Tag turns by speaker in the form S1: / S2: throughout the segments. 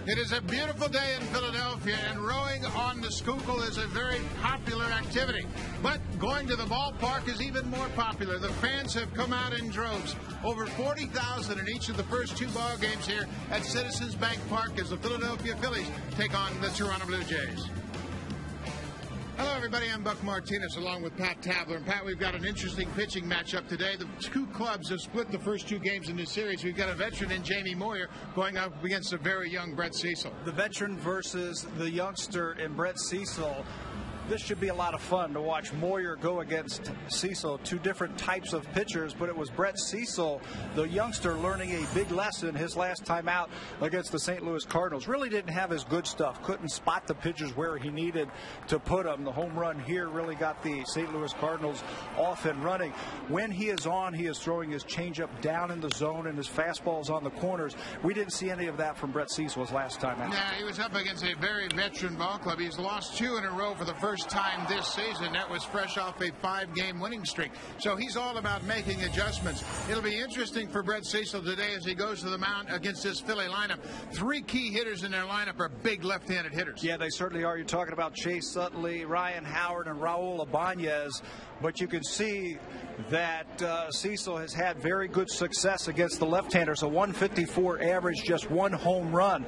S1: It is a beautiful day in Philadelphia, and rowing on the Schuylkill is a very popular activity. But going to the ballpark is even more popular. The fans have come out in droves. Over 40,000 in each of the first two ball games here at Citizens Bank Park as the Philadelphia Phillies take on the Toronto Blue Jays. Hello, everybody. I'm Buck Martinez along with Pat Tabler. And, Pat, we've got an interesting pitching matchup today. The two clubs have split the first two games in this series. We've got a veteran in Jamie Moyer going up against a very young Brett Cecil.
S2: The veteran versus the youngster in Brett Cecil. This should be a lot of fun to watch Moyer go against Cecil, two different types of pitchers, but it was Brett Cecil, the youngster, learning a big lesson his last time out against the St. Louis Cardinals. Really didn't have his good stuff, couldn't spot the pitchers where he needed to put them. The home run here really got the St. Louis Cardinals off and running. When he is on, he is throwing his changeup down in the zone and his fastballs on the corners. We didn't see any of that from Brett Cecil his last time out.
S1: Yeah, he was up against a very veteran ball club. He's lost two in a row for the first time this season. That was fresh off a 5-game winning streak. So he's all about making adjustments. It'll be interesting for Brett Cecil today as he goes to the mound against this Philly lineup. Three key hitters in their lineup are big left-handed hitters.
S2: Yeah, they certainly are. You're talking about Chase Utley, Ryan Howard, and Raul Ibanez. But you can see that Cecil has had very good success against the left-handers. A 154 average, just one home run.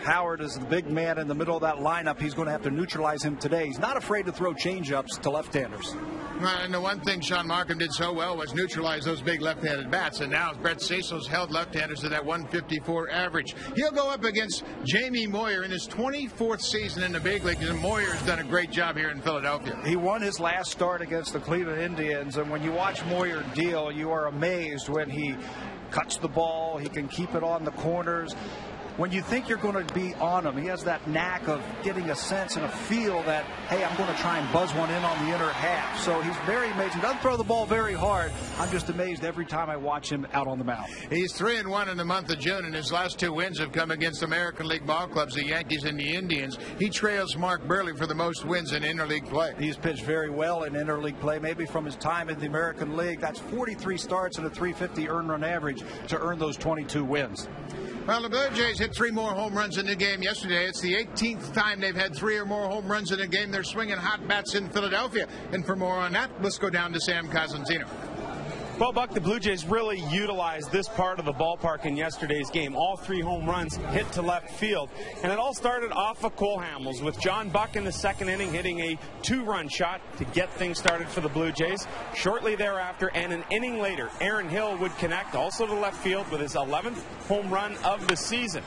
S2: Howard is the big man in the middle of that lineup. He's going to have to neutralize him today. He's not afraid to throw changeups to left-handers.
S1: And the one thing Sean Markham did so well was neutralize those big left-handed bats. And now Brett Cecil's held left-handers to that 154 average. He'll go up against Jamie Moyer in his 24th season in the big leagues. And Moyer has done a great job here in Philadelphia.
S2: He won his last start against the Cleveland Indians. And when you watch Moyer deal, you are amazed when he cuts the ball. He can keep it on the corners. When you think you're going to be on him, he has that knack of getting a sense and a feel that, hey, I'm going to try and buzz one in on the inner half. So he's very amazing. Doesn't throw the ball very hard. I'm just amazed every time I watch him out on the mound.
S1: He's 3-1 in the month of June, and his last two wins have come against American League ball clubs, the Yankees and the Indians. He trails Mark Buehrle for the most wins in interleague play.
S2: He's pitched very well in interleague play, maybe from his time in the American League. That's 43 starts and a 350 earned run average to earn those 22 wins.
S1: Well, the Blue Jays hit 3 more home runs in the game yesterday. It's the 18th time they've had 3 or more home runs in a game. They're swinging hot bats in Philadelphia. And for more on that, let's go down to Sam Cosentino.
S3: Well, Buck, the Blue Jays really utilized this part of the ballpark in yesterday's game. All 3 home runs hit to left field. And it all started off of Cole Hamels with John Buck in the second inning hitting a 2-run shot to get things started for the Blue Jays. Shortly thereafter and an inning later, Aaron Hill would connect also to left field with his 11th home run of the season.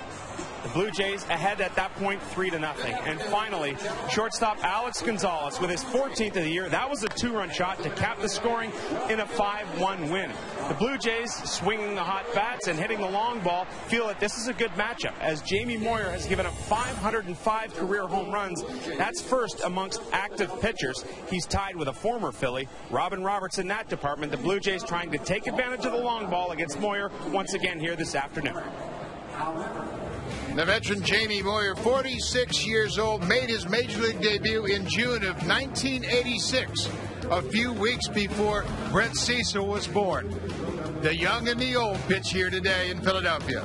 S3: The Blue Jays ahead at that point 3-0. And finally, shortstop Alex Gonzalez with his 14th of the year. That was a 2-run shot to cap the scoring in a 5-1 win. The Blue Jays, swinging the hot bats and hitting the long ball, feel that this is a good matchup as Jamie Moyer has given up 505 career home runs. That's first amongst active pitchers. He's tied with a former Philly, Robin Roberts, in that department. The Blue Jays trying to take advantage of the long ball against Moyer once again here this afternoon.
S1: The veteran Jamie Moyer, 46 years old, made his Major League debut in June of 1986, a few weeks before Brett Cecil was born. The young and the old pitch here today in Philadelphia.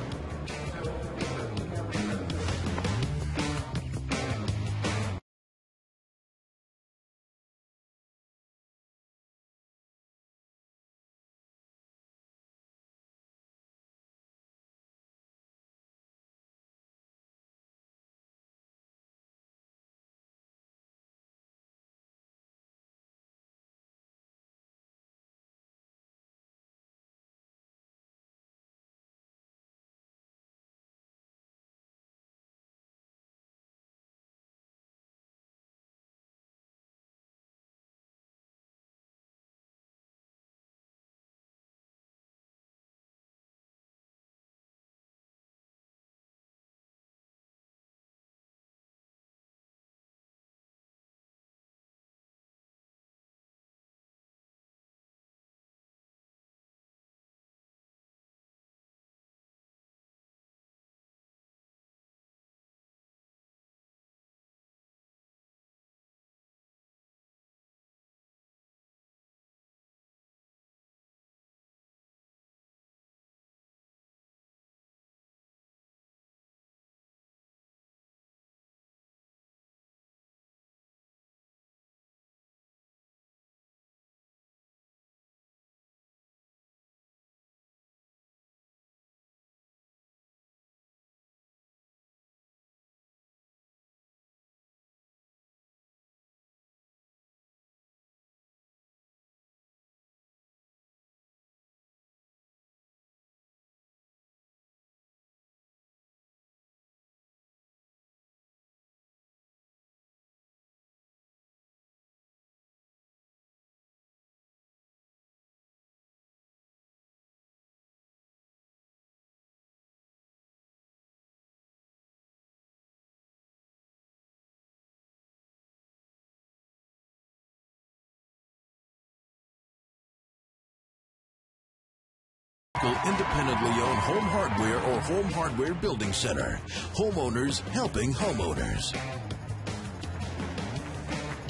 S4: local independently owned home hardware or home hardware building center. Homeowners helping homeowners.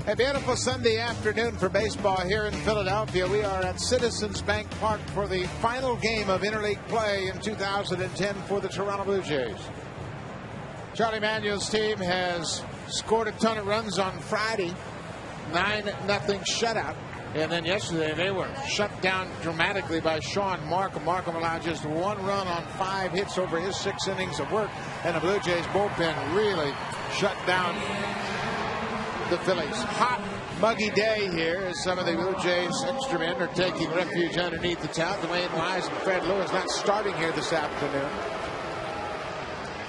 S1: A beautiful Sunday afternoon for baseball here in Philadelphia. We are at Citizens Bank Park for the final game of interleague play in 2010 for the Toronto Blue Jays. Charlie Manuel's team has scored a ton of runs on Friday, 9-0 shutout. And then yesterday they were shut down dramatically by Sean Markham. Markham allowed just 1 run on 5 hits over his 6 innings of work. And the Blue Jays bullpen really shut down the Phillies. Hot, muggy day here as some of the Blue Jays extra men are taking refuge underneath the tout. Dwayne Wise and Fred Lewis not starting here this afternoon.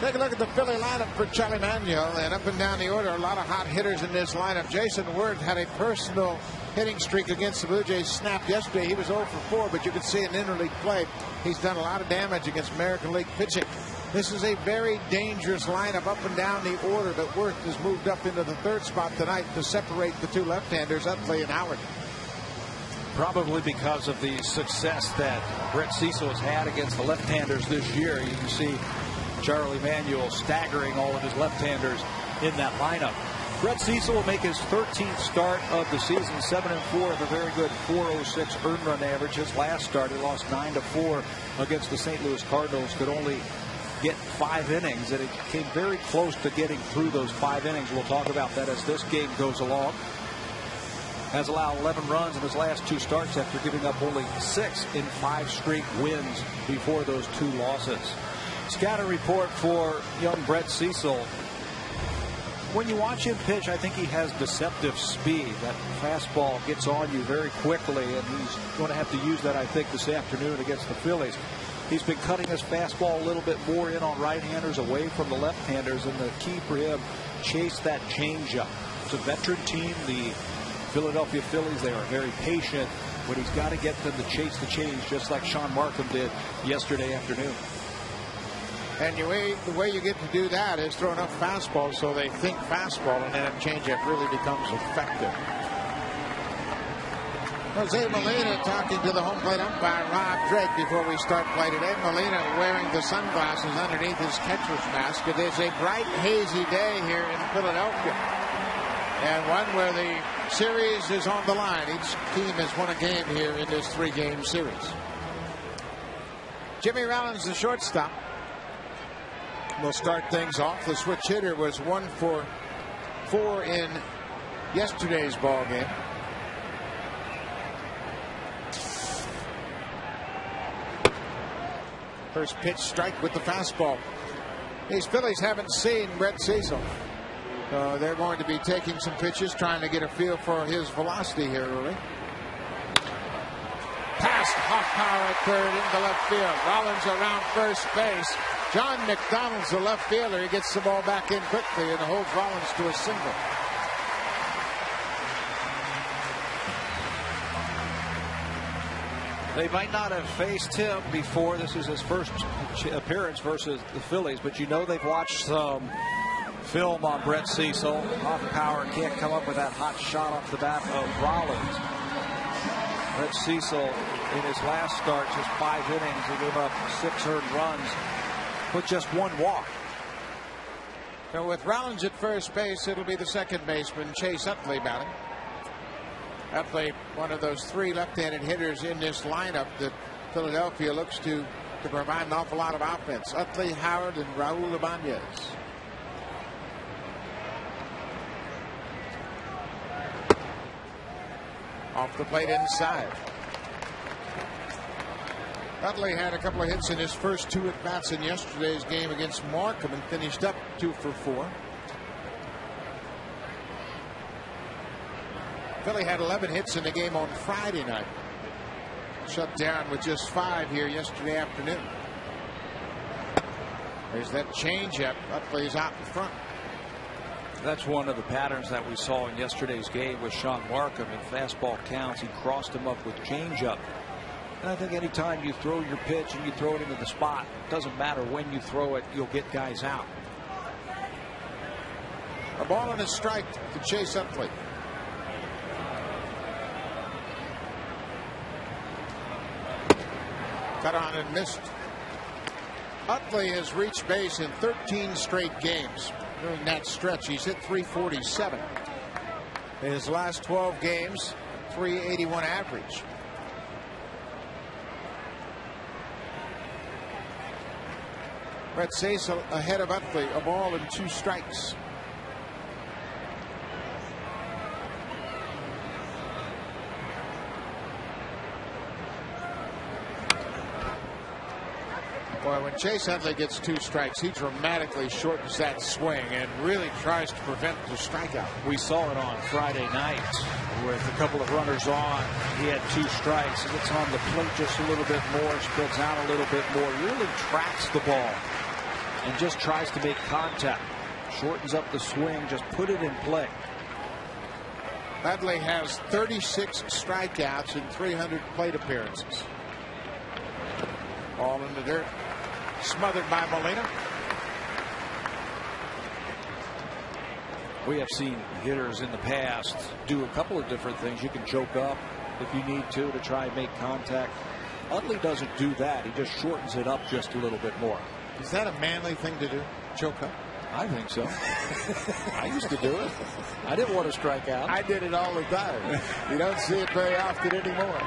S1: Take a look at the Philly lineup for Charlie Manuel, and up and down the order, a lot of hot hitters in this lineup. Jason Worth had a personal hitting streak against the Blue Jays snapped yesterday. He was 0 for 4, but you can see in interleague play, he's done a lot of damage against American League pitching. This is a very dangerous lineup up and down the order, but Worth has moved up into the 3rd spot tonight to separate the 2 left-handers, Utley and Howard.
S2: Probably because of the success that Brett Cecil has had against the left-handers this year. You can see Charlie Manuel staggering all of his left-handers in that lineup. Brett Cecil will make his 13th start of the season, 7-4 with a very good .406 earned run average. His last start, he lost 9-4 against the St. Louis Cardinals. Could only get 5 innings, and it came very close to getting through those 5 innings. We'll talk about that as this game goes along. Has allowed 11 runs in his last 2 starts after giving up only 6 in 5 straight wins before those 2 losses. Scouting report for young Brett Cecil. When you watch him pitch, I think he has deceptive speed. That fastball gets on you very quickly, and he's going to have to use that, I think, this afternoon against the Phillies. He's been cutting his fastball a little bit more in on right-handers, away from the left-handers, and the key for him, chase that changeup. It's a veteran team, the Philadelphia Phillies. They are very patient, but he's got to get them to chase the change, just like Sean Markham did yesterday afternoon.
S1: And the way you get to do that is throw enough fastballs so they think fastball, and then a changeup really becomes effective. Jose Molina talking to the home plate umpire Rob Drake before we start play today. Molina wearing the sunglasses underneath his catcher's mask. It is a bright, hazy day here in Philadelphia, and one where the series is on the line. Each team has won a game here in this 3-game series. Jimmy Rollins, the shortstop, will start things off. The switch hitter was 1 for 4 in yesterday's ball game. First pitch, strike with the fastball. These Phillies haven't seen Brett Cecil. They're going to be taking some pitches, trying to get a feel for his velocity here early. Pass, off power at third into left field. Rollins around first base. John McDonald's the left fielder. He gets the ball back in quickly and holds Rollins to a single.
S2: They might not have faced him before. This is his first appearance versus the Phillies, but you know they've watched some film on Brett Cecil. Off power, can't come up with that hot shot off the bat of Rollins. Brett Cecil, in his last start, just 5 innings, he gave up 6 earned runs, but just 1 walk.
S1: So with Rollins at first base, it'll be the second baseman, Chase Utley, batting. Utley, one of those 3 left-handed hitters in this lineup that Philadelphia looks to provide an awful lot of offense. Utley, Howard, and Raul Ibanez. Off the plate inside. Utley had a couple of hits in his first 2 at-bats in yesterday's game against Markham and finished up 2 for 4. Philly had 11 hits in the game on Friday night. Shut down with just 5 here yesterday afternoon. There's that changeup. Utley's out in front.
S2: That's one of the patterns that we saw in yesterday's game with Sean Markham. In fastball counts, he crossed him up with changeup. And I think anytime you throw your pitch and you throw it into the spot, it doesn't matter when you throw it, you'll get guys out.
S1: A ball and a strike to Chase Utley. Cut on and missed. Utley has reached base in 13 straight games. During that stretch, he's hit .347. In his last 12 games, .381 average. Brett Cecil ahead of Utley, a ball and 2 strikes. Boy, when Chase Utley gets 2 strikes, he dramatically shortens that swing and really tries to prevent the strikeout.
S2: We saw it on Friday night with a couple of runners on. He had 2 strikes. He gets on the plate just a little bit more, spreads out a little bit more, really tracks the ball and just tries to make contact. Shortens up the swing, just put it in play.
S1: Utley has 36 strikeouts in 300 plate appearances. Ball in the dirt. Smothered by Molina.
S2: We have seen hitters in the past do a couple of different things. You can choke up if you need to try and make contact. Utley doesn't do that. He just shortens it up just a little bit more.
S1: Is that a manly thing to do? Choke up?
S2: I think so. I used to do it. I didn't want to strike out.
S1: I did it all the time. You don't see it very often anymore.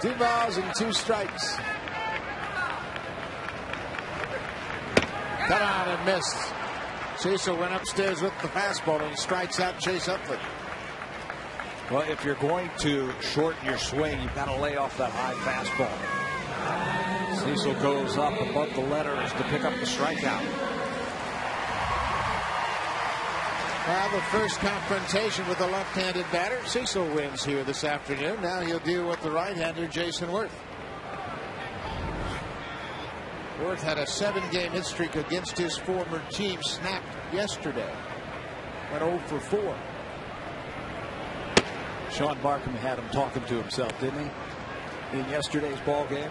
S1: 2 balls and 2 strikes. Cut on and missed. Cecil went upstairs with the fastball and strikes out Chase Utley.
S2: Well, if you're going to shorten your swing, you've got to lay off that high fastball. Cecil goes up above the letters to pick up the strikeout.
S1: Well, the first confrontation with the left-handed batter. Cecil wins here this afternoon. Now he'll deal with the right-hander, Jason Worth. Worth had a 7-game hit streak against his former team, snapped yesterday. Went 0 for 4.
S2: Sean Markham had him talking to himself, didn't he, in yesterday's ball game?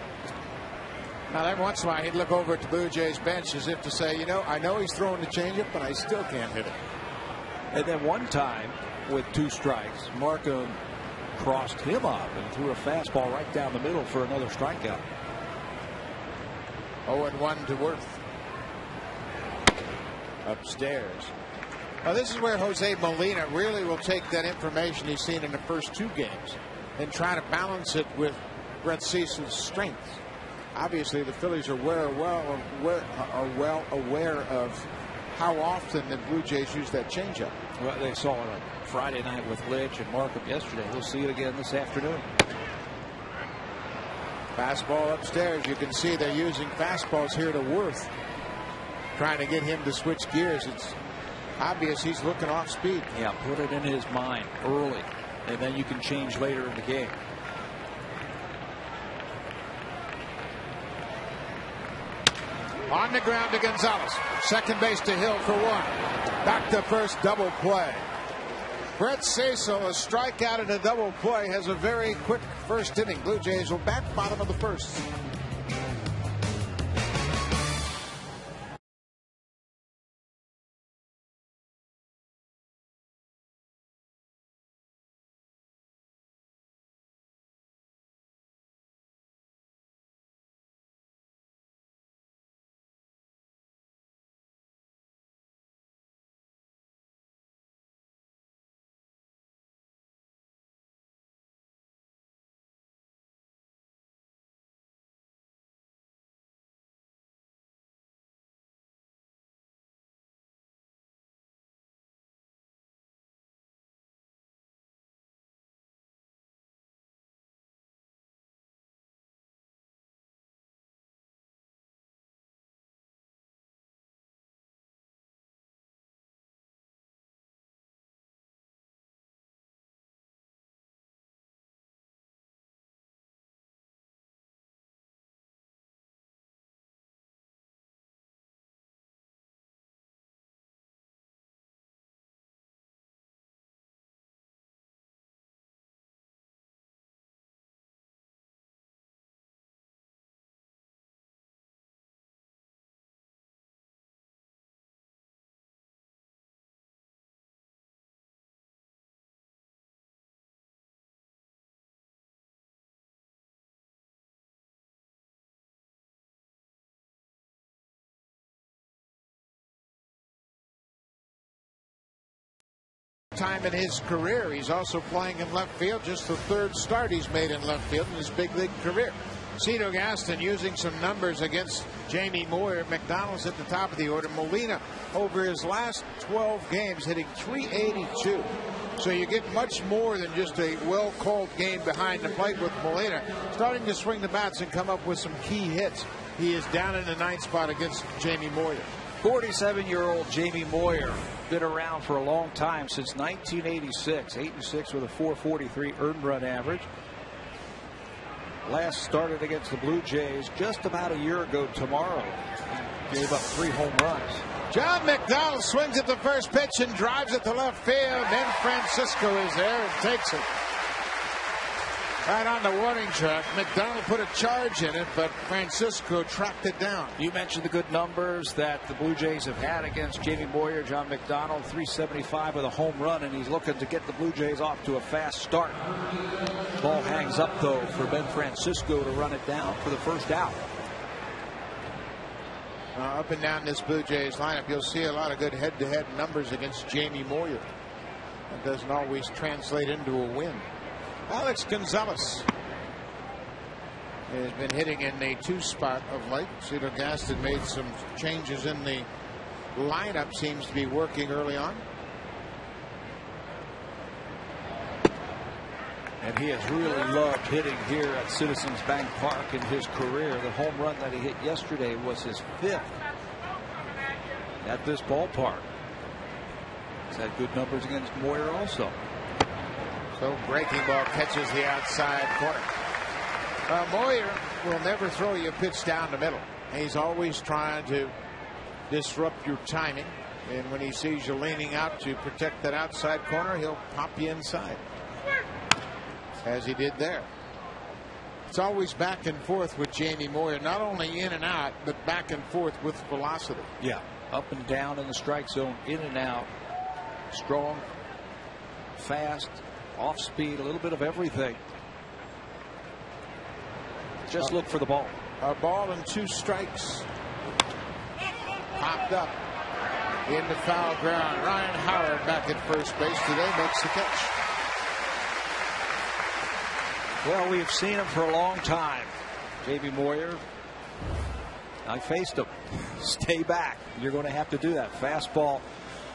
S1: Now, every once in a while, he'd look over at the Blue Jays bench as if to say, you know, I know he's throwing the changeup, but I still can't hit it.
S2: And then one time, with 2 strikes, Markham crossed him up and threw a fastball right down the middle for another strikeout.
S1: 0-1 to Worth. Upstairs. Now, this is where Jose Molina really will take that information he's seen in the first 2 games and try to balance it with Brett Cecil's strengths. Obviously, the Phillies are well aware of how often the Blue Jays use that changeup.
S2: Well, they saw it on Friday night with Lynch and Markham yesterday. We'll see it again this afternoon.
S1: Fastball upstairs. You can see they're using fastballs here to Worth, trying to get him to switch gears. It's obvious he's looking off speed.
S2: Yeah, put it in his mind early, and then you can change later in the game.
S1: On the ground to Gonzalez. Second base to Hill for 1. Back to first, double play. Brett Cecil, a strikeout and a double play, has a very quick first inning. Blue Jays will bat bottom of the first. time in his career. He's also playing in left field, just the third start he's made in left field in his big league career. Cito Gaston using some numbers against Jamie Moyer. McDonald's at the top of the order. Molina over his last 12 games hitting .382. So you get much more than just a well-called game behind the plate with Molina starting to swing the bats and come up with some key hits. He is down in the ninth spot against Jamie Moyer.
S2: 47-year-old Jamie Moyer, been around for a long time, since 1986. 86 with a .443 earned run average. Last started against the Blue Jays just about a year ago tomorrow. Gave up 3 home runs.
S1: John McDonald swings at the first pitch and drives it to left field. Then Francisco is there and takes it. Right on the warning track. McDonald put a charge in it, but Francisco tracked it down.
S2: You mentioned the good numbers that the Blue Jays have had against Jamie Moyer. John McDonald, .375 with a home run, and he's looking to get the Blue Jays off to a fast start. Ball hangs up, though, for Ben Francisco to run it down for the first out.
S1: Up and down this Blue Jays lineup, you'll see a lot of good head-to-head numbers against Jamie Moyer. That doesn't always translate into a win. Alex Gonzalez has been hitting in the 2 spot of late. Cito Gaston made some changes in the lineup. Seems to be working early on.
S2: And he has really loved hitting here at Citizens Bank Park in his career. The home run that he hit yesterday was his 5th at this ballpark. He's had good numbers against Moyer also.
S1: So breaking ball catches the outside corner. Moyer will never throw you a pitch down the middle. He's always trying to disrupt your timing. And when he sees you leaning out to protect that outside corner, he'll pop you inside. As he did there. It's always back and forth with Jamie Moyer, not only in and out, but back and forth with velocity.
S2: Yeah, up and down in the strike zone, in and out, strong, fast, off speed, a little bit of everything. Just look for the ball.
S1: A ball and 2 strikes. Popped up into foul ground. Ryan Howard back at first base today makes the catch.
S2: Well, we've seen him for a long time. Jamie Moyer. I faced him. Stay back. You're going to have to do that. Fastball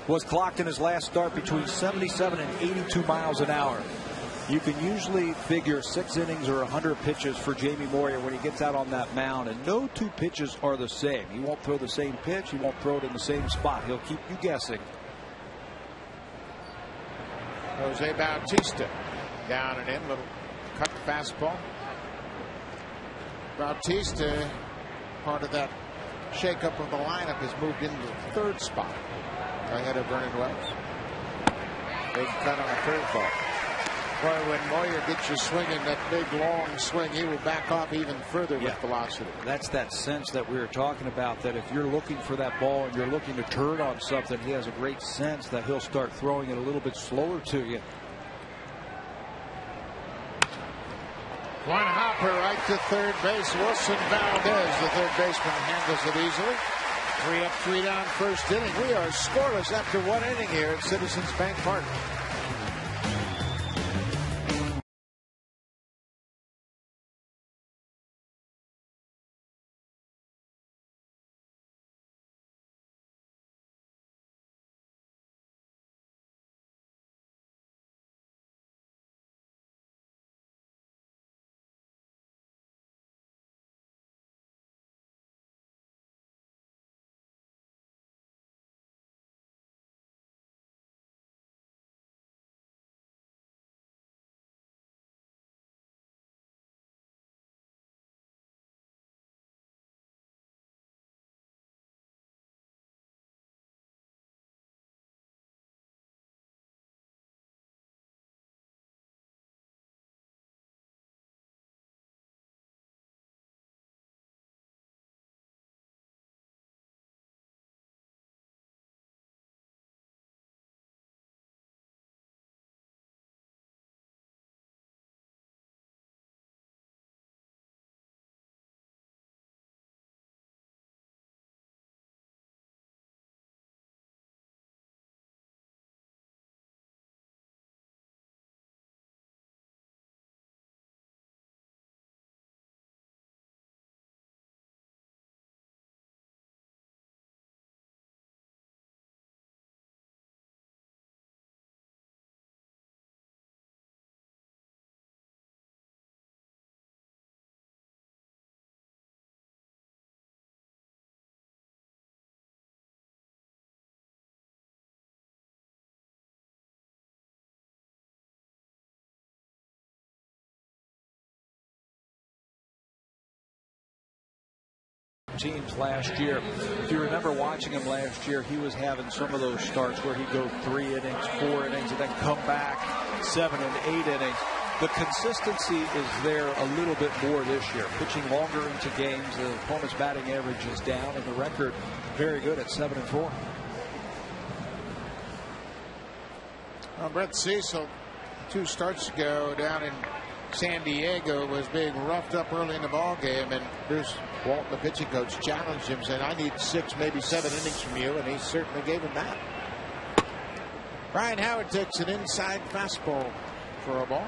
S2: was clocked in his last start between 77 and 82 miles an hour. You can usually figure 6 innings or 100 pitches for Jamie Moyer when he gets out on that mound, and no 2 pitches are the same. He won't throw the same pitch. He won't throw it in the same spot. He'll keep you guessing.
S1: Jose Bautista down and in. Little cut fastball. Bautista, part of that shakeup of the lineup, has moved into the 3rd spot ahead of Vernon Wells. Big cut on a curveball. Boy, when Moyer gets you swinging that big long swing, he will back off even further with velocity.
S2: That's that sense that we were talking about, that if you're looking for that ball and you're looking to turn on something, he has a great sense that he'll start throwing it a little bit slower to you.
S1: One hopper right to third base. Wilson Valdez, the third baseman, handles it easily. 3 up, 3 down, first inning. We are scoreless after 1 inning here at Citizens Bank Park.
S2: teams last year. If you remember watching him last year, he was having some of those starts where he'd go 3 innings, 4 innings, and then come back 7 and 8 innings. The consistency is there a little bit more this year. Pitching longer into games, the opponent's batting average is down, and the record very good at 7-4.
S1: Well, Brett Cecil, 2 starts ago down in San Diego, was being roughed up early in the ball game, and Bruce Walton, the pitching coach, challenged him, saying, "I need 6, maybe 7 innings from you," and he certainly gave him that. Ryan Howard takes an inside fastball for a ball.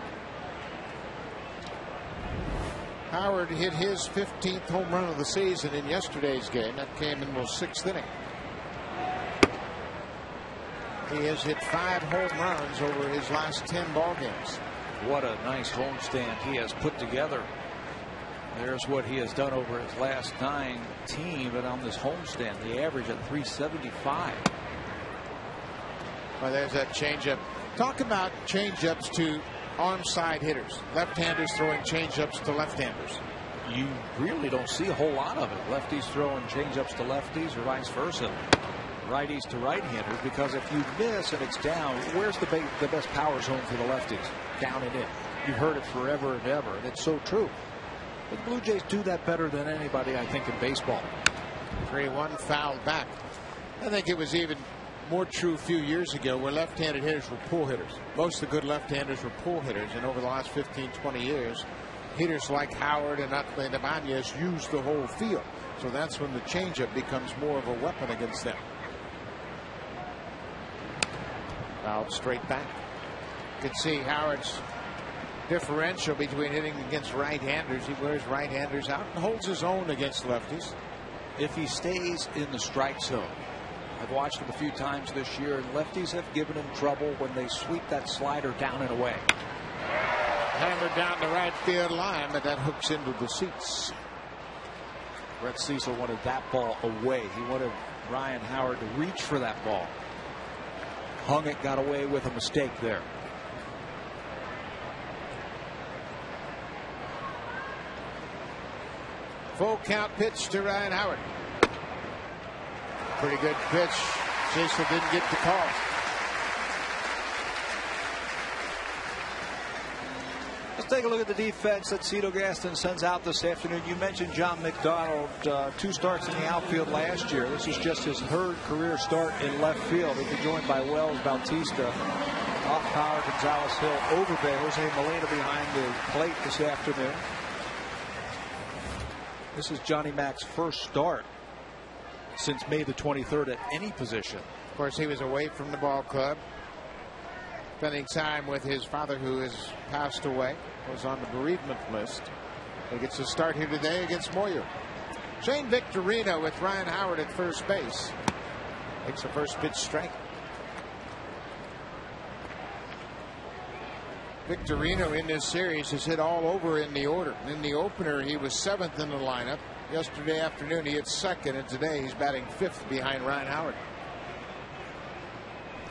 S1: Howard hit his 15th home run of the season in yesterday's game. That came in the 6th inning. He has hit 5 home runs over his last 10 ball games.
S2: What a nice homestand he has put together. There's what he has done over his last 19, but on this homestand, the average at 375.
S1: Well, there's that changeup. Talk about changeups to arm side hitters. Left-handers throwing changeups to left-handers.
S2: You really don't see a whole lot of it. Lefties throwing changeups to lefties or vice versa. Righties to right-handers, because if you miss and it's down, where's the best power zone for the lefties? Down and in. You've heard it forever and ever, and it's so true. The Blue Jays do that better than anybody, I think, in baseball.
S1: 3-1 fouled back. I think it was even more true a few years ago, where left-handed hitters were pull hitters. Most of the good left-handers were pull hitters, and over the last 15-20 years, hitters like Howard and Utley and Ibanez use the whole field. So that's when the changeup becomes more of a weapon against them. Fouled straight back. You can see Howard's differential between hitting against right-handers. He wears right-handers out and holds his own against lefties.
S2: If he stays in the strike zone, I've watched him a few times this year, and lefties have given him trouble when they sweep that slider down and away.
S1: Hammered down the right field line, but that hooks into the seats.
S2: Brett Cecil wanted that ball away. He wanted Ryan Howard to reach for that ball. Hung it, got away with a mistake there.
S1: Full count pitch to Ryan Howard. Pretty good pitch. Cecil didn't get the call.
S2: Let's take a look at the defense that Cito Gaston sends out this afternoon. You mentioned John McDonald, 2 starts in the outfield last year. This is just his 3rd career start in left field. He'll be joined by Wells, Bautista, off Power, Gonzalez, Hill, Overbay, Jose Molina behind the plate this afternoon. This is Johnny Mac's first start since May the 23rd at any position.
S1: Of course, he was away from the ball club, spending time with his father, who has passed away, was on the bereavement list. He gets a start here today against Moyer. Shane Victorino with Ryan Howard at first base. Makes the first pitch strike. Victorino in this series has hit all over in the order. In the opener, he was 7th in the lineup. Yesterday afternoon, he hit 2nd, and today he's batting 5th behind Ryan Howard.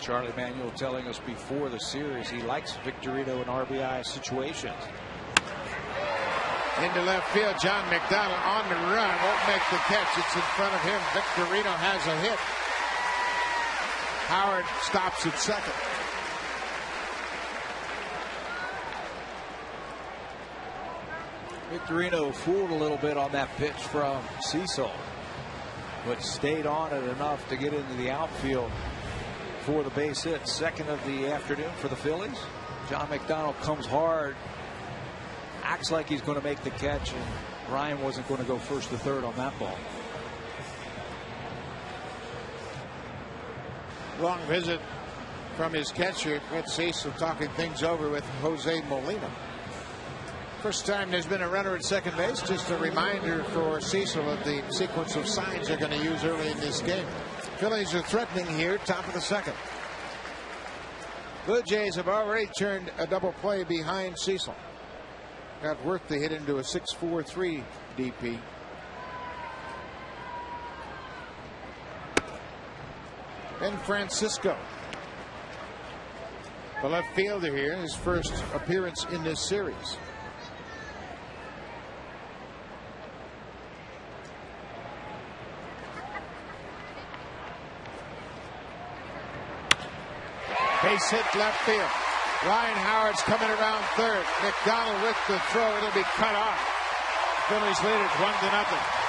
S2: Charlie Manuel telling us before the series he likes Victorino in RBI situations.
S1: Into left field, John McDonald on the run, won't make the catch. It's in front of him. Victorino has a hit. Howard stops at 2nd.
S2: Victorino fooled a little bit on that pitch from Cecil, but stayed on it enough to get into the outfield for the base hit. 2nd of the afternoon for the Phillies. John McDonald comes hard, acts like he's going to make the catch, and Ryan wasn't going to go 1st to 3rd on that ball.
S1: Long visit from his catcher, Brett Cecil, talking things over with Jose Molina. First time there's been a runner at second base. Just a reminder for Cecil of the sequence of signs they're going to use early in this game. Phillies are threatening here, top of the 2nd. Blue Jays have already turned a double play behind Cecil. Got Worth to hit into a 6-4-3 DP. Ben Francisco, the left fielder here, his first appearance in this series. Base hit left field. Ryan Howard's coming around third. McDonald with the throw. It'll be cut off. Phillies lead it 1-0.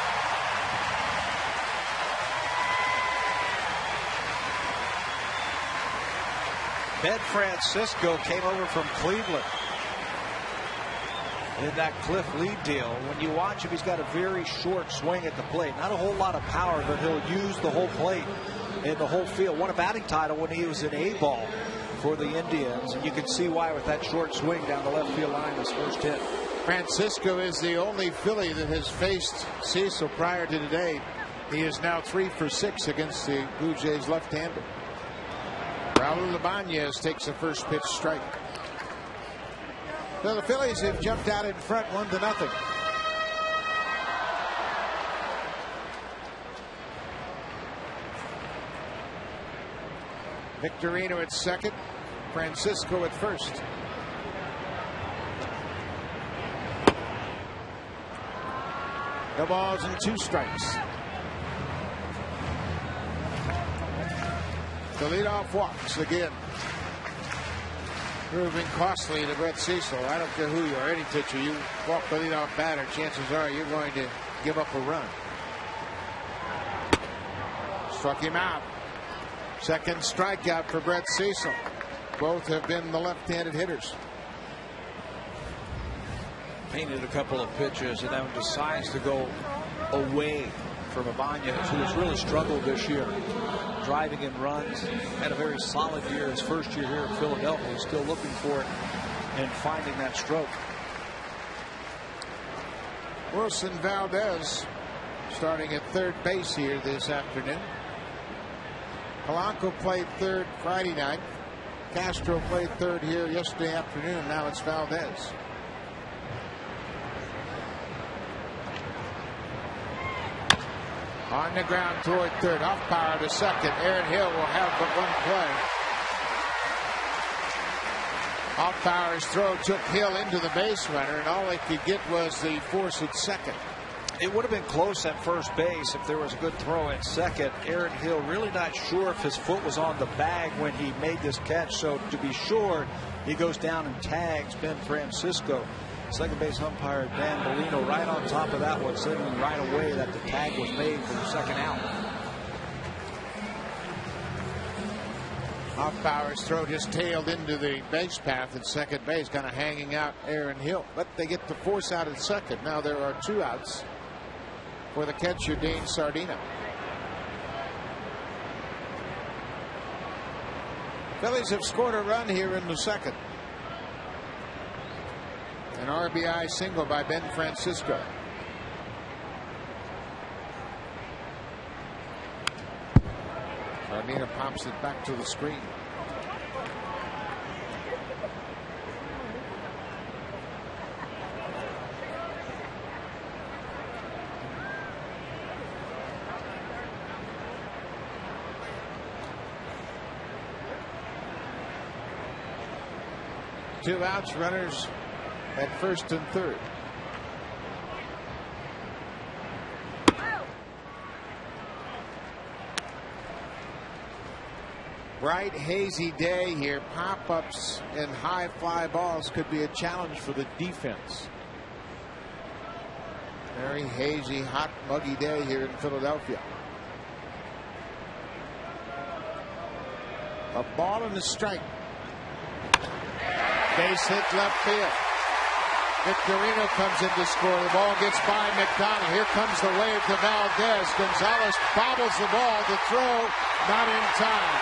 S2: Ben Francisco came over from Cleveland in that Cliff Lee deal. When you watch him, he's got a very short swing at the plate. Not a whole lot of power, but he'll use the whole plate in the whole field. Won a batting title when he was in A-ball for the Indians, and you can see why with that short swing down the left field line, his first hit.
S1: Francisco is the only Philly that has faced Cecil prior to today. He is now 3 for 6 against the Blue Jays left-hander. Raul Ibanez takes the first pitch strike. So the Phillies have jumped out in front 1-0. Victorino at second, Francisco at first. No balls and 2 strikes. The leadoff walks again. Proving costly to Brett Cecil. I don't care who you are, any pitcher, you walk the leadoff batter, chances are you're going to give up a run. Struck him out. Second strikeout for Brett Cecil. Both have been the left-handed hitters.
S2: Painted a couple of pitches and then decides to go away from Ibanez, who has really struggled this year, driving in runs. Had a very solid year his first year here in Philadelphia. Still looking for it and finding that stroke.
S1: Wilson Valdez starting at third base here this afternoon. Polanco played third Friday night. Castro played third here yesterday afternoon. Now it's Valdez. On the ground toward third. Off power to second. Aaron Hill will have but one play. Off power's throw took Hill into the base runner, and all they could get was the force at second.
S2: It would have been close at first base if there was a good throw at second. Aaron Hill really not sure if his foot was on the bag when he made this catch, so to be sure, he goes down and tags Ben Francisco. Second base umpire Dan Bellino right on top of that one, signaling right away that the tag was made for the second out.
S1: Off power's throw just tailed into the base path at second base, kind of hanging out Aaron Hill. But they get the force out at second. Now there are 2 outs for the catcher, Dane Sardina. Phillies have scored a run here in the second. An RBI single by Ben Francisco. Sardina pops it back to the screen. Two outs, runners at first and third. Bright, hazy day here. Pop-ups and high fly balls could be a challenge for the defense. Very hazy, hot, muggy day here in Philadelphia. A ball and a strike. Base hit left field. Victorino comes in to score. The ball gets by McDonald. Here comes the wave to Valdez. Gonzalez bobbles the ball. The throw not in time.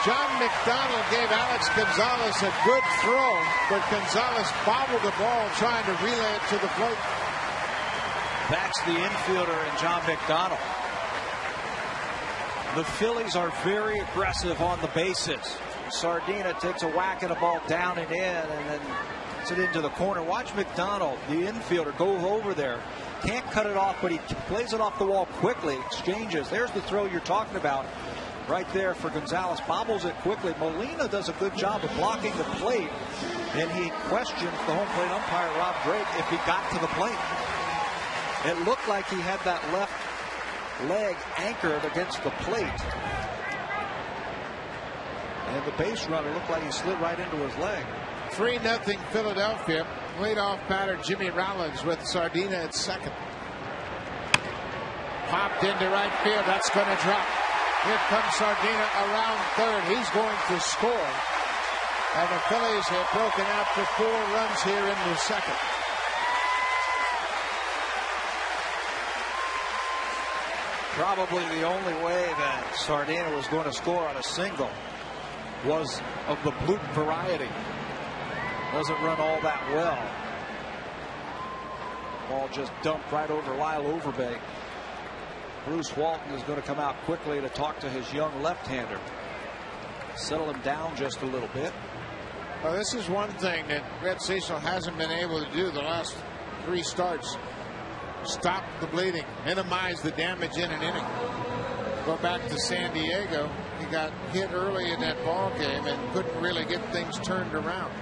S1: John McDonald gave Alex Gonzalez a good throw, but Gonzalez bobbled the ball trying to relay it to the plate.
S2: That's the infielder in John McDonald. The Phillies are very aggressive on the bases. Sardina takes a whack at a ball down and in, and then puts it into the corner. Watch McDonald, the infielder, go over there. Can't cut it off, but he plays it off the wall quickly. Exchanges. There's the throw you're talking about right there for Gonzalez. Bobbles it quickly. Molina does a good job of blocking the plate, and he questions the home plate umpire, Rob Drake, if he got to the plate. It looked like he had that left leg anchored against the plate. And the base runner looked like he slid right into his leg.
S1: 3-0 Philadelphia. Leadoff batter Jimmy Rollins with Sardina at second. Popped into right field. That's going to drop. Here comes Sardina around third. He's going to score. And the Phillies have broken out for 4 runs here in the second.
S2: Probably the only way that Sardina was going to score on a single was of the Bluten variety. Doesn't run all that well. Ball just dumped right over Lyle Overbay. Bruce Walton is going to come out quickly to talk to his young left-hander. Settle him down just a little bit.
S1: Well, this is one thing that Brett Cecil hasn't been able to do the last 3 starts. Stop the bleeding, minimize the damage in an inning. Go back to San Diego. He got hit early in that ball game and couldn't really get things turned around.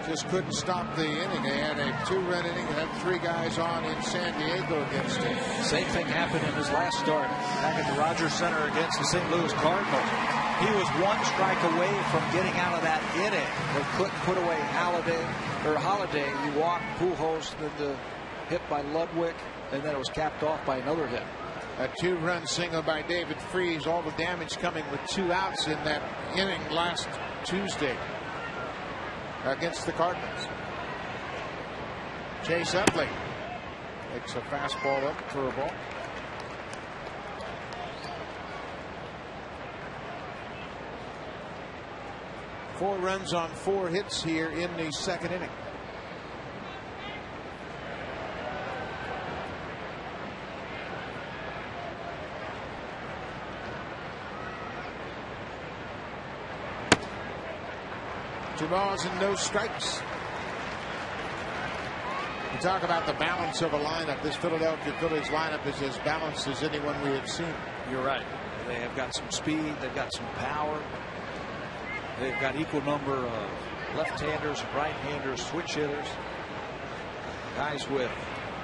S1: Just couldn't stop the inning. They had a 2-run inning and had 3 guys on in San Diego against him.
S2: Same thing happened in his last start back at the Rogers Center against the St. Louis Cardinals. He was 1 strike away from getting out of that inning, but couldn't put away Holiday. He walked Pujols, then the hit by Ludwig, and then it was capped off by another hit.
S1: A 2-run single by David Freese. All the damage coming with 2 outs in that inning last Tuesday against the Cardinals. Chase Utley takes a fastball up for a ball. Four runs on 4 hits here in the second inning. Two balls and no strikes. You talk about the balance of a lineup. This Philadelphia Phillies lineup is as balanced as anyone we have seen.
S2: You're right. They have got some speed. They've got some power. They've got equal number of left-handers, right-handers, switch hitters, guys with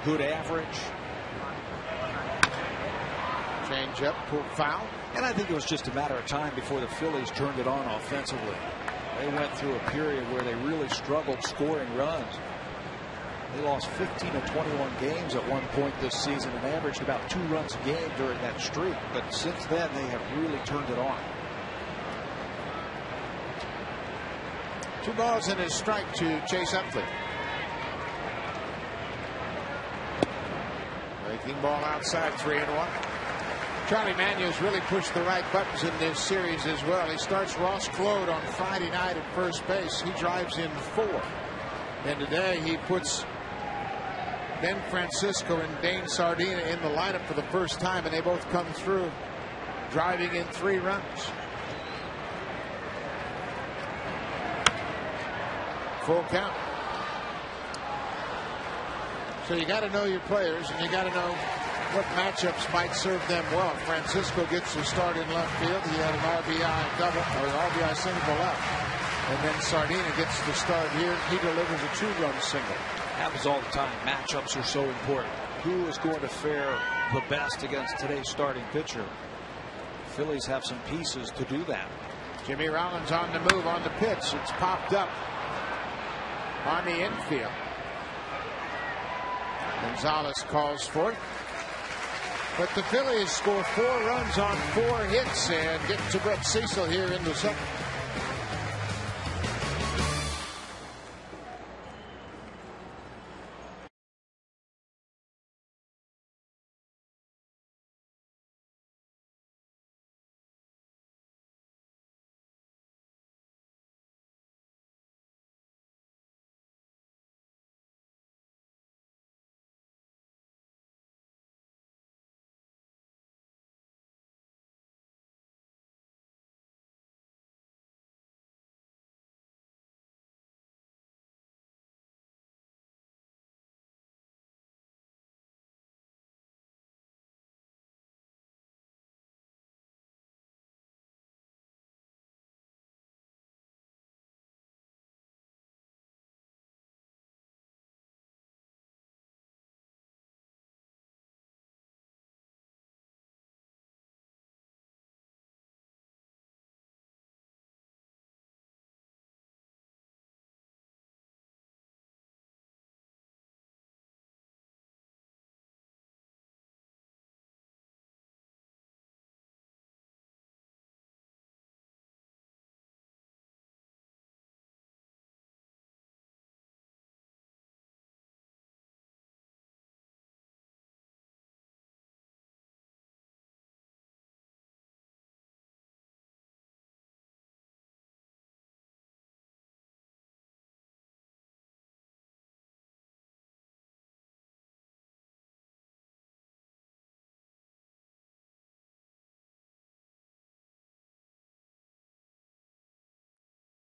S2: good average.
S1: Change up, pulled foul.
S2: And I think it was just a matter of time before the Phillies turned it on offensively. They went through a period where they really struggled scoring runs. They lost 15 of 21 games at one point this season and averaged about 2 runs a game during that streak. But since then, they have really turned it on.
S1: 2 balls and a strike to Chase Utley. Breaking ball outside, 3-1. Charlie Manuel's really pushed the right buttons in this series as well. He starts Ross Claude on Friday night at first base. He drives in 4. And today he puts Ben Francisco and Dane Sardina in the lineup for the first time, and they both come through driving in 3 runs. Full count. So you got to know your players, and you got to know what matchups might serve them well. Francisco gets to start in left field. He had an RBI double or an RBI single to left. And then Sardina gets to start here. He delivers a 2-run single.
S2: Happens all the time. Matchups are so important. Who is going to fare the best against today's starting pitcher? Phillies have some pieces to do that.
S1: Jimmy Rollins on the move on the pitch. It's popped up on the infield. Gonzalez calls for it. But the Phillies score 4 runs on 4 hits and get to Brett Cecil here in the second.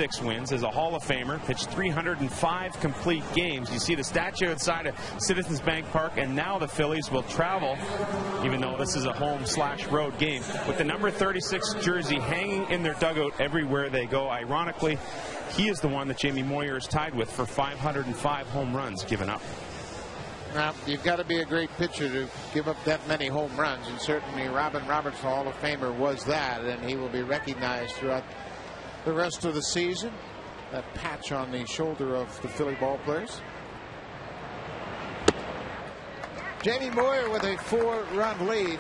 S3: 6 wins as a Hall of Famer, pitched 305 complete games. You see the statue outside of Citizens Bank Park, and now the Phillies will travel, even though this is a home/road game, with the number 36 jersey hanging in their dugout everywhere they go. Ironically, he is the one that Jamie Moyer is tied with for 505 home runs given up.
S1: Now, you've got to be a great pitcher to give up that many home runs, and certainly Robin Roberts, the Hall of Famer, was that, and he will be recognized throughout the rest of the season. That patch on the shoulder of the Philly ball players. Jamie Moyer with a 4-run lead.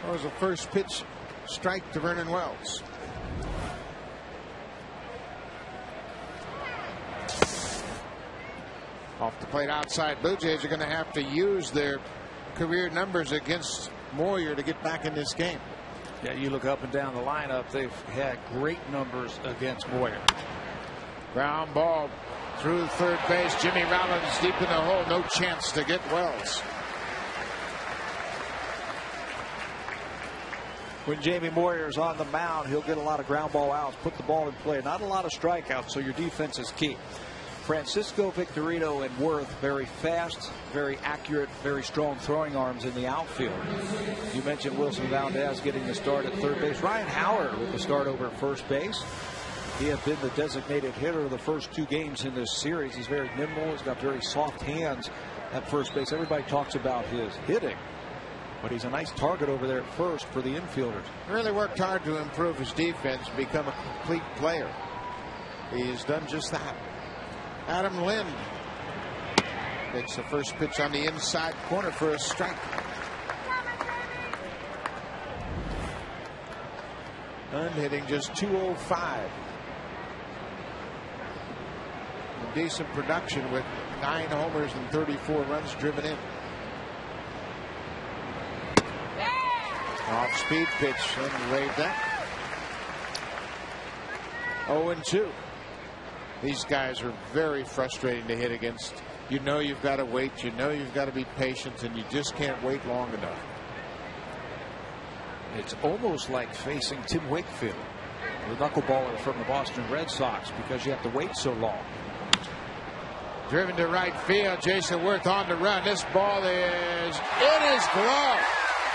S1: That was a first pitch strike to Vernon Wells. Off the plate outside. Blue Jays are going to have to use their career numbers against Moyer to get back in this game.
S2: Yeah, you look up and down the lineup, they've had great numbers against Moyer.
S1: Ground ball through third base. Jimmy Rollins deep in the hole. No chance to get Wells.
S2: When Jamie Moyer is on the mound, he'll get a lot of ground ball outs, put the ball in play. Not a lot of strikeouts, so your defense is key. Francisco, Victorino, and Worth, very fast, very accurate, very strong throwing arms in the outfield. You mentioned Wilson Valdez getting the start at third base. Ryan Howard with the start over at first base. He has been the designated hitter of the first 2 games in this series. He's very nimble. He's got very soft hands at first base. Everybody talks about his hitting, but he's a nice target over there at first for the infielders.
S1: Really worked hard to improve his defense, become a complete player. He's done just that. Adam Lind makes the first pitch on the inside corner for a strike. Lind hitting just .205. Decent production with 9 homers and 34 runs driven in. Off speed pitch and waved that. 0-2. These guys are very frustrating to hit against. You know you've got to wait. You know you've got to be patient, and you just can't wait long enough.
S2: It's almost like facing Tim Wakefield, the knuckleballer from the Boston Red Sox, because you have to wait so long.
S1: Driven to right field. Jason Worth on the run. This ball is in his glove.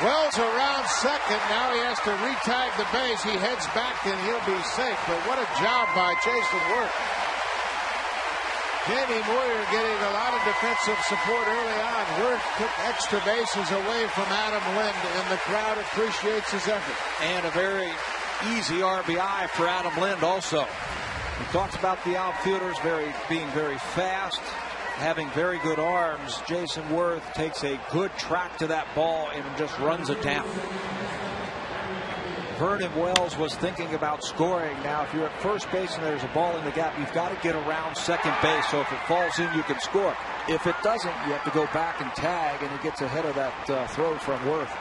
S1: Wells around second. Now he has to re-tag the base. He heads back and he'll be safe. But what a job by Jason Worth. Jamie Moyer getting a lot of defensive support early on. Worth took extra bases away from Adam Lind, and the crowd appreciates his effort.
S2: And a very easy RBI for Adam Lind also. We talked about the outfielders being very fast, having very good arms. Jason Worth takes a good track to that ball and just runs it down. Vernon Wells was thinking about scoring. Now, if you're at first base and there's a ball in the gap, you've got to get around second base. So if it falls in, you can score. If it doesn't, you have to go back and tag, and he gets ahead of that throw from Worth.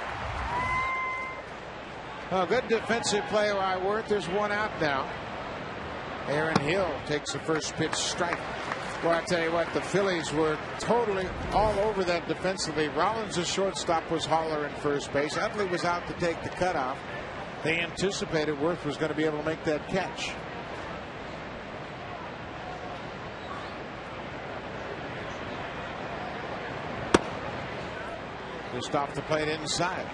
S1: Oh, good defensive play by Worth. There's one out now. Aaron Hill takes the first pitch strike. Well, I tell you what, the Phillies were totally all over that defensively. Rollins' shortstop was Haller in first base. Utley was out to take the cutoff. They anticipated Worth was going to be able to make that catch. Just off the plate inside.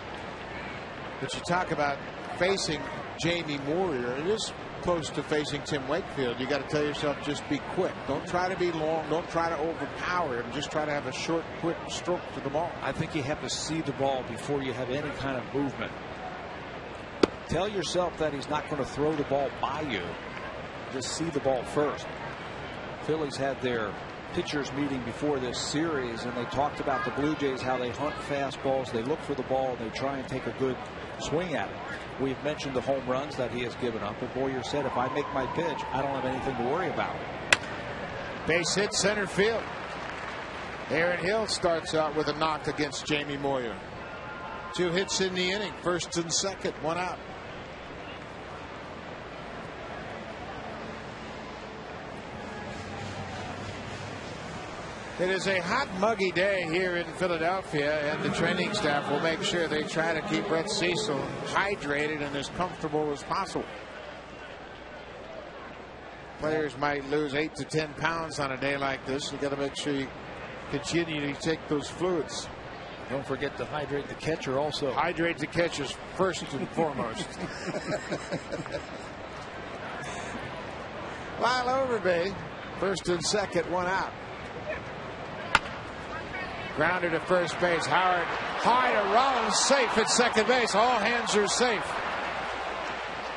S1: But you talk about facing Jamie Moyer. It is close to facing Tim Wakefield. You got to tell yourself, just be quick. Don't try to be long. Don't try to overpower him. Just try to have a short, quick stroke to the ball.
S2: I think you have to see the ball before you have any kind of movement. Tell yourself that he's not going to throw the ball by you. Just see the ball first. Phillies had their pitchers meeting before this series, and they talked about the Blue Jays, how they hunt fastballs, they look for the ball, and they try and take a good swing at it. We've mentioned the home runs that he has given up, but Moyer said, if I make my pitch, I don't have anything to worry about.
S1: Base hit center field. Aaron Hill starts out with a knock against Jamie Moyer. 2 hits in the inning, first and second, 1 out. It is a hot, muggy day here in Philadelphia, and the training staff will make sure they try to keep Brett Cecil hydrated and as comfortable as possible. Players might lose 8 to 10 pounds on a day like this. You got to make sure you continue to take those fluids.
S5: Don't forget to hydrate the catcher also.
S1: Hydrate the catchers first and foremost. Lyle Overbay, first and second, one out. Grounded to first base. Howard high to Rollins, safe at second base. All hands are safe.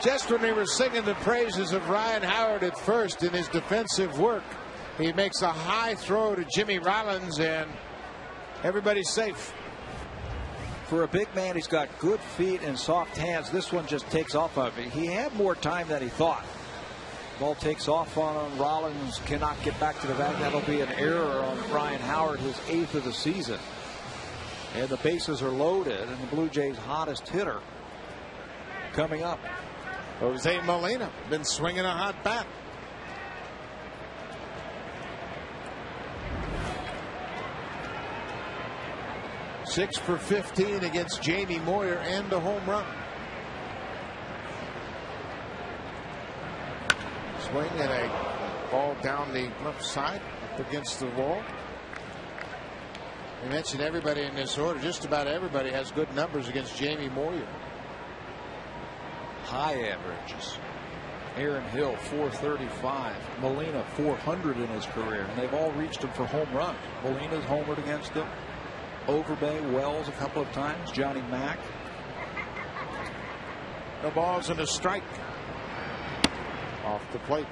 S1: Just when they were singing the praises of Ryan Howard at first in his defensive work, he makes a high throw to Jimmy Rollins, and everybody's safe.
S5: For a big man, he's got good feet and soft hands. This one just takes off of it. He had more time than he thought. Ball takes off on him. Rollins cannot get back to the bag. That'll be an error on Ryan Howard, his 8th of the season. And the bases are loaded, and the Blue Jays' hottest hitter coming up.
S1: Jose Molina been swinging a hot bat. Six for 15 against Jamie Moyer and a home run. Swing and a ball down the left side up against the wall. We mentioned everybody in this order. Just about everybody has good numbers against Jamie Moyer.
S5: High averages. Aaron Hill 435. Molina 400 in his career, and they've all reached him for home runs. Molina's homered against him. Overbay, Wells a couple of times. Johnny Mack.
S1: No balls and a strike. Off the plate.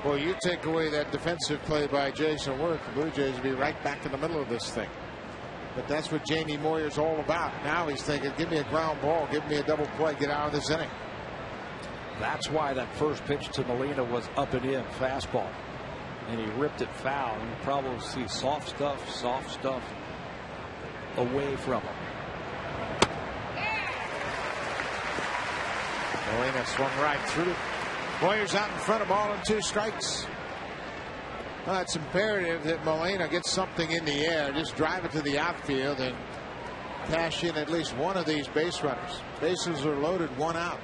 S1: Well, you take away that defensive play by Jason Worth, the Blue Jays will be right back in the middle of this thing. But that's what Jamie Moyer's all about. Now he's thinking, give me a ground ball, give me a double play, get out of this inning.
S5: That's why that first pitch to Molina was up and in fastball, and he ripped it foul. You probably see soft stuff away from him.
S1: Molina swung right through. Moyer's out in front of ball and 2 strikes. Well, it's imperative that Molina gets something in the air. Just drive it to the outfield and cash in at least one of these base runners. Bases are loaded, 1 out.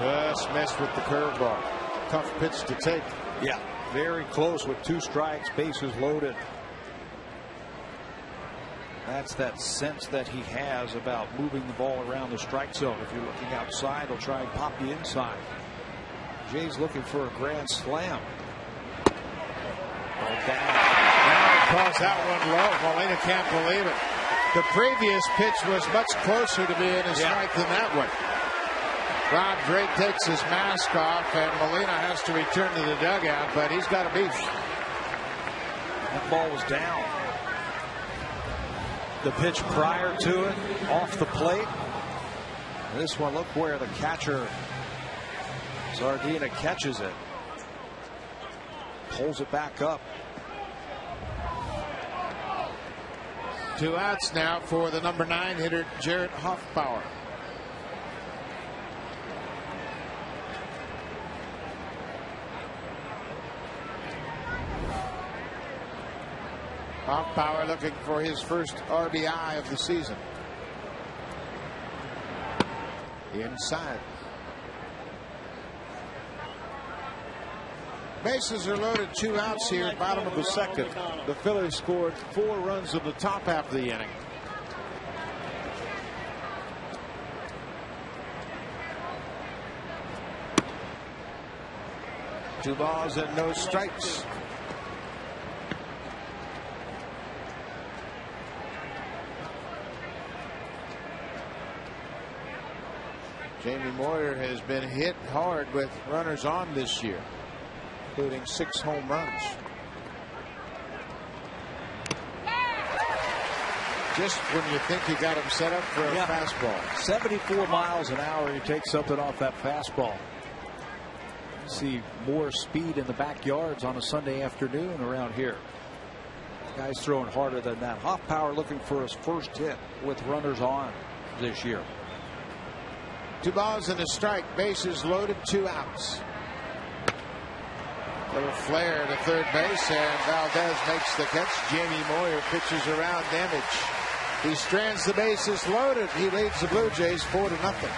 S1: Just missed with the curveball. Tough pitch to take.
S5: Yeah, very close with 2 strikes, bases loaded. That's that sense that he has about moving the ball around the strike zone. If you're looking outside, he'll try and pop you inside. Jay's looking for a grand slam.
S1: Ball down. Now he calls that one low. Molina can't believe it. The previous pitch was much closer to being a strike than that one. Rob Drake takes his mask off, and Molina has to return to the dugout, but he's got a beef.
S5: That ball was down. The pitch prior to it, off the plate. This one, look where the catcher, Zardina, catches it. Pulls it back up.
S1: 2 outs now for the number 9 hitter, Jarrett Hoffbauer. Hoffbauer looking for his first RBI of the season. Inside. Bases are loaded, 2 outs here, bottom of the second. The Phillies scored 4 runs in the top half of the inning. Two balls and no strikes. Jamie Moyer has been hit hard with runners on this year, including 6 home runs. Just when you think you got him set up for a fastball.
S5: 74 miles an hour, he takes something off that fastball. See more speed in the backyards on a Sunday afternoon around here. Guys throwing harder than that. Hoffbauer looking for his first hit with runners on this year.
S1: 2 balls and a strike. Bases loaded, 2 outs.
S6: Little flare to third base, and Valdez makes the catch. Jamie Moyer pitches around damage. He strands the bases loaded. He leads the Blue Jays 4-0.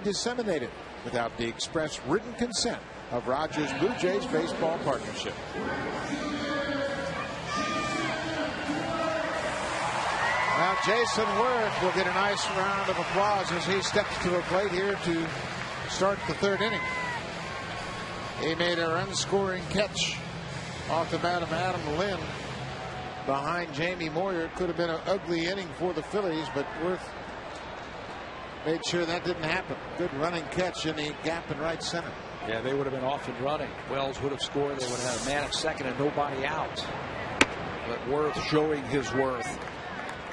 S6: Disseminated without the express written consent of Rogers Blue Jays Baseball Partnership. Now Jason Worth will get a nice round of applause as he steps to a plate here to start the third inning. He made a run-scoring catch off the bat of Adam Lynn behind Jamie Moyer. It could have been an ugly inning for the Phillies, but Worth made sure that didn't happen. Good running catch in the gap in right center.
S5: Yeah, they would have been off and running. Wells would have scored. They would have had a man at second and nobody out. But Worth showing his worth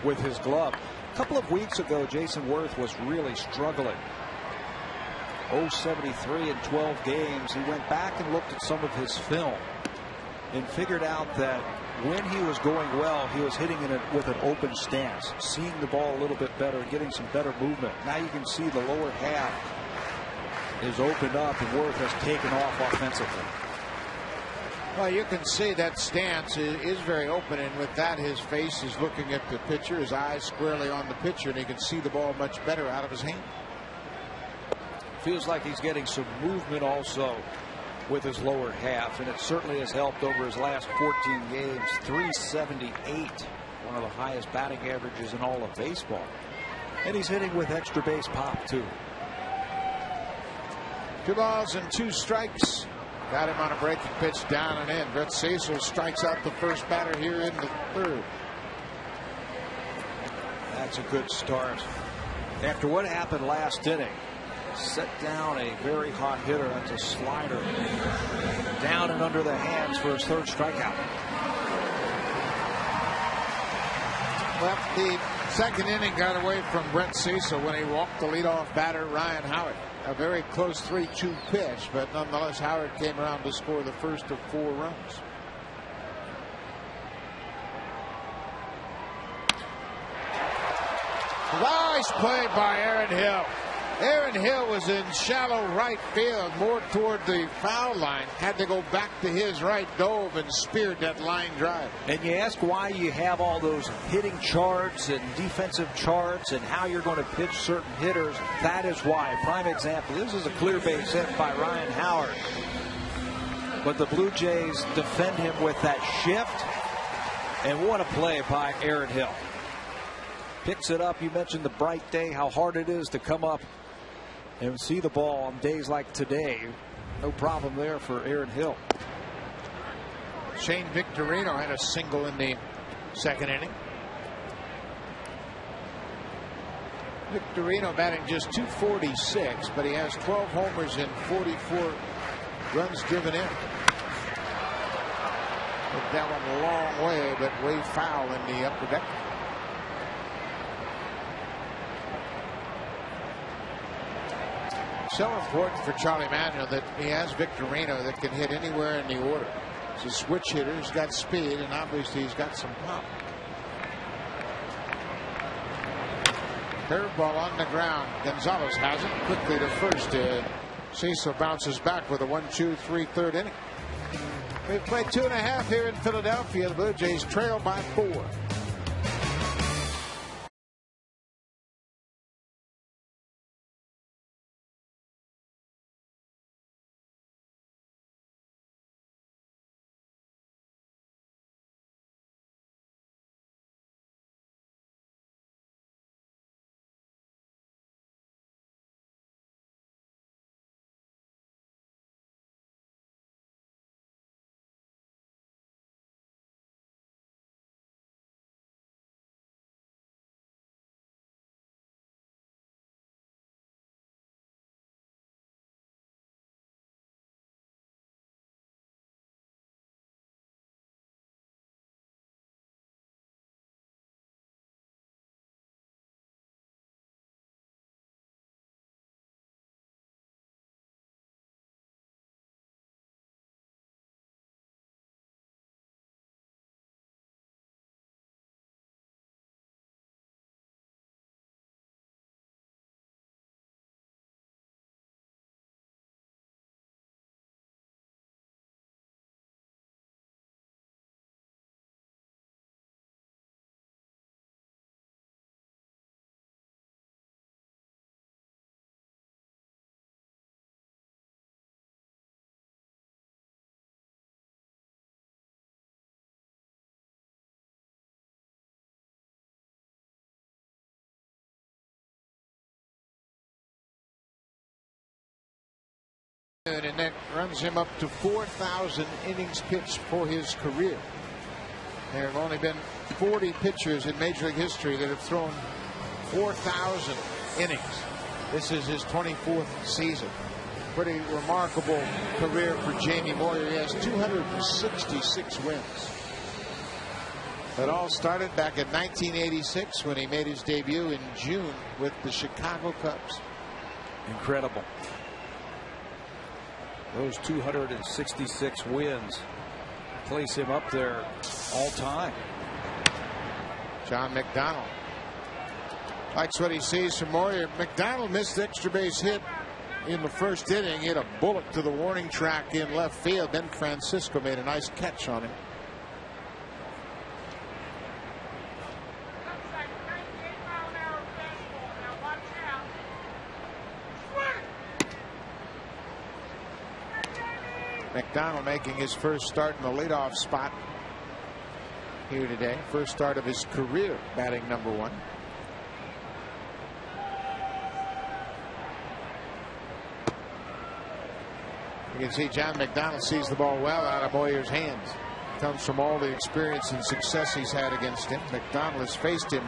S5: with his glove. A couple of weeks ago, Jason Worth was really struggling. 0-73 in 12 games. He went back and looked at some of his film and figured out that when he was going well, he was hitting it with an open stance, seeing the ball a little bit better, getting some better movement. Now you can see the lower half is opened up and Worth has taken off offensively.
S6: Well, you can see that stance is very open, and with that his face is looking at the pitcher, his eyes squarely on the pitcher, and he can see the ball much better out of his hand.
S5: Feels like he's getting some movement also with his lower half, and it certainly has helped over his last 14 games. 378, one of the highest batting averages in all of baseball, and he's hitting with extra base pop too.
S6: 2 balls and 2 strikes. Got him on a breaking pitch down and in. Brett Cecil strikes out the first batter here in the third.
S5: That's a good start after what happened last inning. Set down a very hot hitter. That's a slider down and under the hands for his third strikeout.
S6: Well, the second inning got away from Brett Cecil when he walked the leadoff batter Ryan Howard. A very close 3-2 pitch, but nonetheless Howard came around to score the first of 4 runs. Nice play by Aaron Hill. Aaron Hill was in shallow right field, more toward the foul line. Had to go back to his right, dove and speared that line drive.
S5: And you ask why you have all those hitting charts and defensive charts and how you're going to pitch certain hitters. That is why. Prime example, this is a clear base hit by Ryan Howard. But the Blue Jays defend him with that shift. And what a play by Aaron Hill. Picks it up. You mentioned the bright day, how hard it is to come up and see the ball on days like today. No problem there for Aaron Hill.
S6: Shane Victorino had a single in the second inning. Victorino batting just .246, but he has 12 homers and 44 runs driven in. Hit that one a long way, but way foul in the upper deck. So important for Charlie Manuel that he has Victorino that can hit anywhere in the order. He's a switch hitter. He's got speed, and obviously he's got some pop. Curveball on the ground. Gonzalez has it quickly to first. Cecil bounces back with a 1-2-3 third inning. We've played 2.5 here in Philadelphia. The Blue Jays trail by 4. And that runs him up to 4,000 innings pitched for his career. There have only been 40 pitchers in Major League history that have thrown 4,000 innings. This is his 24th season. Pretty remarkable career for Jamie Moyer. He has 266 wins. It all started back in 1986 when he made his debut in June with the Chicago Cubs.
S5: Incredible. Those 266 wins place him up there all time.
S6: John McDonald likes what he sees from Moyer. McDonald missed the extra base hit in the first inning. Hit a bullet to the warning track in left field. Ben Francisco made a nice catch on him. McDonald making his first start in the leadoff spot here today. First start of his career batting number 1. You can see John McDonald sees the ball well out of Moyer's hands. Comes from all the experience and success he's had against him. McDonald has faced him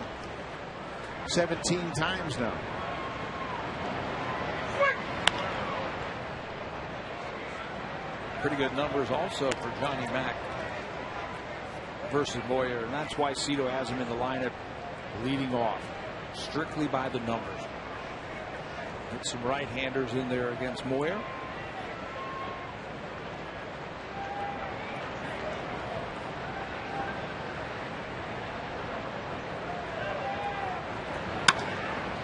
S6: 17 times now.
S5: Pretty good numbers also for Johnny Mack versus Moyer, and that's why Cito has him in the lineup leading off strictly by the numbers. Get some right-handers in there against Moyer.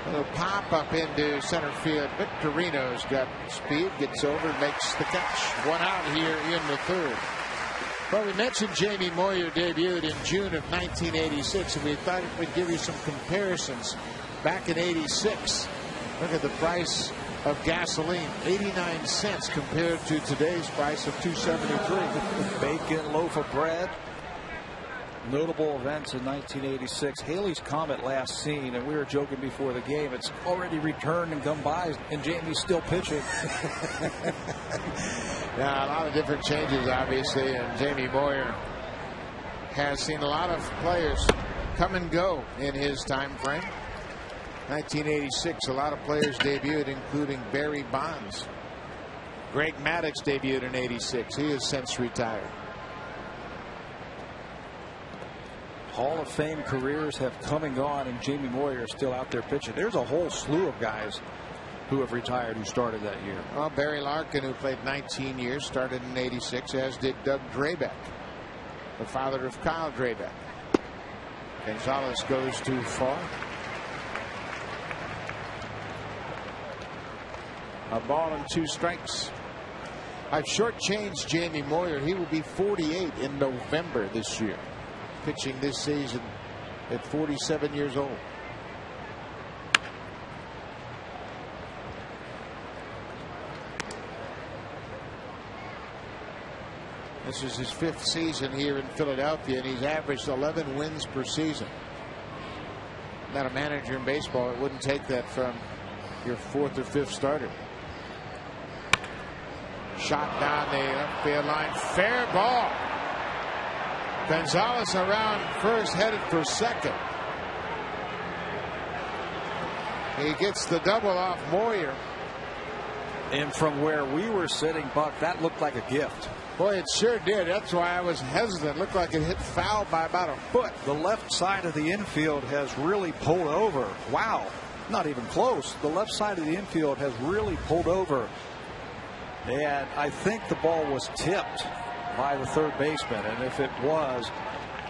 S6: A pop up into center field. Victorino's got speed, gets over, makes the catch. One out here in the third. Well, we mentioned Jamie Moyer debuted in June of 1986, and we thought we'd give you some comparisons. Back in '86, look at the price of gasoline, 89 cents compared to today's price of $2.73.
S5: Bacon, loaf of bread. Notable events in 1986. Haley's Comet last seen, and we were joking before the game. It's already returned and come by, and Jamie's still pitching.
S6: Yeah, a lot of different changes, obviously, and Jamie Moyer has seen a lot of players come and go in his time frame. 1986, a lot of players debuted, including Barry Bonds. Greg Maddux debuted in '86. He has since retired.
S5: Hall of Fame careers have come and gone, and Jamie Moyer is still out there pitching. There's a whole slew of guys who have retired who started that year.
S6: Well, Barry Larkin, who played 19 years, started in '86, as did Doug Drabek, the father of Kyle Drabek. Gonzalez goes too far. A ball and 2 strikes. I've shortchanged Jamie Moyer. He will be 48 in November this year, pitching this season at 47 years old. This is his 5th season here in Philadelphia, and he's averaged 11 wins per season. Not a manager in baseball, it wouldn't take that from your 4th or 5th starter. Shot down the left field line. Fair ball. Gonzalez around first, headed for second. He gets the double off Moyer.
S5: And from where we were sitting, Buck, that looked like a gift.
S6: Boy, it sure did. That's why I was hesitant. It looked like it hit foul by about a foot.
S5: The left side of the infield has really pulled over. Wow. Not even close. The left side of the infield has really pulled over. And I think the ball was tipped by the third baseman. And if it was,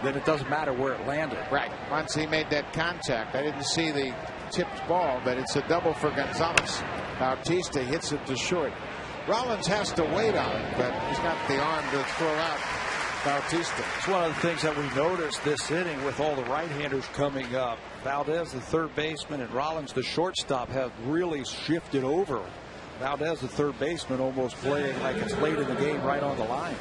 S5: then it doesn't matter where it landed.
S6: Right. Once he made that contact, I didn't see the tipped ball, but it's a double for Gonzalez. Bautista hits it to short. Rollins has to wait on it, but he's got the arm to throw out Bautista.
S5: It's one of the things that we noticed this inning with all the right-handers coming up. Valdez, the third baseman, and Rollins, the shortstop, have really shifted over. Valdez, the third baseman, almost playing like it's late in the game, right on the line.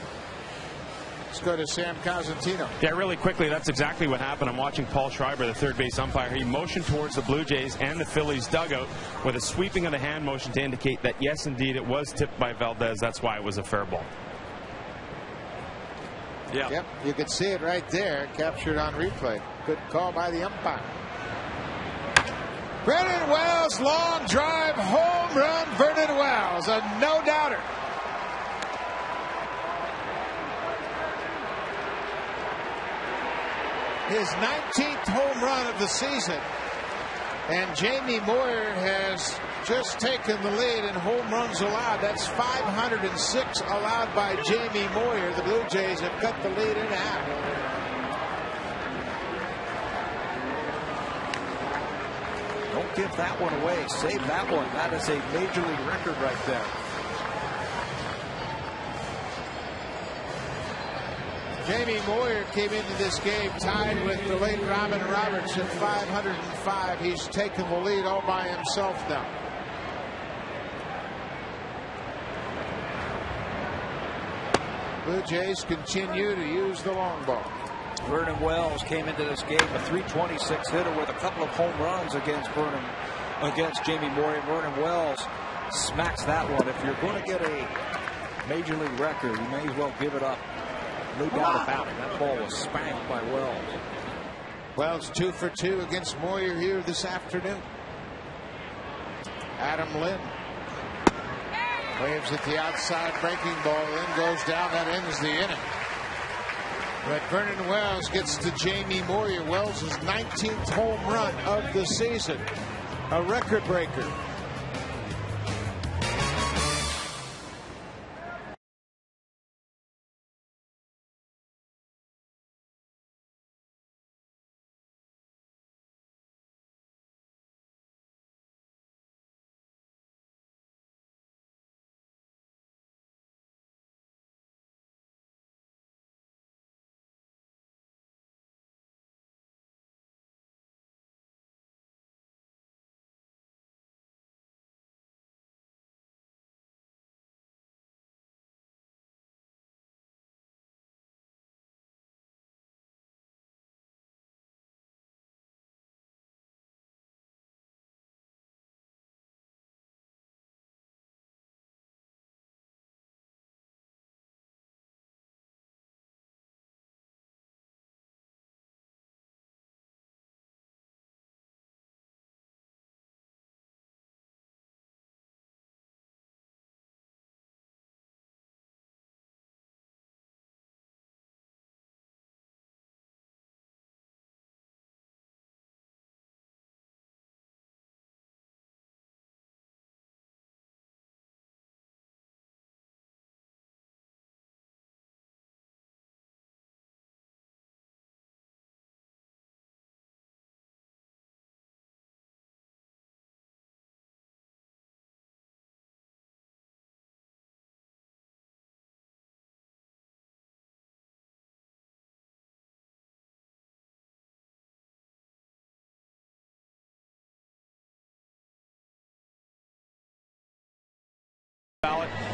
S6: Let's go to Sam Cosentino.
S3: Yeah, really quickly, that's exactly what happened. I'm watching Paul Schreiber, the third base umpire. He motioned towards the Blue Jays and the Phillies dugout with a sweeping of the hand motion to indicate that, yes, indeed, it was tipped by Valdez. That's why it was a fair ball.
S5: Yeah.
S6: Yep, you could see it right there, captured on replay. Good call by the umpire. Vernon Wells, long drive, home run. Vernon Wells, a no-doubter. His 19th home run of the season. And Jamie Moyer has just taken the lead in home runs allowed. That's 506 allowed by Jamie Moyer. The Blue Jays have cut the lead in half.
S5: Don't give that one away. Save that one. That is a major league record right there.
S6: Jamie Moyer came into this game tied with the late Robin Roberts at 505. He's taken the lead all by himself now. Blue Jays continue to use the long ball.
S5: Vernon Wells came into this game a .326 hitter with a couple of home runs against Jamie Moyer. Vernon Wells smacks that one. If you're going to get a major league record, you may as well give it up. No doubt about it. That ball was spanked by Wells.
S6: Wells 2 for 2 against Moyer here this afternoon. Adam Lynn waves at the outside, breaking ball. Lynn goes down. That ends the inning. But Vernon Wells gets to Jamie Moyer. Wells' 19th home run of the season. A record breaker.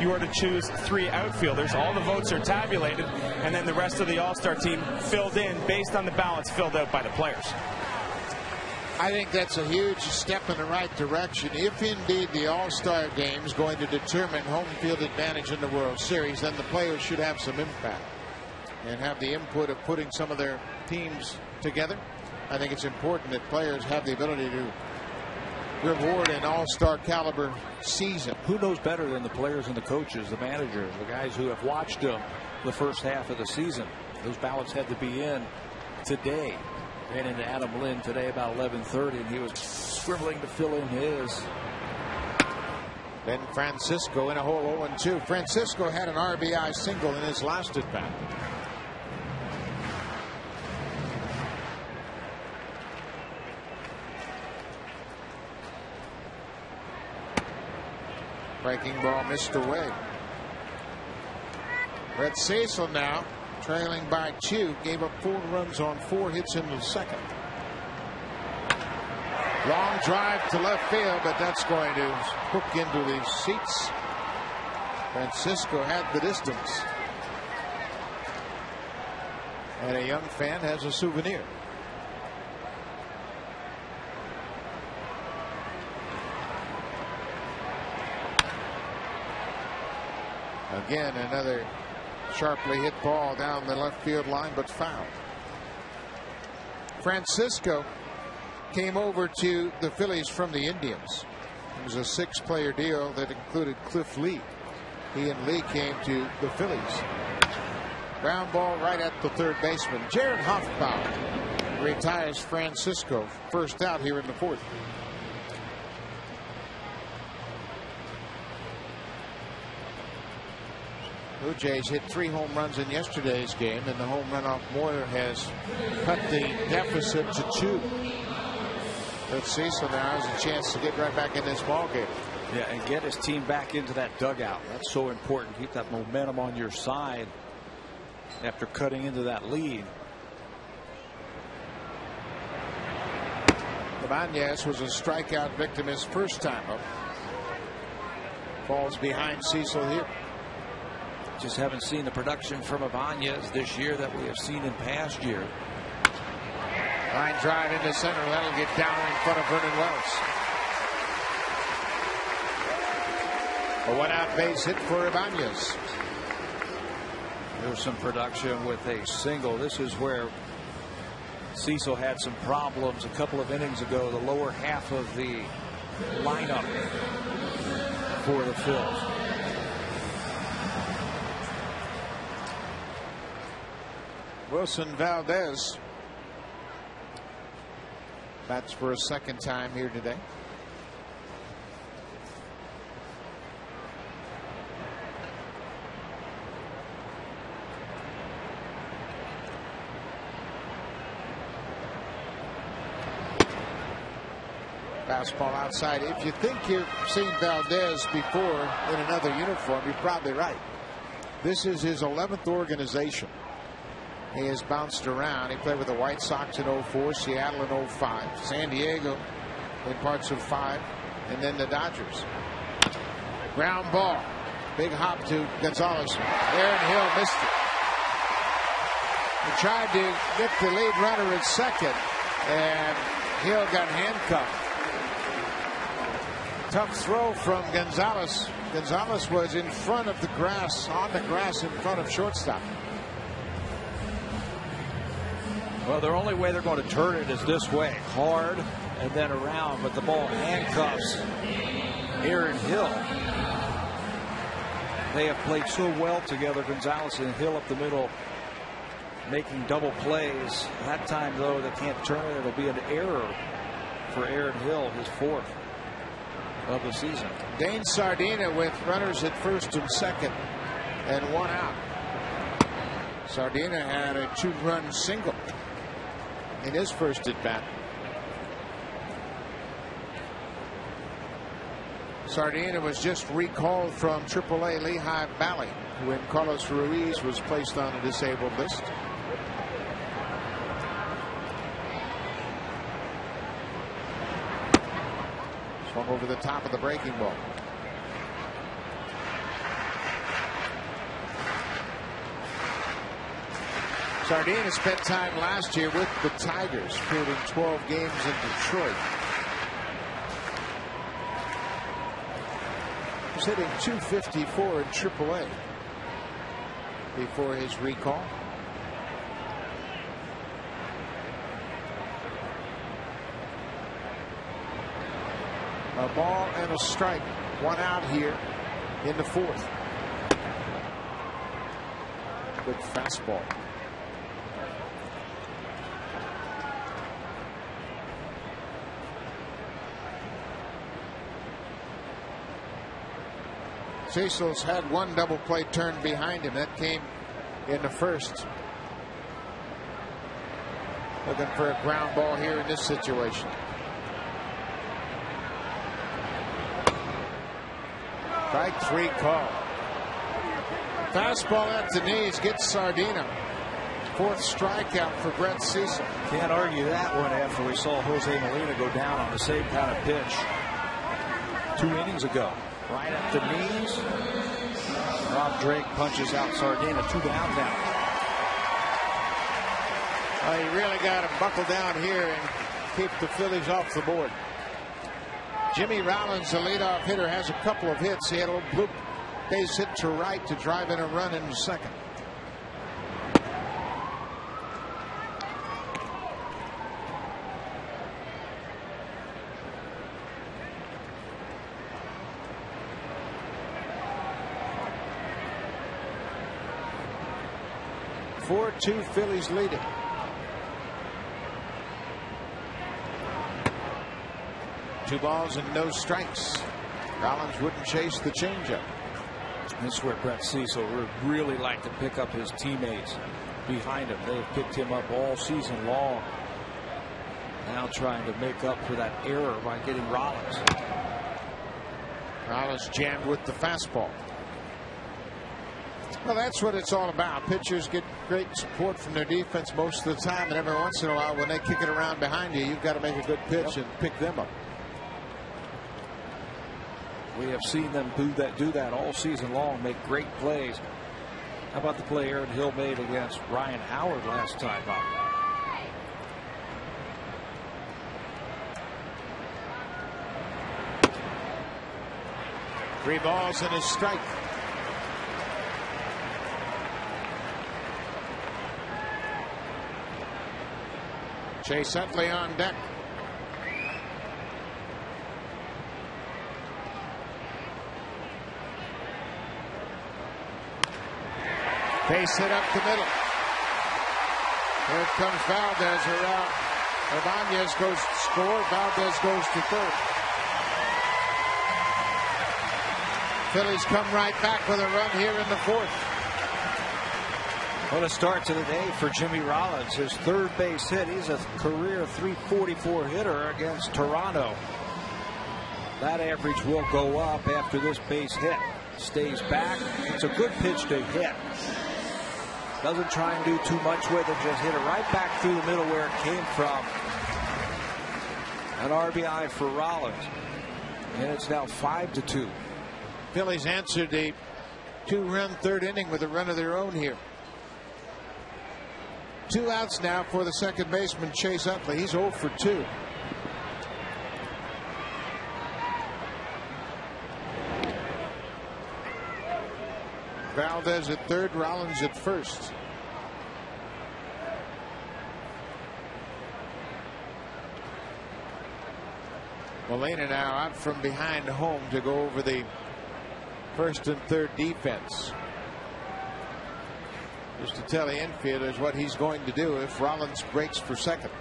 S3: you are to choose 3 outfielders. All the votes are tabulated, and then the rest of the All-Star team filled in based on the ballots filled out by the players.
S6: I think that's a huge step in the right direction. If indeed the All-Star game is going to determine home field advantage in the World Series, then the players should have some impact and have the input of putting some of their teams together. I think it's important that players have the ability to reward an All-Star caliber season.
S5: Who knows better than the players and the coaches, the managers, the guys who have watched them the first half of the season? Those ballots had to be in today. Ran into Adam Lind today about 11:30, and he was scribbling to fill in his.
S6: Then Francisco in a hole 0-2. Francisco had an RBI single in his last at bat. Breaking ball missed away. Brett Cecil now trailing by 2, gave up 4 runs on 4 hits in the second. Long drive to left field, but that's going to hook into the seats. Francisco had the distance. And a young fan has a souvenir. Again, another sharply hit ball down the left field line, but foul. Francisco came over to the Phillies from the Indians. It was a 6-player deal that included Cliff Lee. He and Lee came to the Phillies. Ground ball right at the third baseman. Jared Hoffbauer retires Francisco. First out here in the 4th. Blue Jays hit 3 home runs in yesterday's game, and the home run off Moyer has cut the deficit to 2. Let's see, so now has a chance to get right back in this ball game.
S5: Yeah, and get his team back into that dugout. That's so important. Keep that momentum on your side after cutting into that lead.
S6: Ibanez was a strikeout victim his first time up. Falls behind Cecil here.
S5: Just haven't seen the production from Ibanez this year that we have seen in past years.
S6: Line drive into center. That'll get down in front of Vernon Wells. A 1-out base hit for Ibanez.
S5: There's some production with a single. This is where Cecil had some problems a couple of innings ago. The lower half of the lineup for the Phils.
S6: Wilson Valdez bats for a second time here today. Fastball outside. If you think you've seen Valdez before in another uniform, you're probably right. This is his 11th organization. He has bounced around. He played with the White Sox in 04, Seattle in 05, San Diego in parts of 5, and then the Dodgers. Ground ball. Big hop to Gonzalez. Aaron Hill missed it. He tried to get the lead runner at second, and Hill got handcuffed. Tough throw from Gonzalez. Gonzalez was in front of the grass, on the grass in front of shortstop.
S5: Well, the only way they're going to turn it is this way, hard and then around, but the ball handcuffs Aaron Hill. They have played so well together, Gonzalez and Hill up the middle, making double plays. That time, though, they can't turn it. It'll be an error for Aaron Hill, his 4th of the season.
S6: Dane Sardina with runners at first and second and 1 out. Sardina had a 2-run single in his first at bat. Sardina was just recalled from AAA Lehigh Valley when Carlos Ruiz was placed on a disabled list. Swung over the top of the breaking ball. Sardina spent time last year with the Tigers, fielding 12 games in Detroit. He's hitting .254 in AAA before his recall. A ball and a strike. One out here in the fourth. Good fastball. Cecil's had one double play turn behind him. That came in the first. Looking for a ground ball here in this situation. Strike three call. Fastball at the knees gets Sardina. Fourth strikeout for Brett Cecil.
S5: Can't argue that one after we saw Jose Molina go down on the same kind of pitch 2 innings ago. Right at the knees. Rob Drake punches out Sardina. 2 down now.
S6: You really got to buckle down here and keep the Phillies off the board. Jimmy Rollins, the leadoff hitter, has a couple of hits. He had a blue base hit to right to drive in a run in the second. Four-2 Phillies leading. Two balls and no strikes. Rollins wouldn't chase the changeup.
S5: This is where Brett Cecil would really like to pick up his teammates behind him. They've picked him up all season long. Now trying to make up for that error by getting Rollins.
S6: Rollins jammed with the fastball. Well, that's what it's all about. Pitchers get great support from their defense most of the time, and every once in a while when they kick it around behind you, you've got to make a good pitch and pick them up.
S5: We have seen them do that all season long, make great plays. How about the play Aaron Hill made against Ryan Howard last time out?
S6: Three balls and a strike. Chase Utley on deck. Base hit up the middle. Here comes Valdez around. Ibanez goes to score. Valdez goes to third. Phillies come right back with a run here in the fourth.
S5: What a start to the day for Jimmy Rollins. His third base hit. He's a career .344 hitter against Toronto. That average will go up after this base hit. Stays back. It's a good pitch to hit. Doesn't try and do too much with it. Just hit it right back through the middle where it came from. An RBI for Rollins. And it's now 5-2.
S6: Phillies answered a 2-run third inning with a run of their own here. 2 outs now for the second baseman, Chase Utley. He's 0 for 2. Valdez at third, Rollins at first. Molina now out from behind home to go over the first and third defense. Just to tell the infielders what he's going to do if Rollins breaks for second.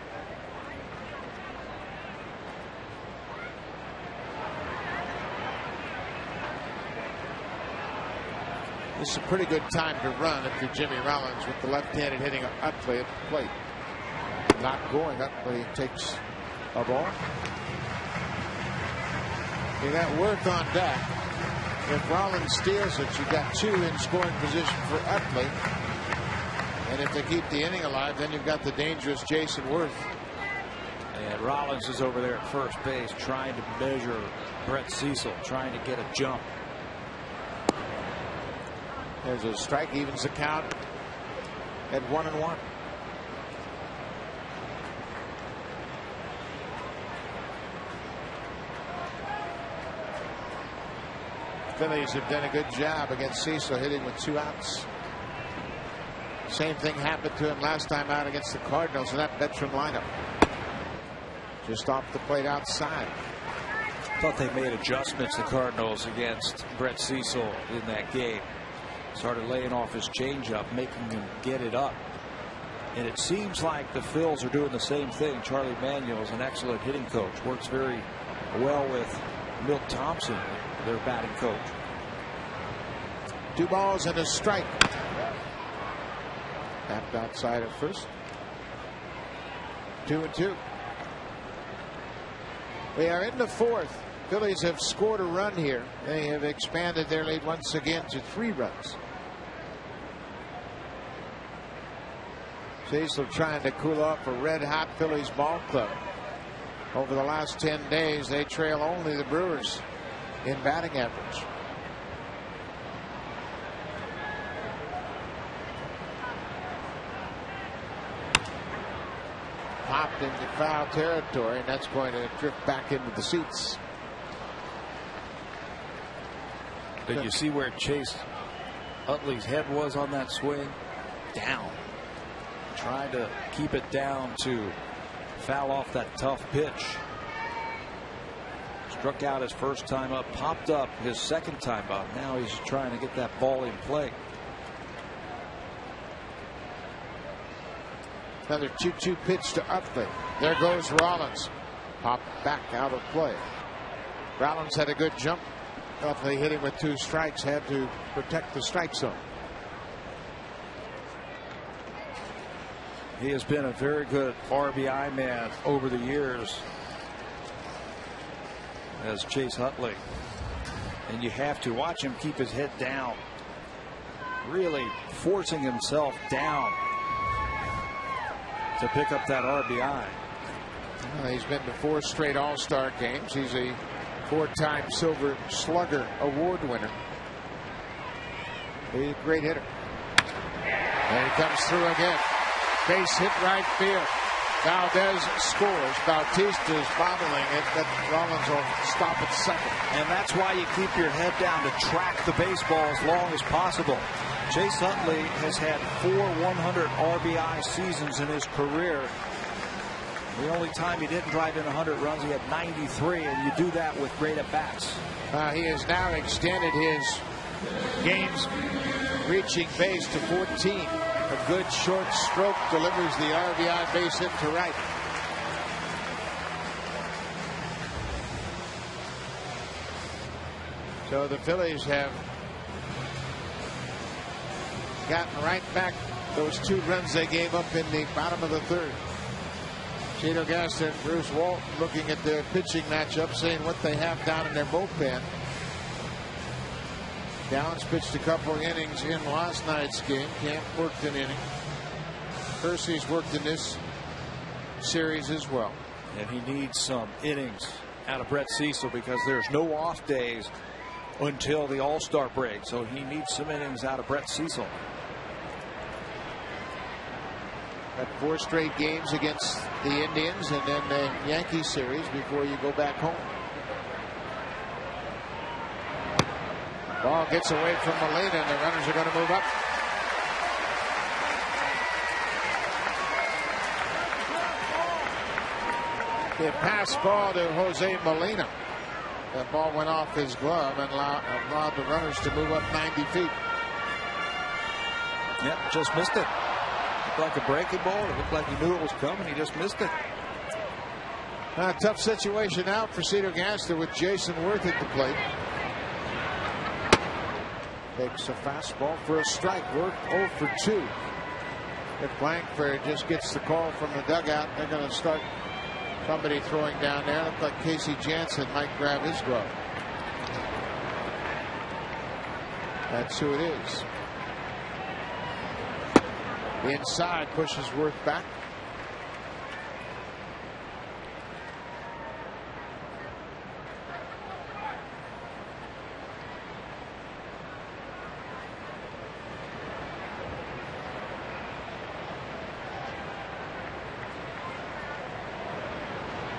S6: This is a pretty good time to run if you're Jimmy Rollins with the left-handed hitting Utley at the plate. Not going. Utley takes a ball. You got work on deck. If Rollins steals it, you got 2 in scoring position for Utley. And if they keep the inning alive, then you've got the dangerous Jason Worth.
S5: And Rollins is over there at first base trying to measure Brett Cecil, trying to get a jump.
S6: There's a strike, evens the count at 1-1. Phillies have done a good job against Cecil, hitting with 2 outs. Same thing happened to him last time out against the Cardinals in that veteran lineup. Just off the plate outside.
S5: Thought they made adjustments, the Cardinals, against Brett Cecil in that game. Started laying off his changeup, making him get it up. And it seems like the Phils are doing the same thing. Charlie Manuel is an excellent hitting coach. Works very well with Milt Thompson, their batting coach.
S6: 2 balls and a strike. Tapped outside at first. 2-2. We are in the 4th. Phillies have scored a run here. They have expanded their lead once again to 3 runs. Cecil trying to cool off a red-hot Phillies ball club. Over the last 10 days, they trail only the Brewers in batting average. Popped into foul territory, and that's going to drift back into the seats.
S5: Did you see where Chase Utley's head was on that swing? Down. Trying to keep it down to foul off that tough pitch. Struck out his first time up, popped up his second time up. Now he's trying to get that ball in play.
S6: Another 2-2 pitch to Utley. There goes Rollins. Popped back out of play. Rollins had a good jump. Utley hitting with 2 strikes, had to protect the strike zone.
S5: He has been a very good RBI man over the years as Chase Utley. And you have to watch him keep his head down. Really forcing himself down to pick up that RBI.
S6: He's been to 4 straight All-Star games. He's a 4-time Silver Slugger Award winner. He's a great hitter. And he comes through again. Base hit right field. Valdez scores. Bautista's bobbling it, but Rollins will stop at second.
S5: And that's why you keep your head down, to track the baseball as long as possible. Chase Utley has had 4 100 RBI seasons in his career. The only time he didn't drive in 100 runs, he had 93, and you do that with great at-bats.
S6: He has now extended his games reaching base to 14. A good short stroke delivers the RBI base hit to right. So the Phillies have gotten right back those 2 runs they gave up in the bottom of the 3rd. Cito Gaston and Bruce Walton looking at their pitching matchup, saying what they have down in their bullpen. Downs pitched a couple innings in last night's game. Camp worked an inning. Percy's worked in this series as well.
S5: And he needs some innings out of Brett Cecil because there's no off days until the All-Star break. So he needs some innings out of Brett Cecil.
S6: Got 4 straight games against the Indians and then the Yankee series before you go back home. Ball gets away from Molina, and the runners are going to move up. The pass ball to Jose Molina. That ball went off his glove and allowed the runners to move up 90 feet.
S5: Yep, just missed it. Looked like a breaking ball. It looked like he knew it was coming. He just missed it.
S6: Tough situation out for Cito Gaston with Jason Worth at the plate. Takes a fastball for a strike. Worth 0 for 2. If Blankford just gets the call from the dugout, they're going to start somebody throwing down there. Looks like Casey Jansen might grab his glove. That's who it is. Inside, pushes Worth back.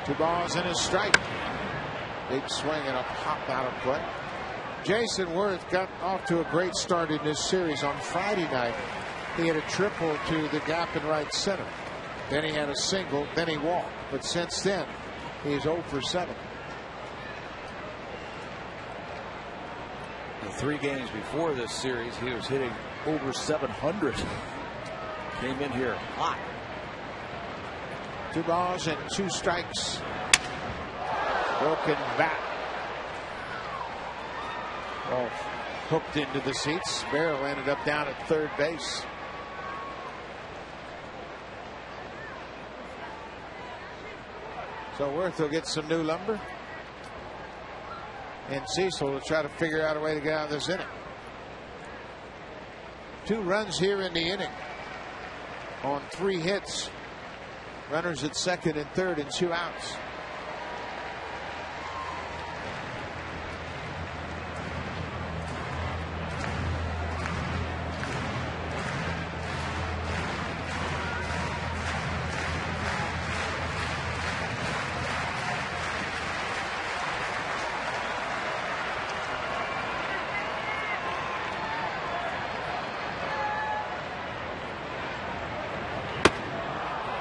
S6: Two balls and a strike. Big swing and a pop out of play. Jason Worth got off to a great start in this series. On Friday night, he had a triple to the gap in right center. Then he had a single, then he walked. But since then, he's 0 for 7.
S5: The 3 games before this series, he was hitting over 700. Came in here hot.
S6: 2 balls and 2 strikes. Broken bat. Ball hooked into the seats. Barrow ended up down at third base. So Worth will get some new lumber. And Cecil will try to figure out a way to get out of this inning. 2 runs here in the inning on 3 hits. Runners at second and third and 2 outs.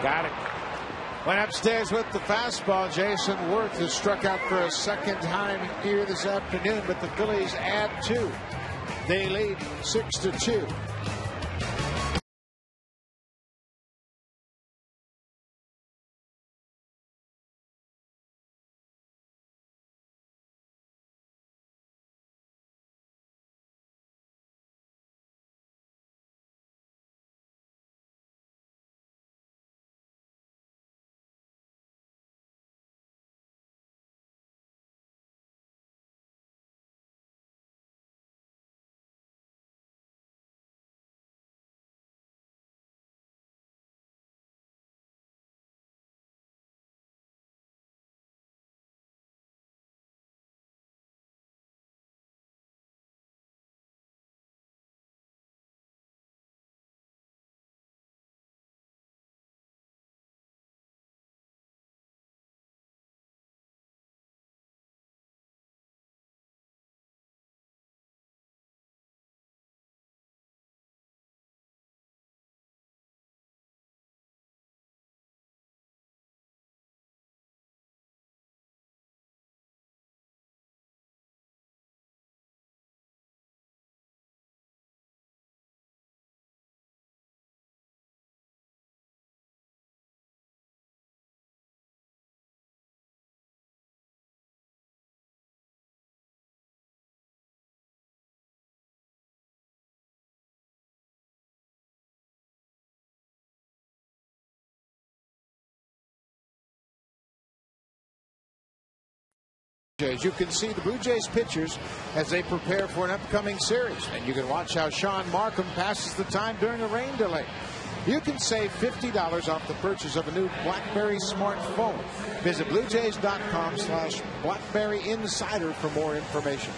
S6: Got it. Went upstairs with the fastball. Jason Worth has struck out for a second time here this afternoon, but the Phillies add 2. They lead 6-2. You can see the Blue Jays pitchers as they prepare for an upcoming series, and you can watch how Sean Markham passes the time during a rain delay. You can save $50 off the purchase of a new BlackBerry smartphone. Visit BlueJays.com/BlackBerry Insider for more information.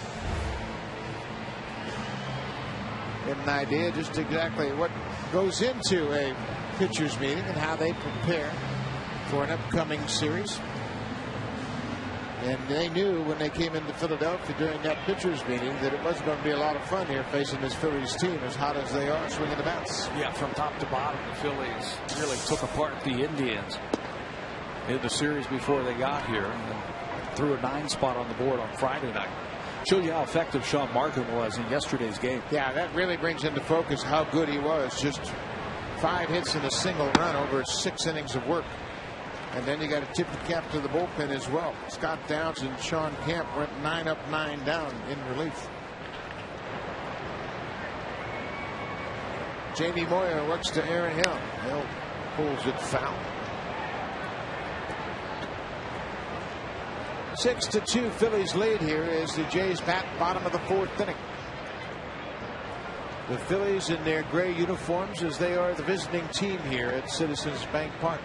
S6: Get an idea just exactly what goes into a pitchers meeting and how they prepare for an upcoming series. And they knew when they came into Philadelphia during that pitchers meeting that it was going to be a lot of fun here facing this Phillies team, as hot as they are swinging the bats.
S5: Yeah, from top to bottom, the Phillies really took apart the Indians in the series before they got here, and then threw a 9 spot on the board on Friday night. Show you how effective Sean Markham was in yesterday's game.
S6: Yeah, that really brings into focus how good he was. Just 5 hits and a single run over 6 innings of work. And then you got to tip the cap to the bullpen as well. Scott Downs and Sean Camp went 9 up, 9 down in relief. Jamie Moyer works to Aaron Hill. Hill pulls it foul. 6-2 Phillies lead here as the Jays bat bottom of the 4th inning. The Phillies in their gray uniforms as they are the visiting team here at Citizens Bank Park.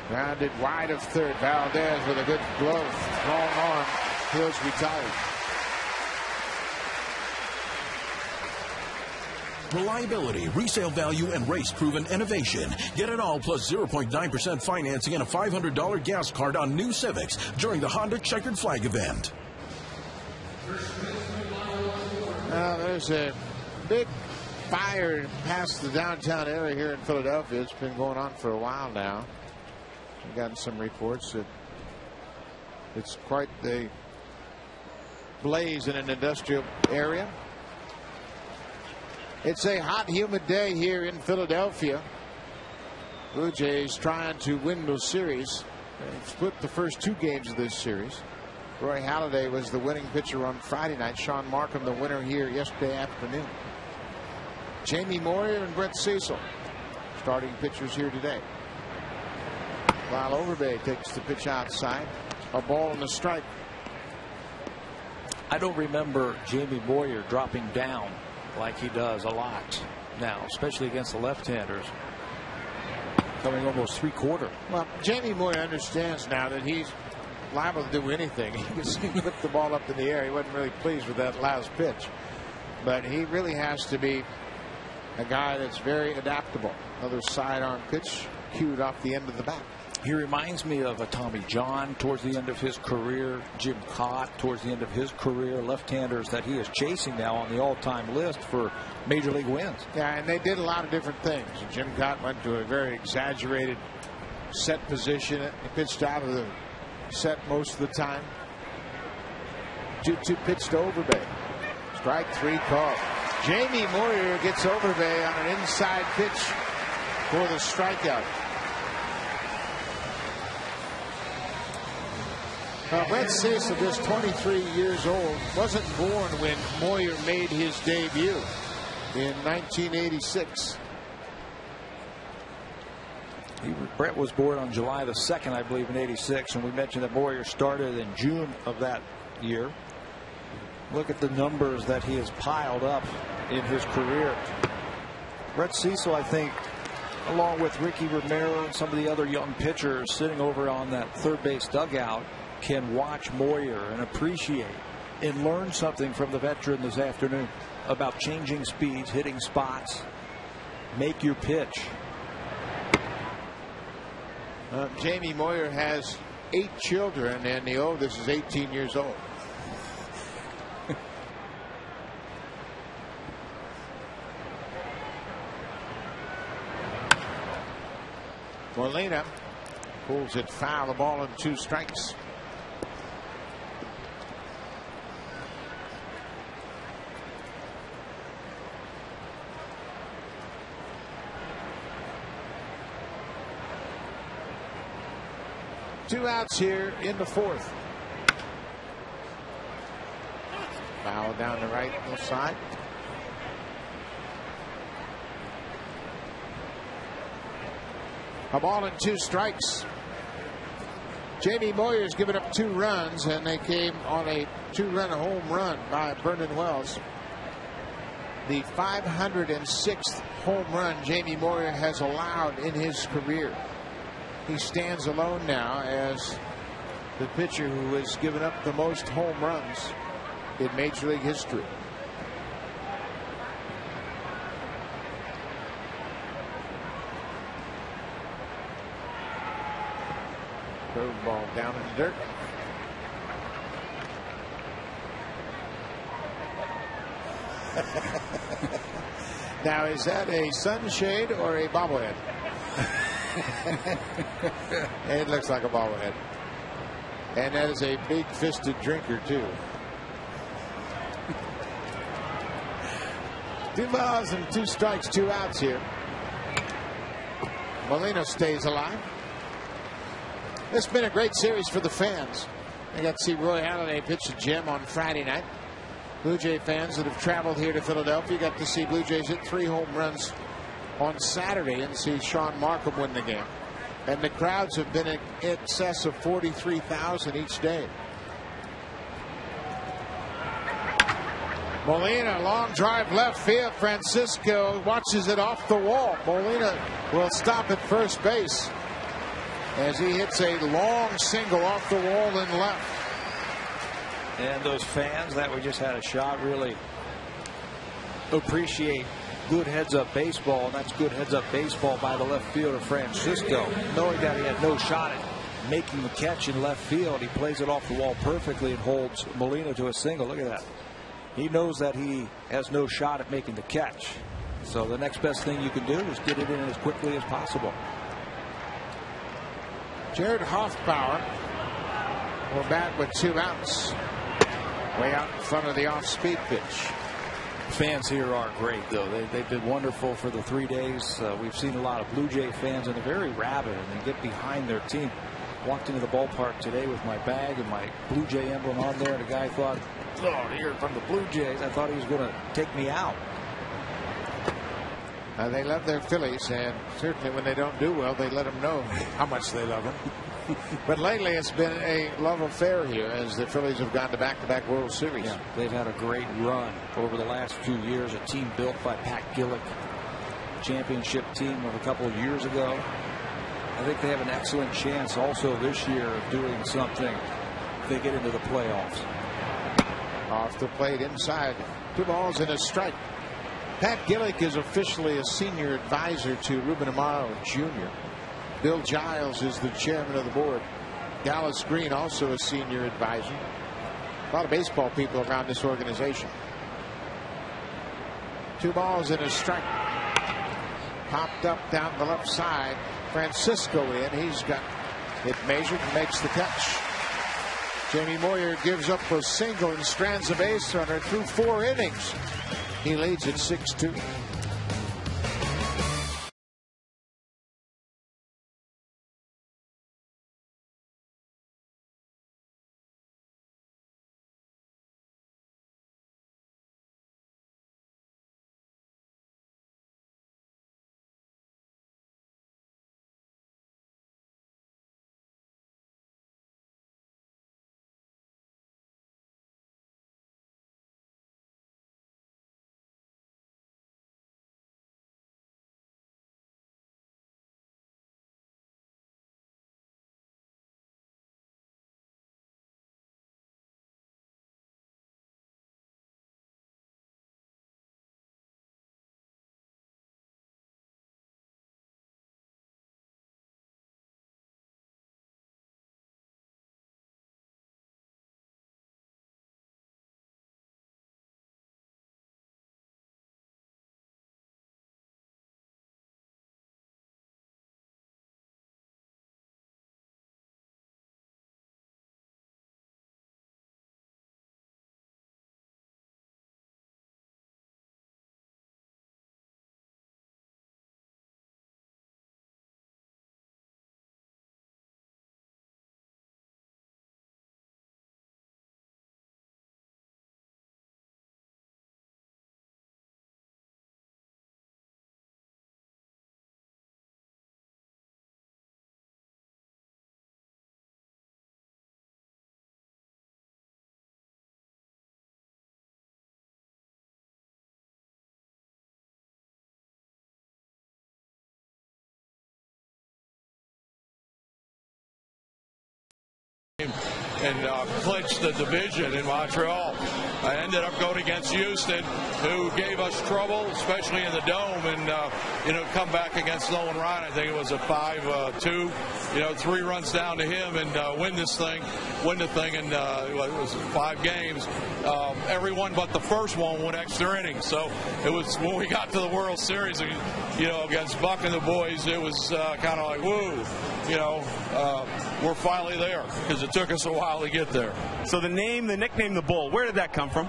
S6: Grounded wide of third. Valdez with a good glove. Long arm. Hill's retired.
S4: Reliability, resale value, and race-proven innovation. Get it all plus 0.9% financing and a $500 gas card on new Civics during the Honda Checkered Flag event.
S6: There's a big fire past the downtown area here in Philadelphia. It's been going on for a while now. We've gotten some reports that it's quite the blaze in an industrial area. It's a hot, humid day here in Philadelphia. Blue Jays trying to win the series. They've split the first 2 games of this series. Roy Halladay was the winning pitcher on Friday night. Sean Markham the winner here yesterday afternoon. Jamie Moyer and Brett Cecil starting pitchers here today. While Overbay takes the pitch outside. A ball and a strike.
S5: I don't remember Jamie Moyer dropping down like he does a lot now, especially against the left-handers. Coming almost 3/4.
S6: Well, Jamie Moyer understands now that he's liable to do anything. He can lift the ball up in the air. He wasn't really pleased with that last pitch. But he really has to be a guy that's very adaptable. Another sidearm pitch cued off the end of the bat.
S5: He reminds me of a Tommy John towards the end of his career, Jim Cott towards the end of his career, left-handers that he is chasing now on the all-time list for major league wins.
S6: Yeah, and they did a lot of different things. Jim Cott went to a very exaggerated set position. He pitched out of the set most of the time. 2-2 pitch to Overbay. Strike 3 call. Jamie Moyer gets Overbay on an inside pitch for the strikeout. Brett Cecil, just 23 years old, wasn't born when Moyer made his debut in 1986.
S5: Brett was born on July the 2nd, I believe, in '86, and we mentioned that Moyer started in June of that year. Look at the numbers that he has piled up in his career. Brett Cecil, I think, along with Ricky Romero and some of the other young pitchers sitting over on that third base dugout, can watch Moyer and appreciate and learn something from the veteran this afternoon about changing speeds, hitting spots, make your pitch.
S6: Jamie Moyer has 8 children, and the oldest is 18 years old. Molina pulls it foul, the ball and 2 strikes. Two outs here in the 4th. Foul down the right side. A ball and 2 strikes. Jamie Moyer's given up 2 runs, and they came on a 2-run home run by Vernon Wells. The 506th home run Jamie Moyer has allowed in his career. He stands alone now as the pitcher who has given up the most home runs in Major League history. Curveball down in the dirt. Now, is that a sunshade or a bobblehead? It looks like a bobblehead. And that is a big fisted drinker, too. 2 balls and 2 strikes, 2 outs here. Molina stays alive. It's been a great series for the fans. I got to see Roy Halladay pitch a gem on Friday night. Blue Jay fans that have traveled here to Philadelphia got to see Blue Jays hit 3 home runs on Saturday and see Sean Markham win the game. And the crowds have been in excess of 43,000 each day. Molina, long drive left field. Francisco watches it off the wall. Molina will stop at first base as he hits a long single off the wall and left.
S5: And those fans that we just had a shot really appreciate good heads-up baseball, and that's good heads-up baseball by the left fielder Francisco. Knowing that he had no shot at making the catch in left field, he plays it off the wall perfectly and holds Molina to a single. Look at that. He knows that he has no shot at making the catch. So the next best thing you can do is get it in as quickly as possible.
S6: Jared Hoffbauer will bat with 2 outs. Way out in front of the off-speed pitch.
S5: Fans here are great, though. They've been wonderful for the 3 days. We've seen a lot of Blue Jay fans, and they're very rabid, and they get behind their team. Walked into the ballpark today with my bag and my Blue Jay emblem on there, and a guy thought, oh, here from the Blue Jays. I thought he was going to take me out.
S6: They love their Phillies, and certainly when they don't do well, they let them know how much they love them. But lately, it's been a love affair here as the Phillies have gone to back-to-back World Series.
S5: Yeah, they've had a great run over the last few years. A team built by Pat Gillick, championship team of a couple of years ago. I think they have an excellent chance also this year of doing something if they get into the playoffs.
S6: Off the plate inside. 2 balls and a strike. Pat Gillick is officially a senior advisor to Ruben Amaro Jr. Bill Giles is the chairman of the board. Dallas Green also a senior advisor. A lot of baseball people around this organization. 2 balls and a strike. Popped up down the left side. Francisco in. He's got it measured and makes the catch. Jamie Moyer gives up a single and strands a base runner through 4 innings. He leads at 6-2.
S7: And clinched the division in Montreal. I ended up going against Houston, who gave us trouble, especially in the Dome, and come back against Nolan Ryan. I think it was a 5-2, 3 runs down to him, and win the thing, and it was 5 games. Everyone but the first one went extra innings. So it was when we got to the World Series, against Buck and the boys, it was kind of like, woo, we're finally there, because it took us a while to get there.
S3: So the nickname, the Bull, where did that come from?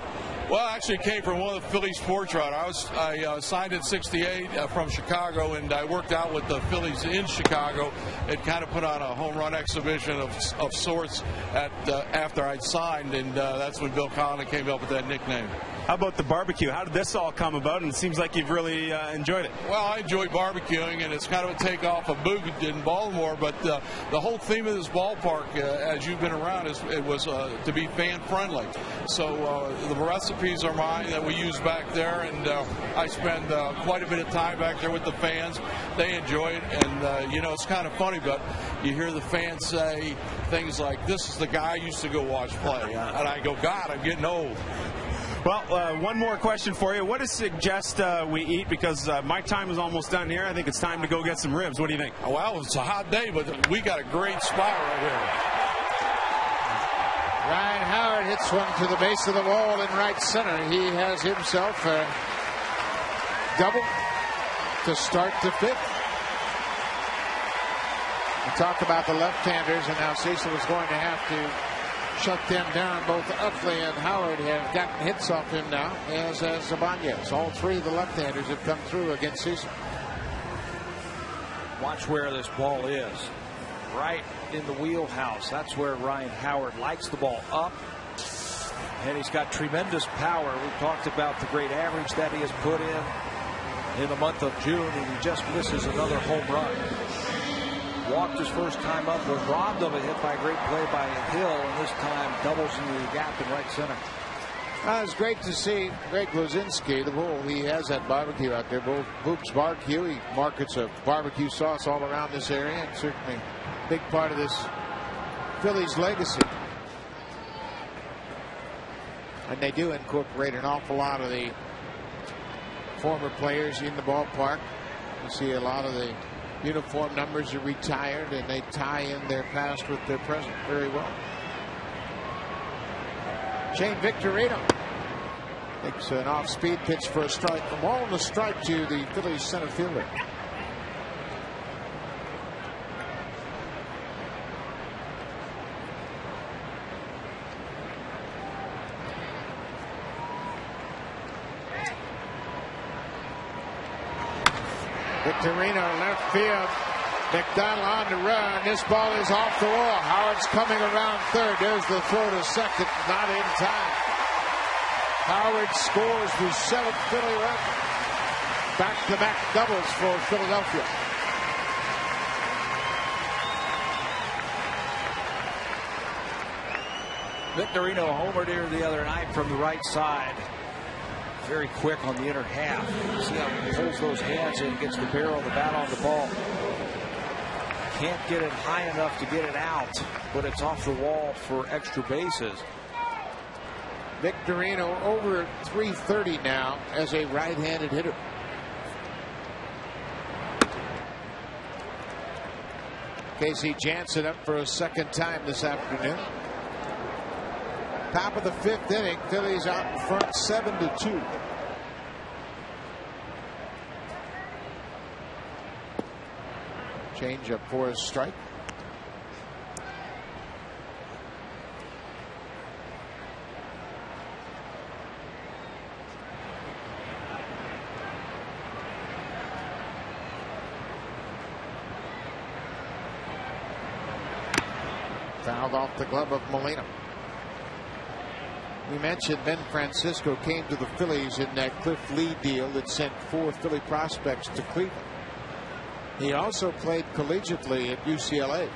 S7: Well, actually, it came from one of the Phillies sports writers. I signed in '68 from Chicago, and I worked out with the Phillies in Chicago and kind of put on a home run exhibition of sorts after I'd signed, and that's when Bill Conley came up with that nickname.
S3: How about the barbecue? How did this all come about? And it seems like you've really enjoyed it.
S7: Well, I enjoy barbecuing, and it's kind of a takeoff of Boog in Baltimore. But the whole theme of this ballpark, as you've been around, it was to be fan-friendly. So the recipes are mine that we use back there, and I spend quite a bit of time back there with the fans. They enjoy it, and it's kind of funny, but you hear the fans say things like, "This is the guy I used to go watch play," and I go, "God, I'm getting old."
S3: Well, one more question for you. What does suggest we eat? Because my time is almost done here. I think it's time to go get some ribs. What do you think?
S7: Well, it's a hot day, but we got a great spot right here.
S6: Ryan Howard hits one to the base of the wall in right center. He has himself a double to start the fifth. We talk about the left-handers and how Cecil is going to have to shut them down. Both Utley and Howard have gotten hits off him now, as has Ibanez. All three of the left-handers have come through against Cecil.
S5: Watch where this ball is. Right in the wheelhouse. That's where Ryan Howard likes the ball, up. And he's got tremendous power. We've talked about the great average that he has put in the month of June, and he just misses another home run. Walked his first time up, was robbed of a hit by a great play by Hill, and this time doubles into the gap in right center.
S6: It's great to see Greg Luzinski, the bull. He has that barbecue out there, Boop's Barbecue. He markets a barbecue sauce all around this area, and certainly a big part of this Phillies legacy. And they do incorporate an awful lot of the former players in the ballpark. You see a lot of the uniform numbers are retired, and they tie in their past with their present very well. Shane Victorino takes an off-speed pitch for a strike. From all on the strike to the Phillies center fielder. Victorino left field. McDonald on the run. This ball is off the wall. Howard's coming around third. There's the throw to second. Not in time. Howard scores the seventh Philly run. Back-to-back doubles for Philadelphia.
S5: Victorino homered here the other night from the right side. Very quick on the inner half. See how he pulls those hands in, gets the barrel of the bat on the ball. Can't get it high enough to get it out, but it's off the wall for extra bases.
S6: Victorino over 330 now as a right-handed hitter. Casey Jansen up for a second time this afternoon. Top of the fifth inning, Phillies out in front 7-2. Change up for a strike. Fouled off the glove of Molina. We mentioned Ben Francisco came to the Phillies in that Cliff Lee deal that sent 4 Philly prospects to Cleveland. He also played collegiately at UCLA,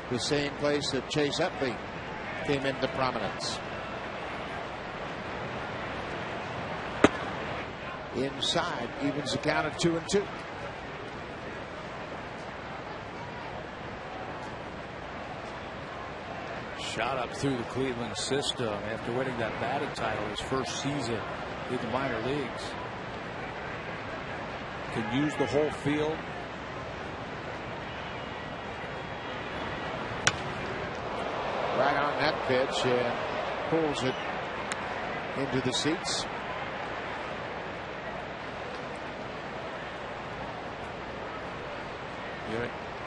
S6: the same place that Chase Utley came into prominence. Inside, evens the count at 2-2.
S5: Shot up through the Cleveland system after winning that batting title his first season in the minor leagues. Can use the whole field.
S6: Right on that pitch, and pulls it into the seats.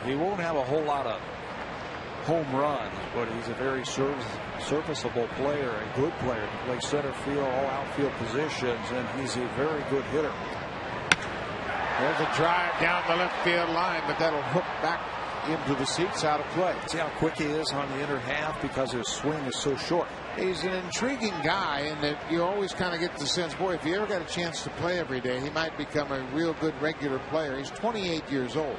S5: He won't have a whole lot of home runs, but he's a very serviceable player, a good player. He plays center field, all outfield positions, and he's a very good hitter.
S6: There's a drive down the left field line, but that'll hook back into the seats, out of play.
S5: See how quick he is on the inner half because his swing is so short.
S6: He's an intriguing guy in that you always kind of get the sense, boy, if you ever got a chance to play every day, he might become a real good regular player. He's 28 years old.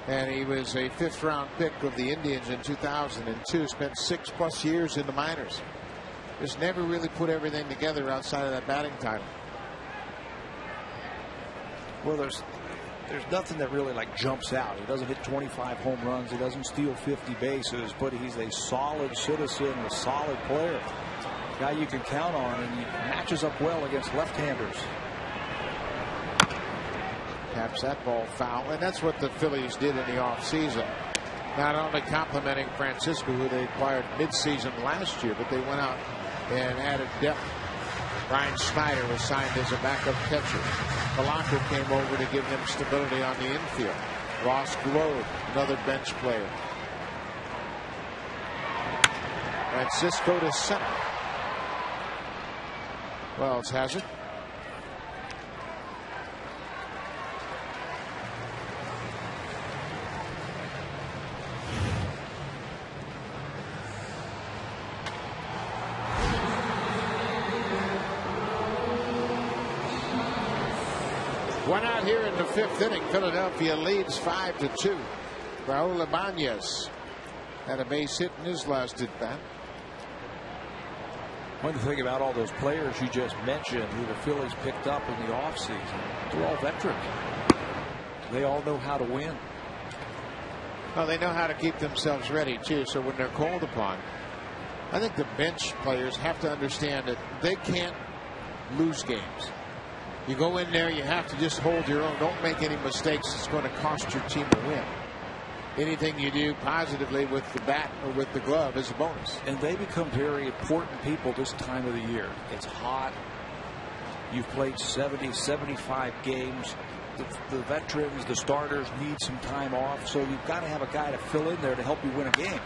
S6: And he was a 5th-round pick of the Indians in 2002. Spent 6+ years in the minors. Just never really put everything together outside of that batting title.
S5: Well, there's nothing that really like jumps out. He doesn't hit 25 home runs. He doesn't steal 50 bases, but he's a solid citizen, a solid player. Guy you can count on, and he matches up well against left-handers.
S6: Taps that ball foul, and that's what the Phillies did in the offseason. Not only complimenting Francisco, who they acquired midseason last year, but they went out and added depth. Brian Snyder was signed as a backup catcher. Polanco came over to give them stability on the infield. Ross Globe, another bench player. Francisco to center. Wells has it. One out here in the 5th inning. Philadelphia leads 5-2. Raul Ibanez had a base hit in his last at bat.
S5: One thing about all those players you just mentioned who the Phillies picked up in the offseason, they're all veterans. They all know how to win.
S6: Well, they know how to keep themselves ready, too. So when they're called upon, I think the bench players have to understand that they can't lose games. You go in there, you have to just hold your own. Don't make any mistakes. It's going to cost your team a win. Anything you do positively with the bat or with the glove is a bonus.
S5: And they become very important people this time of the year. It's hot. You've played 70, 75 games. The veterans, the starters need some time off. So you've got to have a guy to fill in there to help you win a game.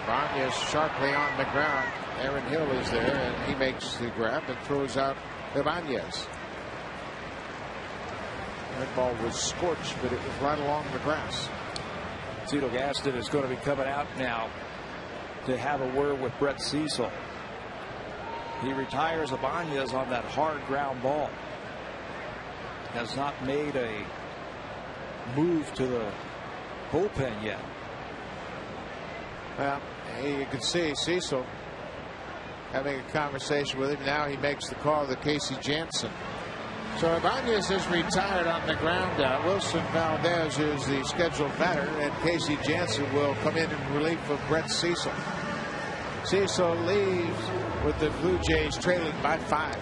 S6: Ibanez sharply on the ground. Aaron Hill is there, and he makes the grab and throws out Ibanez. That ball was scorched, but it was right along the grass.
S5: Cito Gaston is going to be coming out now to have a word with Brett Cecil. He retires Ibanez on that hard ground ball. Has not made a move to the bullpen yet.
S6: Well, you can see Cecil having a conversation with him. Now he makes the call to Casey Janssen. So Ibanez is retired on the ground now. Wilson Valdez is the scheduled batter, and Casey Janssen will come in relief of Brett Cecil. Cecil leaves with the Blue Jays trailing by 5.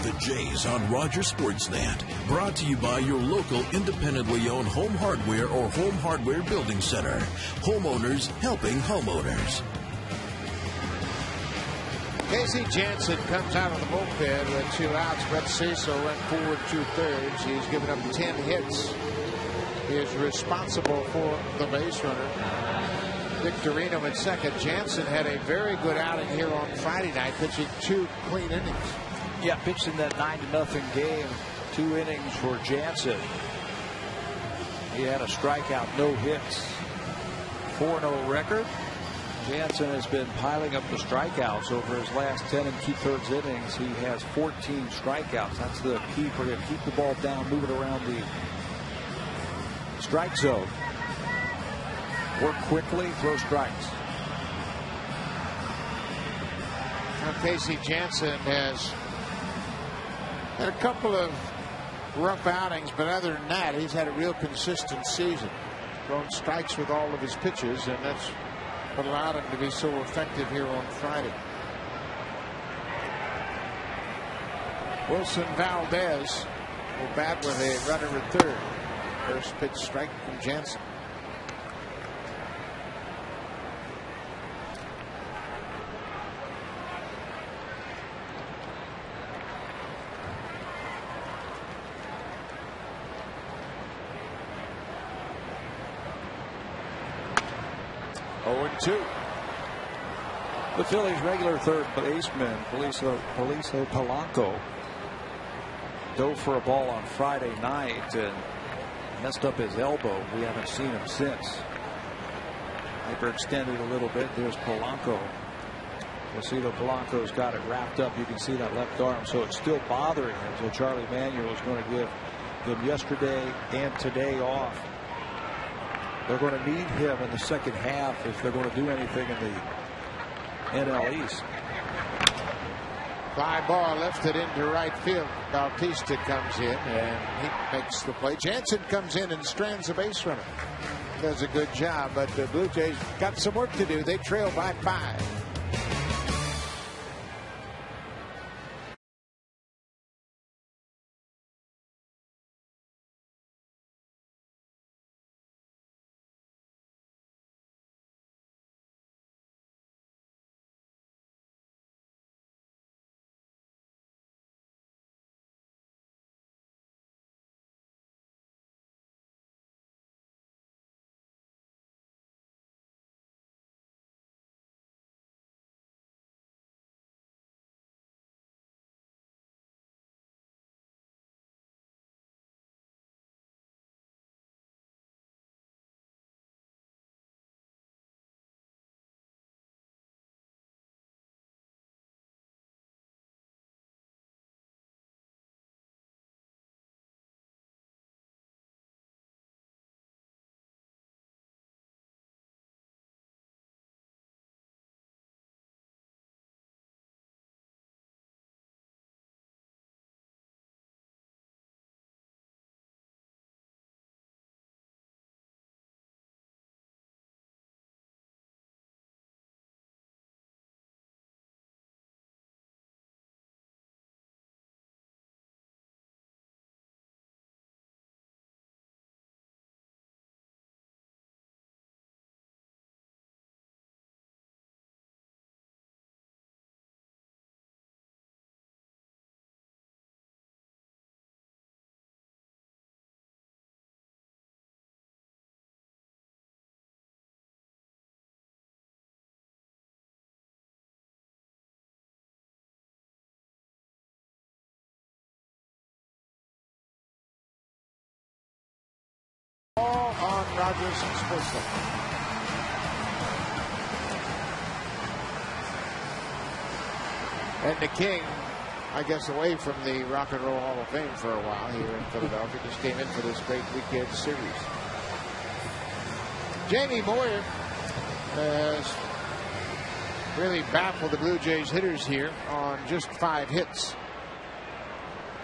S4: The Jays on Rogers Sportsnet. Brought to you by your local independently owned home hardware or home hardware building center. Homeowners helping homeowners.
S6: Casey Janssen comes out of the bullpen with 2 outs. Brett Cecil went forward 2/3. He's given up 10 hits. He is responsible for the base runner. Victorino at second. Janssen had a very good outing here on Friday night, pitching 2 clean innings.
S5: Yeah, pitched in that 9-0 game. 2 innings for Janssen. He had a strikeout, no hits. 4-0 record. Janssen has been piling up the strikeouts over his last 10 2/3 innings. He has 14 strikeouts. That's the key for him. Keep the ball down, move it around the Strike zone. Work quickly, throw strikes.
S6: Now Casey Janssen has had a couple of rough outings, but other than that, he's had a real consistent season. Thrown strikes with all of his pitches, and that's what allowed him to be so effective here on Friday. Wilson Valdez will bat with a runner at third. First pitch strike from Janssen.
S5: The Phillies' regular third baseman, Felicio Polanco, dove for a ball on Friday night and messed up his elbow. We haven't seen him since. Hyperextended a little bit. There's Polanco. Felicio Polanco's got it wrapped up. You can see that left arm, so it's still bothering him. So Charlie Manuel is going to give him yesterday and today off. They're going to need him in the second half if they're going to do anything in the NL East.
S6: Fly ball lifted into right field. Bautista comes in and he makes the play. Jansen comes in and strands a base runner. Does a good job, but the Blue Jays got some work to do. They trail by 5. All on Rogers Sportsnet. And the King, I guess, away from the Rock and Roll Hall of Fame for a while here in Philadelphia, just came in for this great weekend series. Jamie Moyer has really baffled the Blue Jays hitters here on just 5 hits.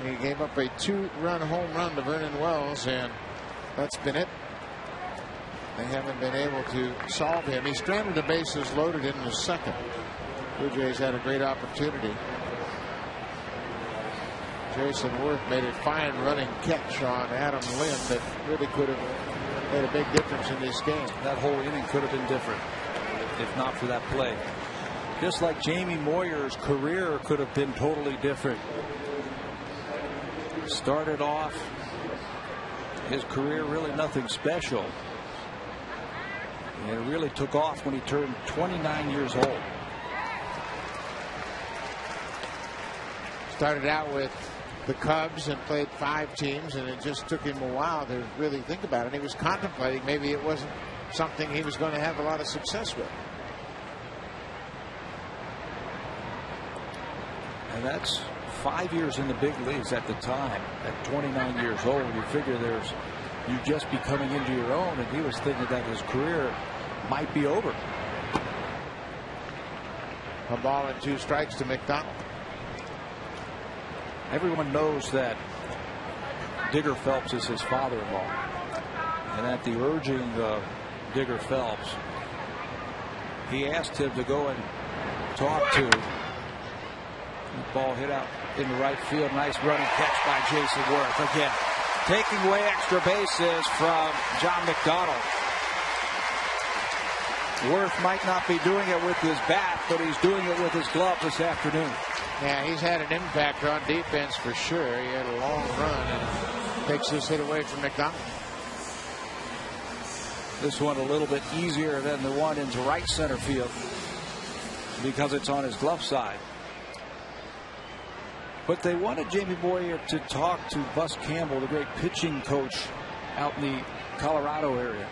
S6: He gave up a 2-run home run to Vernon Wells, and that's been it. They haven't been able to solve him. He stranded the bases loaded in the second. Blue Jays had a great opportunity. Jason Worth made a fine running catch on Adam Lynn that really could have made a big difference in this game.
S5: That whole inning could have been different if not for that play. Just like Jamie Moyer's career could have been totally different. Started off his career really nothing special. And it really took off when he turned 29 years old.
S6: Started out with the Cubs and played 5 teams, and it just took him a while to really think about it. He was contemplating maybe it wasn't something he was going to have a lot of success with.
S5: And that's 5 years in the big leagues at the time. At 29 years old, you figure there's you just be coming into your own, and he was thinking that his career might be over.
S6: A ball and 2 strikes to McDonald.
S5: Everyone knows that Digger Phelps is his father-in-law, and at the urging of Digger Phelps, he asked him to go and talk to. The ball hit out in the right field. Nice running catch by Jason Worth. Again, taking away extra bases from John McDonald. Worth might not be doing it with his bat, but he's doing it with his glove this afternoon.
S6: Yeah, he's had an impact on defense for sure. He had a long run and takes this hit away from McDonald.
S5: This one a little bit easier than the one in right center field because it's on his glove side. But they wanted Jamie Moyer to talk to Bus Campbell, the great pitching coach out in the Colorado area.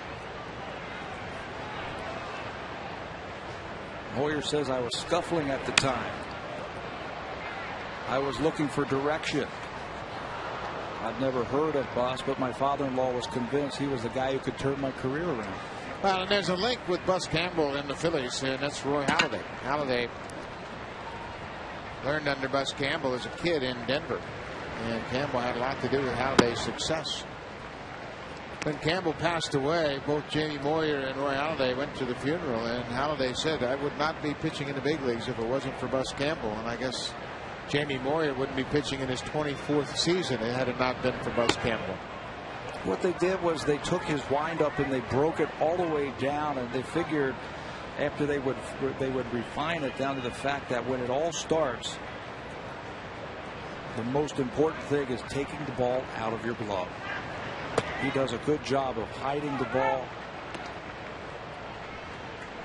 S5: Moyer says, I was scuffling at the time. I was looking for direction. I'd never heard of Bus, but my father-in-law was convinced he was the guy who could turn my career around.
S6: Well, and there's a link with Bus Campbell and the Phillies, and that's Roy Halladay. Halladay learned under Bus Campbell as a kid in Denver, and Campbell had a lot to do with Halladay's success. When Campbell passed away, both Jamie Moyer and Roy Halladay went to the funeral, and Halladay said, I would not be pitching in the big leagues if it wasn't for Bus Campbell. And I guess Jamie Moyer wouldn't be pitching in his 24th season had it not been for Bus Campbell.
S5: What they did was they took his windup and they broke it all the way down, and they figured after they would refine it down to the fact that when it all starts, the most important thing is taking the ball out of your glove. He does a good job of hiding the ball.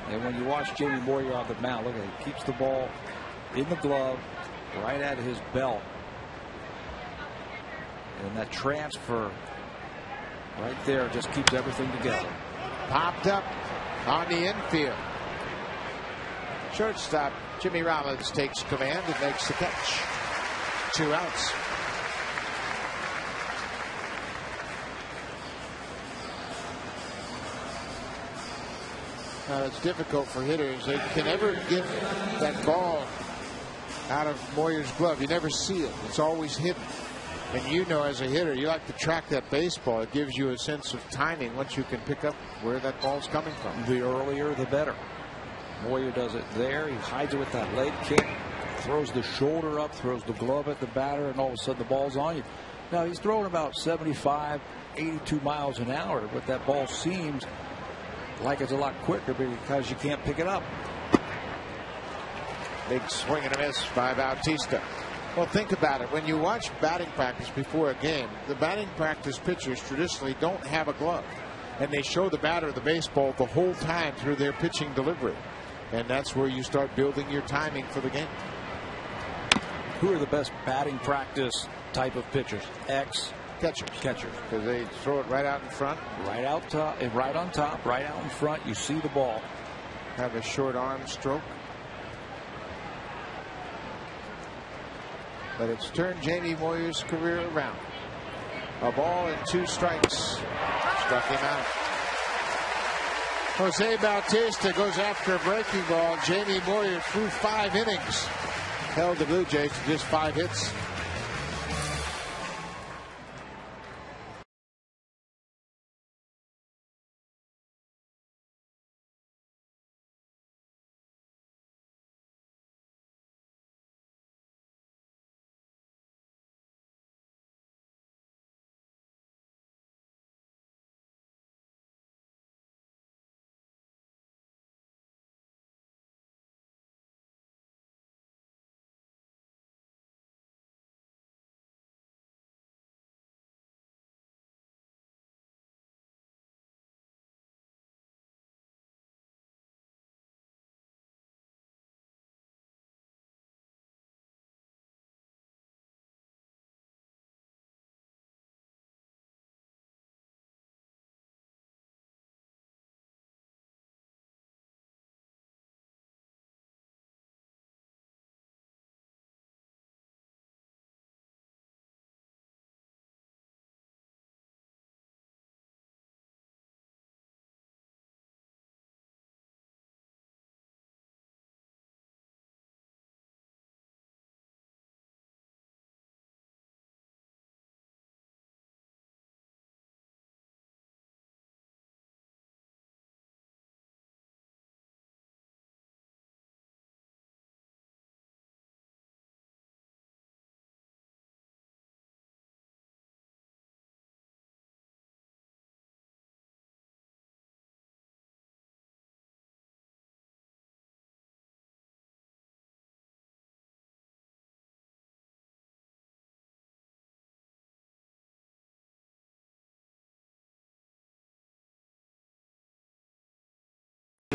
S5: And when you watch Jamie Moyer on the mound, look at it, he keeps the ball in the glove right at his belt. And that transfer right there just keeps everything together.
S6: Popped up on the infield. Shortstop Jimmy Rollins takes command and makes the catch. 2 outs. It's difficult for hitters. They can never get that ball out of Moyer's glove. You never see it. It's always hidden. And you know, as a hitter, you like to track that baseball. It gives you a sense of timing once you can pick up where that ball's coming from.
S5: The earlier, the better. Moyer does it there. He hides it with that leg kick, throws the shoulder up, throws the glove at the batter, and all of a sudden the ball's on you. Now, he's throwing about 75, 82 miles an hour, but that ball seems like it's a lot quicker because you can't pick it up.
S6: Big swing and a miss by Bautista. Well, think about it. When you watch batting practice before a game, the batting practice pitchers traditionally don't have a glove, and they show the batter the baseball the whole time through their pitching delivery, and that's where you start building your timing for the game.
S5: Who are the best batting practice type of pitchers? Catchers.
S6: Because they throw it right out in front.
S5: Right out top, right on top, right out in front. You see the ball.
S6: Have a short arm stroke. But it's turned Jamie Moyer's career around. A ball and 2 strikes. Struck him out. Jose Bautista goes after a breaking ball. Jamie Moyer threw 5 innings. Held the Blue Jays to just 5 hits.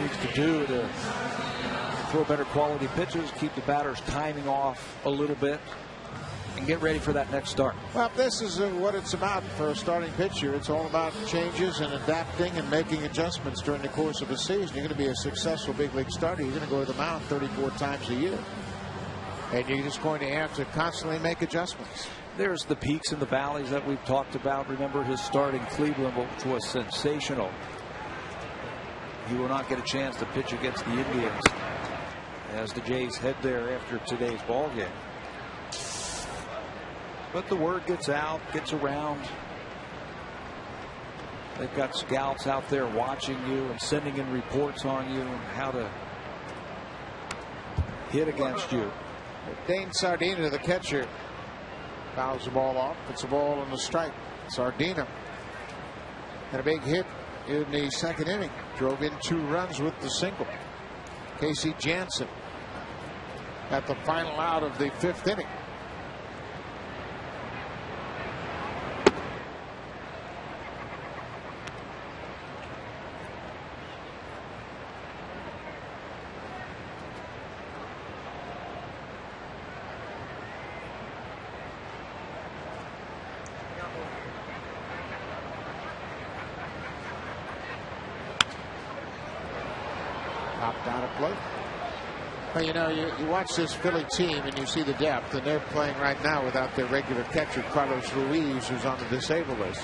S5: needs to do to throw better quality pitches, keep the batter's timing off a little bit, and get ready for that next start.
S6: Well, this is what it's about for a starting pitcher. It's all about changes and adapting and making adjustments during the course of a season. You're going to be a successful big league starter. You're going to go to the mound 34 times a year. And you're just going to have to constantly make adjustments.
S5: There's the peaks and the valleys that we've talked about. Remember his start in Cleveland, which was sensational. He will not get a chance to pitch against the Indians as the Jays head there after today's ball game. But the word gets out, gets around. They've got scouts out there watching you and sending in reports on you and how to hit against you.
S6: Dane Sardina, the catcher, fouls the ball off. It's a ball on the strike. Sardina had a big hit in the second inning. Drove in 2 runs with the single. Casey Jansen at the final out of the 5th inning. Down at play. Well, you know, you watch this Philly team and you see the depth, and they're playing right now without their regular catcher, Carlos Ruiz, who's on the disabled list.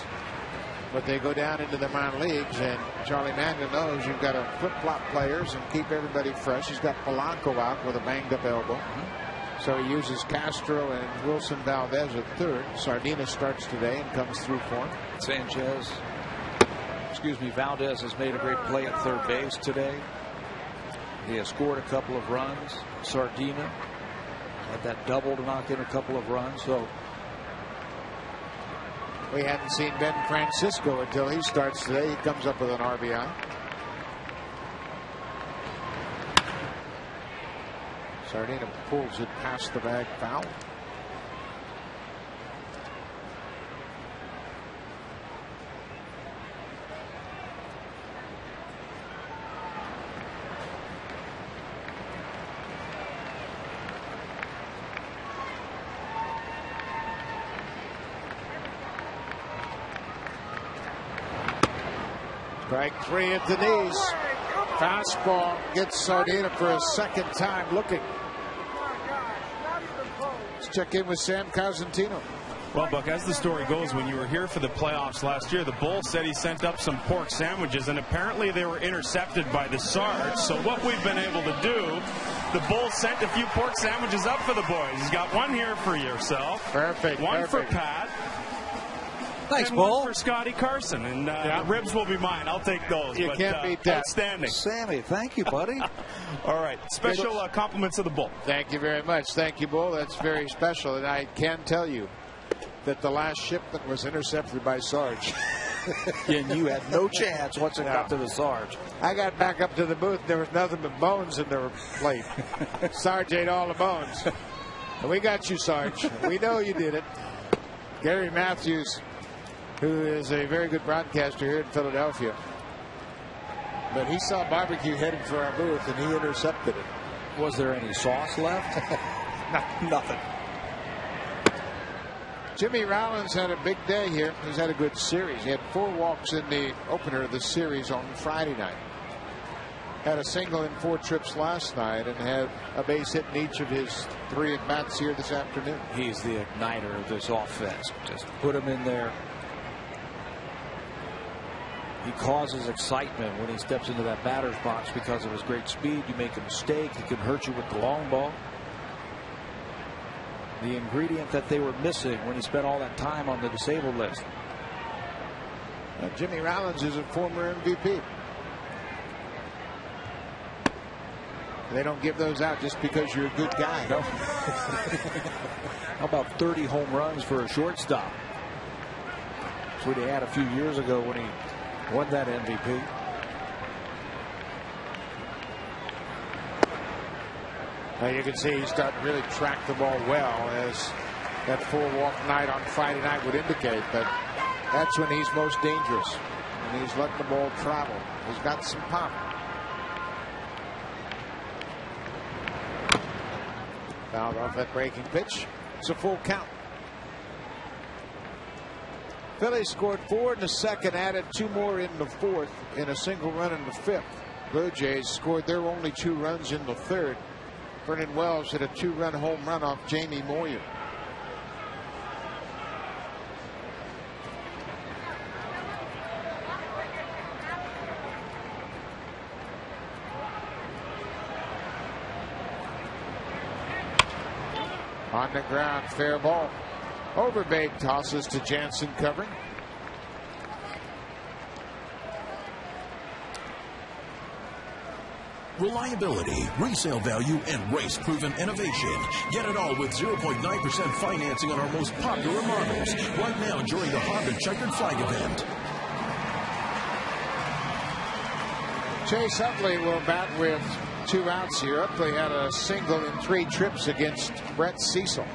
S6: But they go down into the minor leagues, and Charlie Mangum knows you've got to flip-flop players and keep everybody fresh. He's got Polanco out with a banged-up elbow. So he uses Castro and Wilson Valdez at third. Sardina starts today and comes through for him.
S5: Valdez has made a great play at third base today. He has scored a couple of runs. Sardina had that double to knock in a couple of runs. So
S6: we hadn't seen Ben Francisco until he starts today. He comes up with an RBI. Sardina pulls it past the bag, foul. Strike 3 at the knees. Fastball gets Sardina for a second time looking. Let's check in with Sam Cosentino.
S3: Well, Buck, as the story goes, when you were here for the playoffs last year, the Bull said he sent up some pork sandwiches, and apparently they were intercepted by the Sarge. So what we've been able to do, the Bull sent a few pork sandwiches up for the boys. He's got one here for yourself.
S6: Perfect.
S3: One for Pat.
S5: Thanks,
S3: and
S5: Bull.
S3: one for Scotty Carson. And the ribs will be mine. I'll take those.
S6: You can't beat that.
S3: Outstanding.
S5: Sammy, thank you, buddy.
S3: All right. Special compliments of the Bull.
S6: Thank you very much. Thank you, Bull. That's very special. And I can tell you that the last shipment was intercepted by Sarge.
S5: And you had no chance once it got to the Sarge.
S6: I got back up to the booth. There was nothing but bones in the plate. Sarge ate all the bones. And we got you, Sarge. We know you did it. Gary Matthews, who is a very good broadcaster here in Philadelphia. But he saw barbecue headed for our booth, and he intercepted it.
S5: Was there any sauce left?
S6: Nothing. Jimmy Rollins had a big day here. He's had a good series. He had 4 walks in the opener of the series on Friday night. Had a single in 4 trips last night and had a base hit in each of his 3 at-bats here this afternoon.
S5: He's the igniter of this offense. Just put him in there. He causes excitement when he steps into that batter's box because of his great speed. You make a mistake, he can hurt you with the long ball. The ingredient that they were missing when he spent all that time on the disabled list.
S6: Jimmy Rollins is a former MVP. They don't give those out just because you're a good guy.
S5: No. How about 30 home runs for a shortstop? That's what he had a few years ago when he won that MVP.
S6: Now you can see he's starting to really track the ball well, as that 4-walk night on Friday night would indicate. But that's when he's most dangerous, and he's letting the ball travel. He's got some pop. Fouled off that breaking pitch. It's a full count. Phillies scored 4 in the second, added 2 more in the fourth, in a single run in the fifth. Blue Jays scored their only 2 runs in the third. Vernon Wells hit a 2-run home run off Jamie Moyer. On the ground, fair ball. Overbait tosses to Jansen covering.
S4: Reliability, resale value, and race-proven innovation. Get it all with 0.9% financing on our most popular models. Right now during the Honda Checkered Flag event.
S6: Chase Utley will bat with 2 outs here. Utley had a single in 3 trips against Brett Cecil.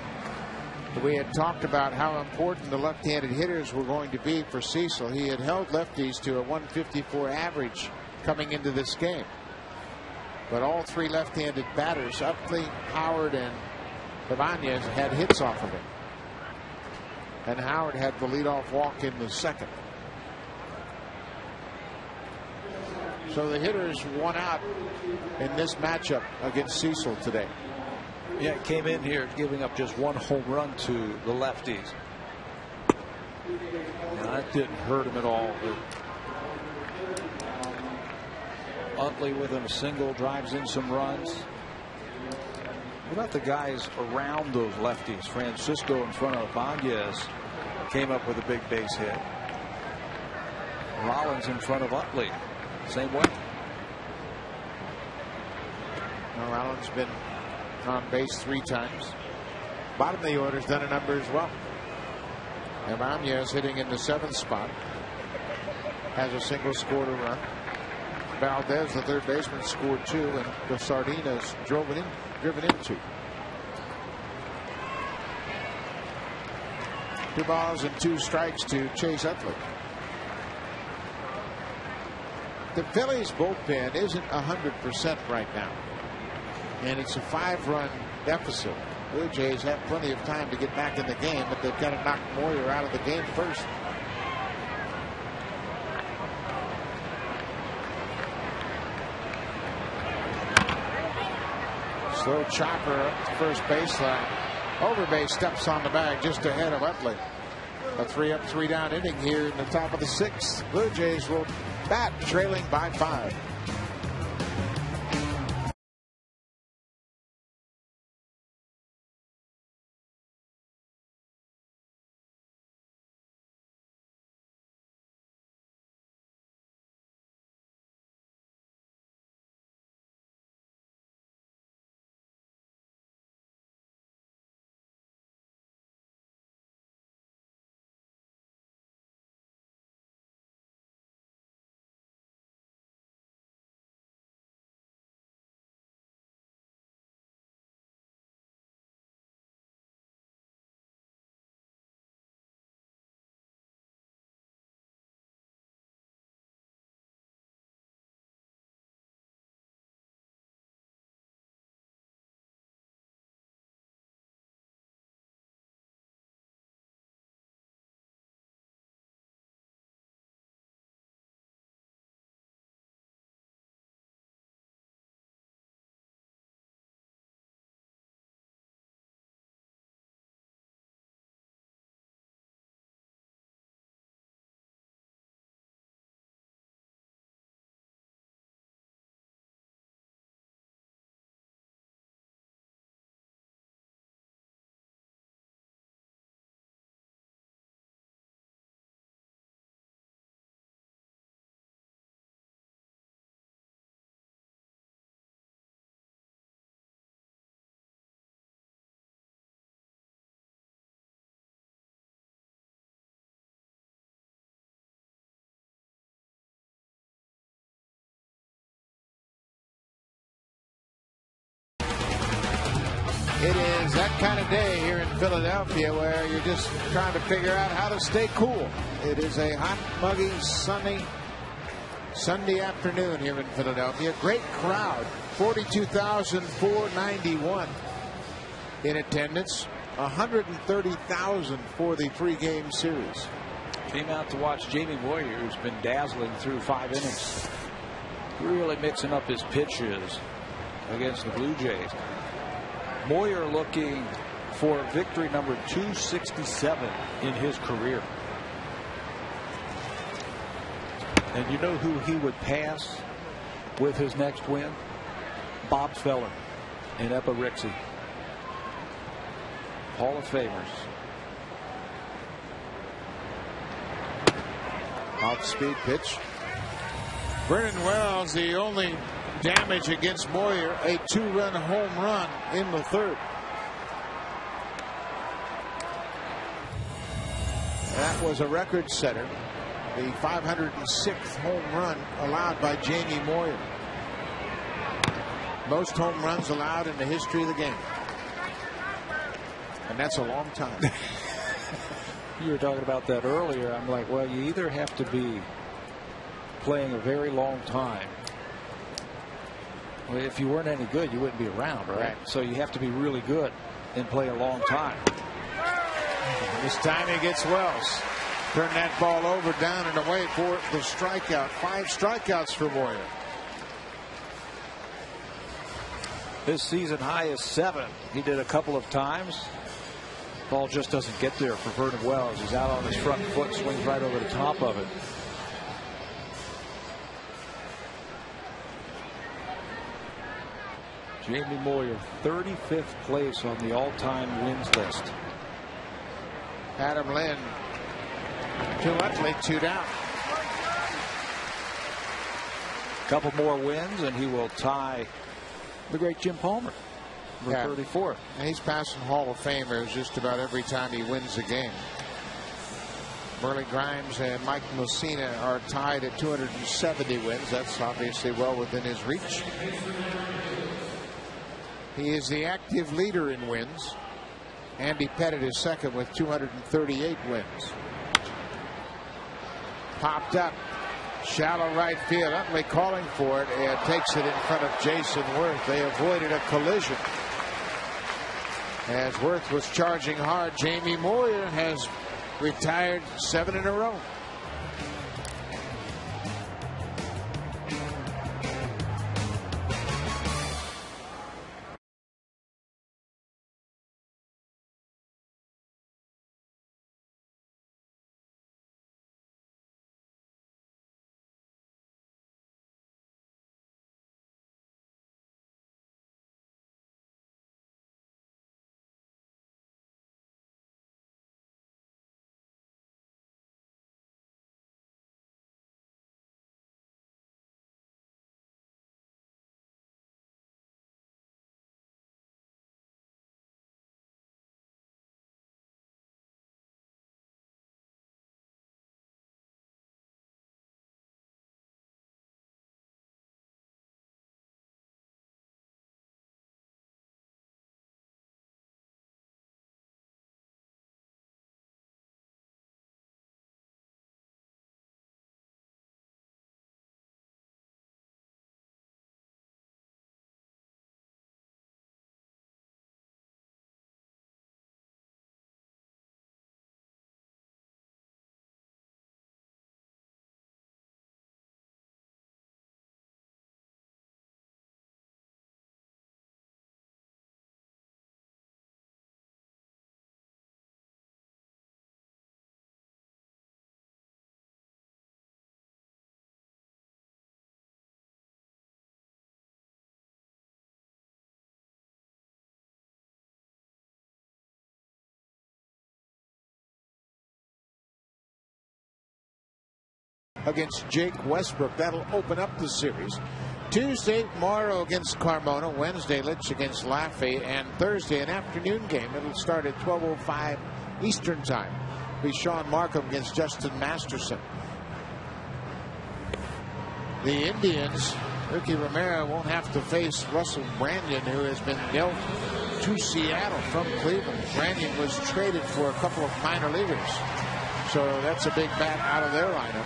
S6: We had talked about how important the left-handed hitters were going to be for Cecil. He had held lefties to a 154 average coming into this game. But all 3 left-handed batters, Utley, Howard, and Ibanez, had hits off of him. And Howard had the leadoff walk in the second. So the hitters won out in this matchup against Cecil today.
S5: Yeah, it came in here giving up just 1 home run to the lefties. Now, that didn't hurt him at all. Utley with him a single, drives in some runs. What about the guys around those lefties? Francisco in front of Ibanez came up with a big base hit. Rollins in front of Utley. Same way.
S6: Well, Rollins been on base 3 times. Bottom of the order's done a number as well. Ibanez hitting in the 7th spot. Has a single, scored a run. Valdez, the third baseman, scored 2, and the Sardinas driven in 2. 2 balls and 2 strikes to Chase Utley. The Phillies bullpen isn't 100% right now, and it's a 5-run deficit. Blue Jays have plenty of time to get back in the game, but they've got to knock Moyer out of the game first. Slow chopper up the first baseline. Overbay steps on the bag just ahead of Utley. A 3-up, 3-down inning here in the top of the 6th. Blue Jays will bat trailing by 5. It is that kind of day here in Philadelphia where you're just trying to figure out how to stay cool. It is a hot, muggy, sunny Sunday afternoon here in Philadelphia. Great crowd, 42,491. in attendance. 130,000 for the 3-game series.
S5: Came out to watch Jamie Moyer, who's been dazzling through 5 innings. Really mixing up his pitches against the Blue Jays. Moyer looking for victory number 267 in his career. And you know who he would pass with his next win? Bob Feller and Epirixie. Hall of Famers.
S6: Off-speed pitch. Vernon Wells, the only damage against Moyer, a 2-run home run in the 3rd. That was a record setter. The 506th home run allowed by Jamie Moyer. Most home runs allowed in the history of the game. And that's a long time.
S5: You were talking about that earlier. I'm like, well, you either have to be playing a very long time. Well, if you weren't any good, you wouldn't be around, right? So you have to be really good and play a long time.
S6: This time he gets Wells. Turn that ball over, down and away for the strikeout. 5 strikeouts for Moyer.
S5: His season high is 7. He did a couple of times. Ball just doesn't get there for Vernon Wells. He's out on his front foot, swings right over the top of it. Jamie Moyer, 35th place on the all-time wins list.
S6: Adam Lynn, 2 up, late 2 down.
S5: Couple more wins and he will tie the great Jim Palmer for 34th.
S6: And he's passing Hall of Famers just about every time he wins a game. Burley Grimes and Mike Mussina are tied at 270 wins. That's obviously well within his reach. He is the active leader in wins. Andy Pettit is second with 238 wins. Popped up. Shallow right field. Utley calling for it and takes it in front of Jason Worth. They avoided a collision. As Worth was charging hard, Jamie Moyer has retired 7 in a row. Against Jake Westbrook. That'll open up the series. Tuesday, Morrow against Carmona. Wednesday, Litch against Laffey. And Thursday, an afternoon game. It'll start at 12:05 Eastern Time. It'll be Sean Markham against Justin Masterson. The Indians, Ricky Romero won't have to face Russell Branyan, who has been dealt to Seattle from Cleveland. Branyan was traded for a couple of minor leaguers. So that's a big bat out of their lineup.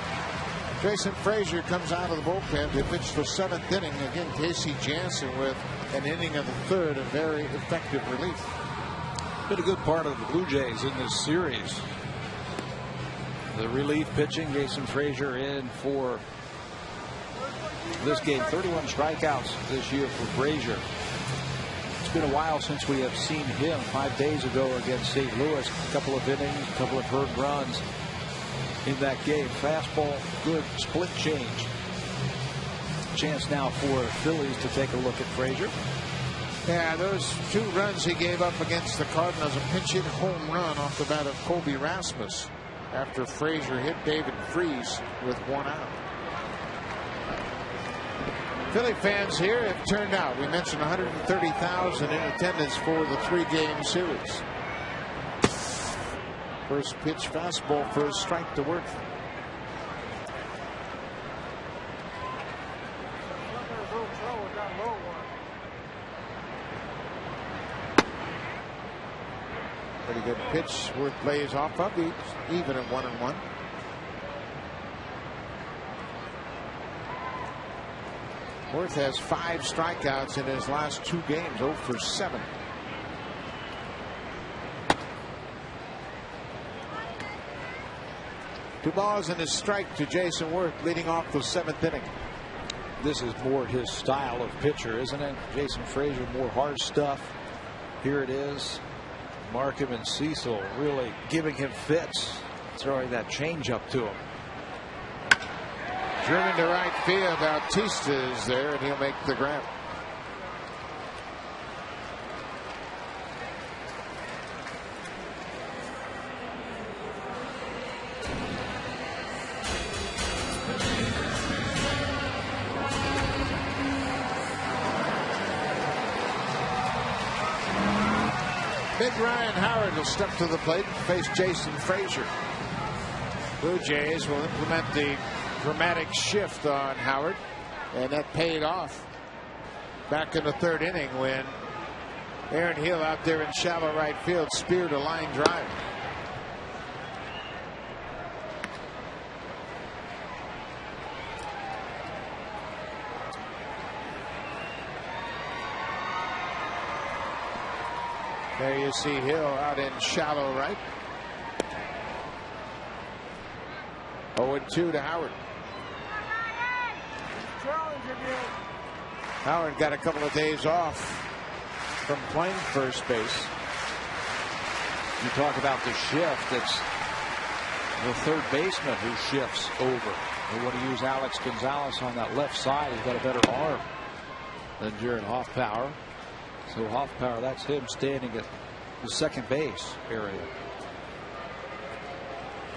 S6: Jason Frazier comes out of the bullpen to pitch the 7th inning. Again, Casey Jansen with an inning of the 3rd, a very effective relief.
S5: been a good part of the Blue Jays in this series. The relief pitching, Jason Frazier in for this game. 31 strikeouts this year for Frazier. It's been a while since we have seen him. 5 days ago against St. Louis, a couple of innings, a couple of earned runs in that game. Fastball, good split change. Chance now for the Phillies to take a look at Frazier.
S6: Yeah, those 2 runs he gave up against the Cardinals, a pinch hit home run off the bat of Colby Rasmus after Frazier hit David Freese with 1 out. Philly fans here have turned out. We mentioned 130,000 in attendance for the 3-game series. First pitch fastball for a strike to Worth. Pretty good pitch. Worth lays off of. He's even at 1-1. Worth has 5 strikeouts in his last 2 games, 0 for 7. Two balls and a strike to Jason Worth, leading off the 7th inning.
S5: This is more his style of pitcher, isn't it? Jason Frazier, more hard stuff. Here it is. Markham and Cecil really giving him fits, throwing that changeup to him.
S6: Driven to right field. Bautista is there, and he'll make the grab. Big Ryan Howard will step to the plate and face Jason Frazier. Blue Jays will implement the dramatic shift on Howard, and that paid off back in the 3rd inning when Aaron Hill out there in shallow right field speared a line drive. There you see Hill out in shallow right. 0-2 to Howard. Howard got a couple of days off from playing first base.
S5: You talk about the shift. It's the 3rd baseman who shifts over. They want to use Alex Gonzalez on that left side. He's got a better arm than Jared Hoffpauir. So Hoffpauir, that's him standing at the second base area.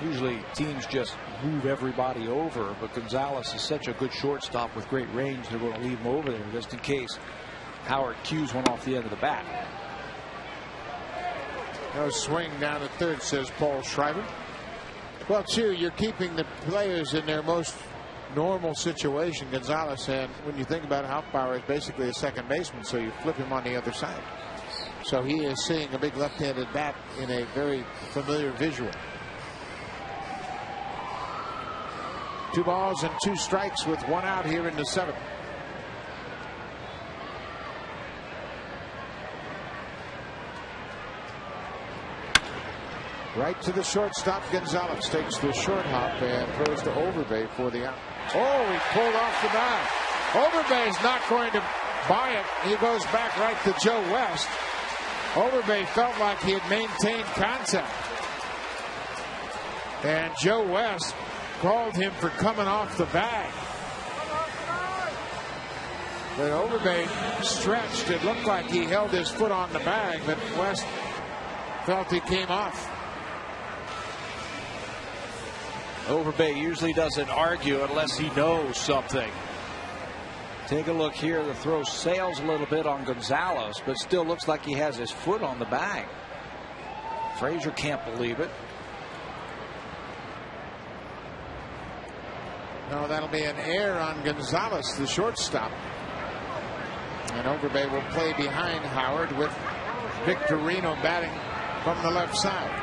S5: Usually teams just move everybody over, but Gonzalez is such a good shortstop with great range, they're going to leave him over there just in case Howard cues one off the end of the bat.
S6: No swing down at 3rd, says Paul Schreiber. Well, too, you're keeping the players in their most normal situation. Gonzalez, and when you think about it, Hoffpauir is basically a second baseman, so you flip him on the other side. So he is seeing a big left-handed bat in a very familiar visual. 2 balls and 2 strikes with 1 out here in the 7th. Right to the shortstop. Gonzalez takes the short hop and throws to Overbay for the out. Oh, he pulled off the bag. Overbay's not going to buy it. He goes back right to Joe West. Overbay felt like he had maintained contact. And Joe West called him for coming off the bag. But Overbay stretched. It looked like he held his foot on the bag, but West felt he came off.
S5: Overbay usually doesn't argue unless he knows something. Take a look here. The throw sails a little bit on Gonzalez, but still looks like he has his foot on the bag. Frazier can't believe it.
S6: No, that'll be an error on Gonzalez, the shortstop. And Overbay will play behind Howard with Victorino batting from the left side.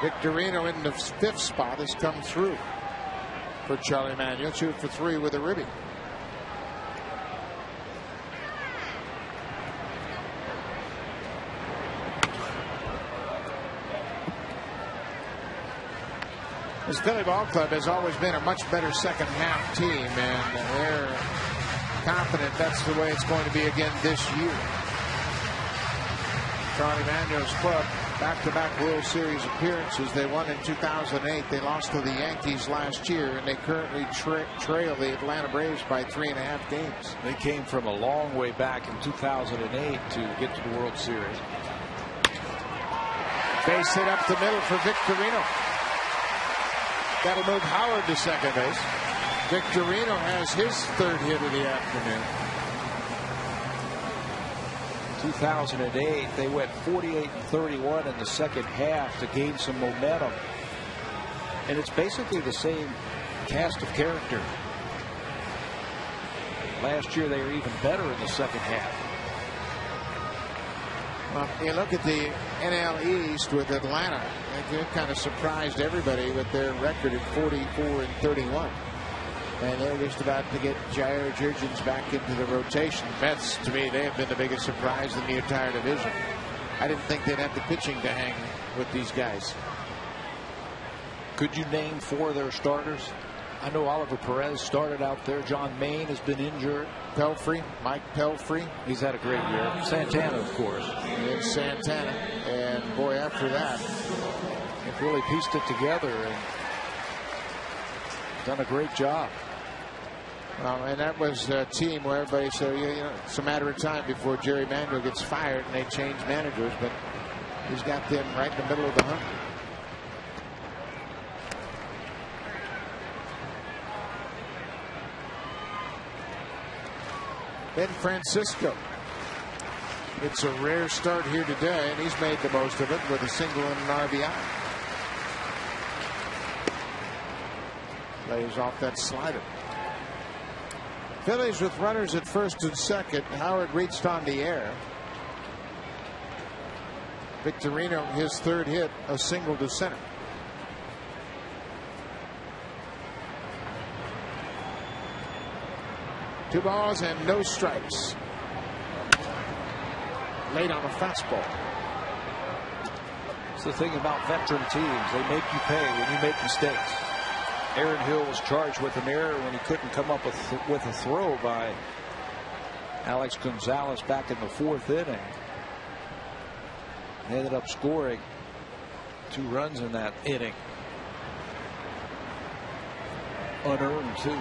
S6: Victorino in the 5th spot has come through for Charlie Manuel. 2 for 3 with a ribby. This Philly ball club has always been a much better second half team, and they're confident that's the way it's going to be again this year. Charlie Manuel's club, back-to-back World Series appearances. They won in 2008. They lost to the Yankees last year, and they currently trail the Atlanta Braves by 3.5 games.
S5: They came from a long way back in 2008 to get to the World Series.
S6: Base hit up the middle for Victorino. That'll move Howard to second base. Victorino has his third hit of the afternoon.
S5: 2008, they went 48-31 in the second half to gain some momentum. And it's basically the same cast of character. Last year, they were even better in the second half.
S6: Well, you look at the NL East with Atlanta. They've kind of surprised everybody with their record at 44-31. And they're just about to get Jair Jurgens back into the rotation. Mets, to me, they have been the biggest surprise in the entire division. I didn't think they'd have the pitching to hang with these guys.
S5: Could you name 4 of their starters? I know Oliver Perez started out there. John Maine has been injured.
S6: Pelfrey, Mike Pelfrey.
S5: He's had a great year. Santana, of course.
S6: And Santana. And boy, after that,
S5: they've really pieced it together and done a great job.
S6: And that was a team where everybody said, you know, it's a matter of time before Jerry Manuel gets fired and they change managers, but he's got them right in the middle of the hunt. Ben Francisco. It's a rare start here today, and he's made the most of it with a single and an RBI. Lays off that slider. Phillies with runners at first and second. Howard reached on the air. Victorino, his third hit, a single to center. Two balls and no strikes. Late on a fastball.
S5: It's the thing about veteran teams. They make you pay when you make mistakes. Aaron Hill was charged with an error when he couldn't come up with a throw by Alex Gonzalez back in the 4th inning. They ended up scoring 2 runs in that inning. Unearned, too.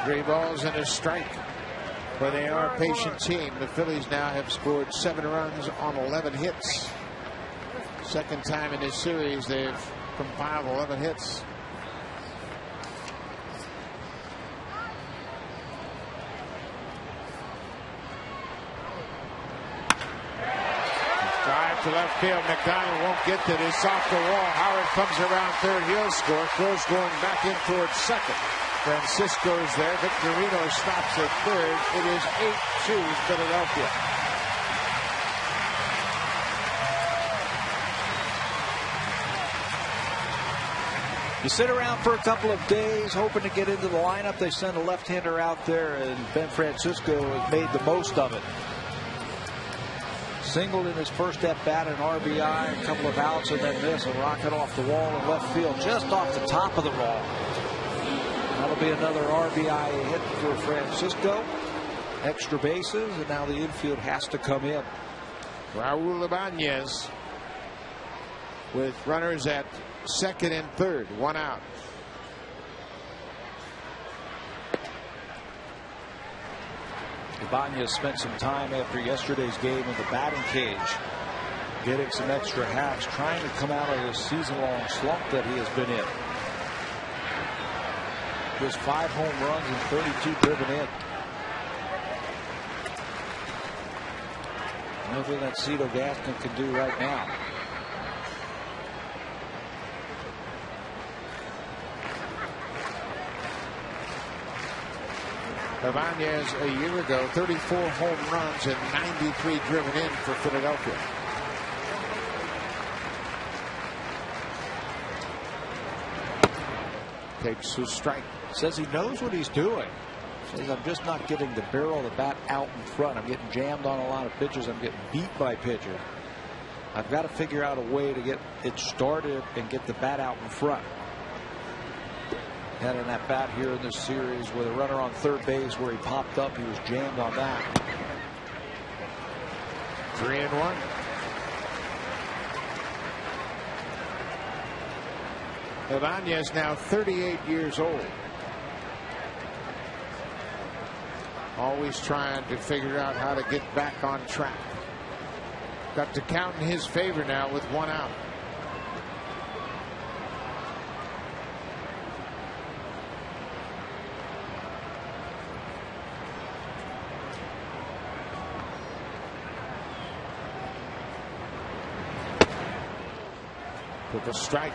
S6: 3 balls and a strike. But they are a patient team. The Phillies now have scored 7 runs on 11 hits. Second time in this series they've compiled 11 hits. Drive to left field. McDonald won't get to this. Off the wall. Howard comes around third. He'll score. Throws going back in towards second. Francisco's there. Victorino stops at third. It is 8-2 Philadelphia.
S5: You sit around for a couple of days hoping to get into the lineup. They send a left-hander out there, and Ben Francisco has made the most of it. Singled in his first at-bat, an RBI, a couple of outs, and then this, a rocket off the wall in left field, just off the top of the wall. That'll be another RBI hit for Francisco. Extra bases, and now the infield has to come in.
S6: Raul Ibanez with runners at second and third, 1 out.
S5: Ibanez spent some time after yesterday's game in the batting cage, getting some extra hacks, trying to come out of this season-long slump that he has been in. Just 5 home runs and 32 driven in. Nothing that Cito Gaston can do right now.
S6: Ibanez a year ago, 34 home runs and 93 driven in for Philadelphia. Takes his strike.
S5: Says he knows what he's doing. Says, I'm just not getting the barrel of the bat out in front. I'm getting jammed on a lot of pitches. I'm getting beat by pitchers. I've got to figure out a way to get it started and get the bat out in front. Had an at bat here in this series with a runner on third base where he popped up. He was jammed on that.
S6: 3-1. Ibanez now 38 years old. Always trying to figure out how to get back on track. Got to count in his favor now with 1 out. Took a strike.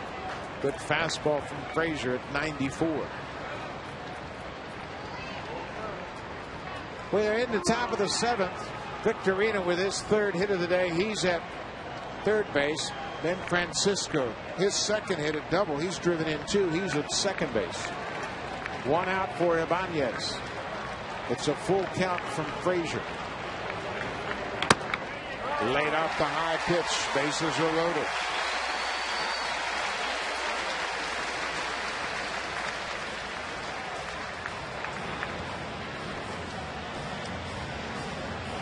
S6: Good fastball from Frazier at 94. We're in the top of the 7th. Victorino with his 3rd hit of the day. He's at third base. Then Francisco, his 2nd hit, a double. He's driven in 2. He's at second base. 1 out for Ibanez. It's a full count from Frazier. Laid off the high pitch. Bases are loaded.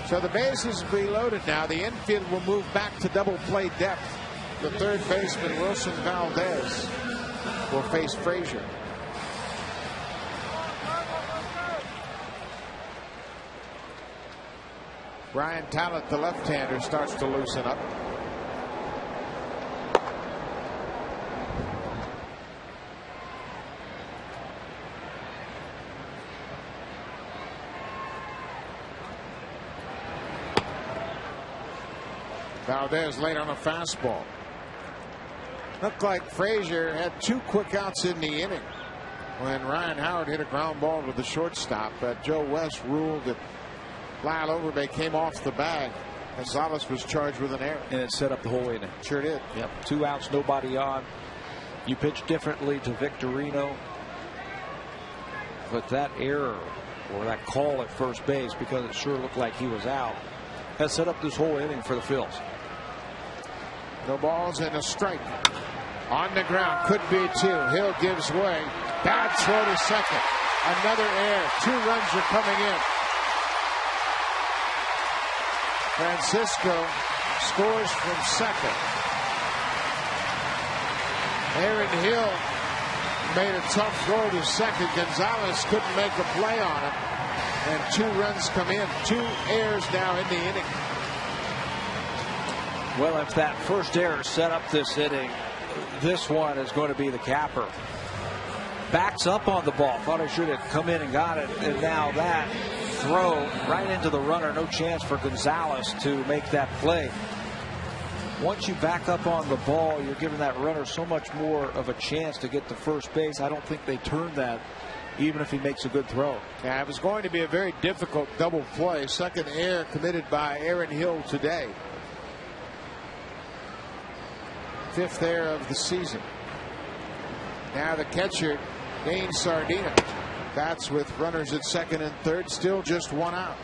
S6: So the bases will be loaded now. The infield will move back to double play depth. The third baseman, Wilson Valdez, will face Frazier. Brian Talent, the left-hander, starts to loosen up. Valdez late on a fastball. Looked like Frazier had 2 quick outs in the inning when Ryan Howard hit a ground ball to the shortstop. Joe West ruled that Lyle Overbay came off the bag. Gonzalez was charged with an error.
S5: And it set up the whole inning.
S6: Sure did.
S5: Yep. 2 outs, nobody on. You pitch differently to Victorino. But that error or that call at first base, because it sure looked like he was out, has set up this whole inning for the Phils.
S6: No balls and a strike. On the ground. Could be 2. Hill gives way. Bad throw to second. Another error. 2 runs are coming in. Francisco scores from second. Aaron Hill made a tough throw to second. Gonzalez couldn't make a play on it. And 2 runs come in. 2 errors now in the inning.
S5: Well, if that first error set up this inning, this one is going to be the capper. Backs up on the ball. Thought he should have come in and got it. And now that throw right into the runner. No chance for Gonzalez to make that play. Once you back up on the ball, you're giving that runner so much more of a chance to get to first base. I don't think they turn that, even if he makes a good throw.
S6: Yeah, it was going to be a very difficult double play. Second error committed by Aaron Hill today. 5th error of the season. Now the catcher, Dane Sardina. That's with runners at second and third. Still just 1 out.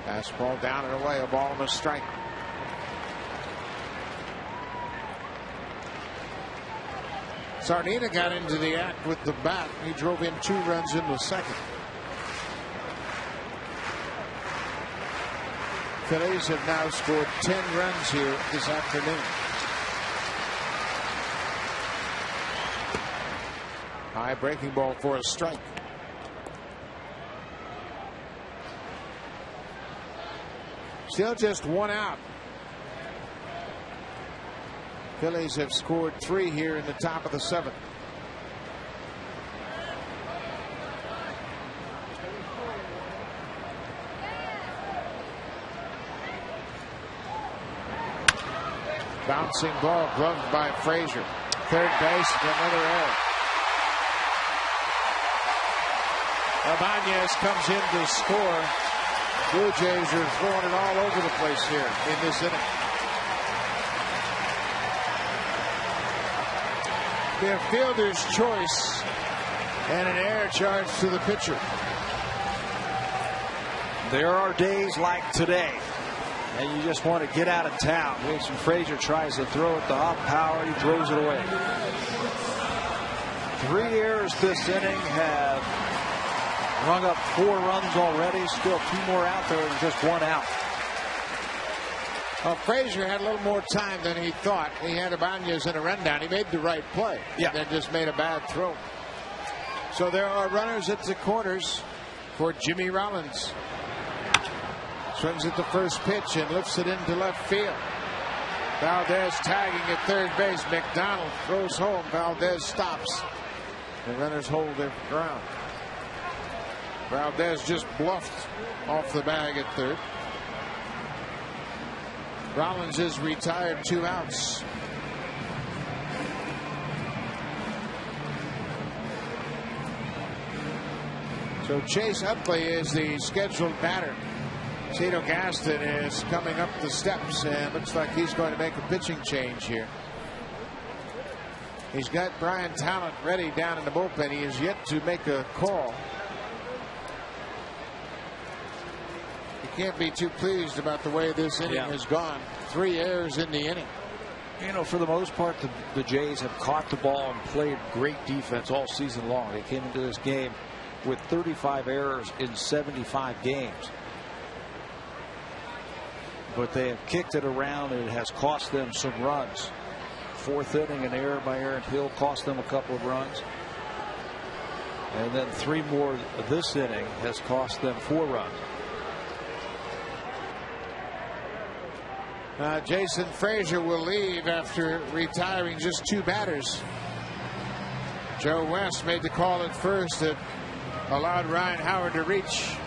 S6: Fastball down and away, a ball and a strike. Sardina got into the act with the bat. He drove in 2 runs in the second. Phillies have now scored 10 runs here this afternoon. High breaking ball for a strike. Still just 1 out. Phillies have scored 3 here in the top of the 7th. Bouncing ball gloved by Frazier. Third base, another error. Ibanez comes in to score. Blue Jays are throwing it all over the place here in this inning. Their fielder's choice and an air charge to the pitcher.
S5: There are days like today, and you just want to get out of town. Jason Frazier tries to throw it to off power. He throws it away. 3 errors this inning have rung up 4 runs already. Still 2 more out there and just 1 out.
S6: Well, Frazier had a little more time than he thought. He had Ibanez in a rundown. He made the right play.
S5: Yeah.
S6: And then just made a bad throw. So there are runners at the corners for Jimmy Rollins. Swings at the first pitch and lifts it into left field. Valdez tagging at third base. McDonald throws home. Valdez stops. The runners hold their ground. Valdez just bluffed off the bag at third. Rollins is retired, 2 outs. So Chase Utley is the scheduled batter. Tito Gaston is coming up the steps and looks like he's going to make a pitching change here. He's got Brian Talent ready down in the bullpen. He is yet to make a call. You can't be too pleased about the way this inning has gone. 3 errors in the inning.
S5: You know, for the most part, the Jays have caught the ball and played great defense all season long. They came into this game with 35 errors in 75 games. But they have kicked it around, and it has cost them some runs. 4th inning, an error by Aaron Hill cost them a couple of runs. And then 3 more this inning has cost them 4 runs.
S6: Jason Frazier will leave after retiring just 2 batters. Joe West made the call at first that allowed Ryan Howard to reach.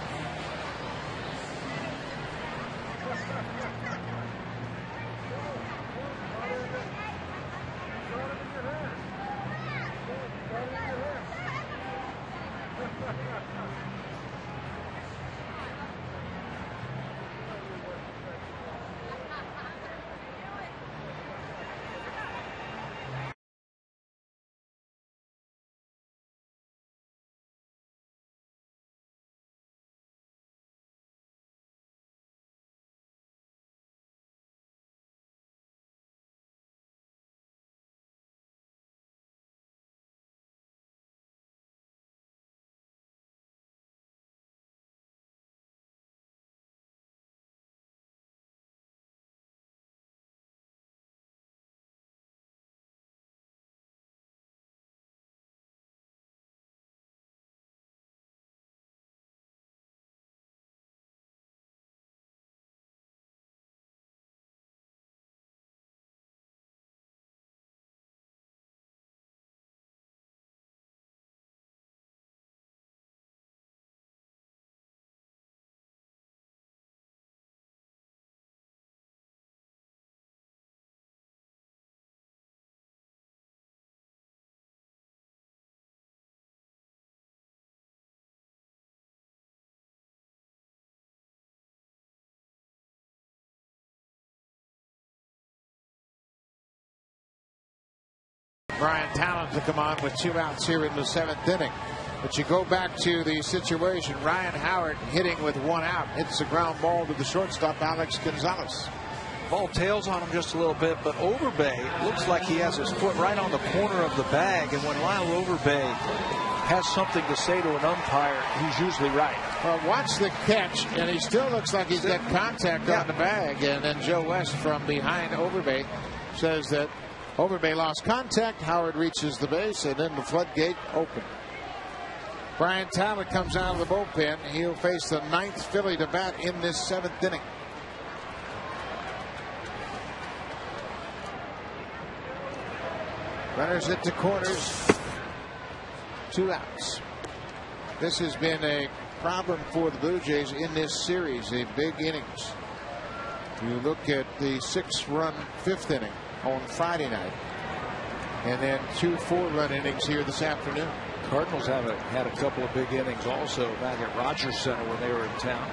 S6: Brian Talent to come on with 2 outs here in the 7th inning. But you go back to the situation. Ryan Howard hitting with 1 out. Hits the ground ball to the shortstop, Alex Gonzalez.
S5: Ball tails on him just a little bit, but Overbay looks like he has his foot right on the corner of the bag. And when Lyle Overbay has something to say to an umpire, he's usually right.
S6: Well, watch the catch, and he still looks like he's got contact on the bag. And then Joe West from behind Overbay says that Overbay lost contact. Howard reaches the base, and then the floodgate open. Brian Talent comes out of the bullpen. He'll face the 9th Philly to bat in this 7th inning. Runners at the corners. 2 outs. This has been a problem for the Blue Jays in this series. A big innings. You look at the 6-run 5th inning on Friday night. and then 2 4-run innings here this afternoon.
S5: Cardinals have had a couple of big innings also back at Rogers Center when they were in town.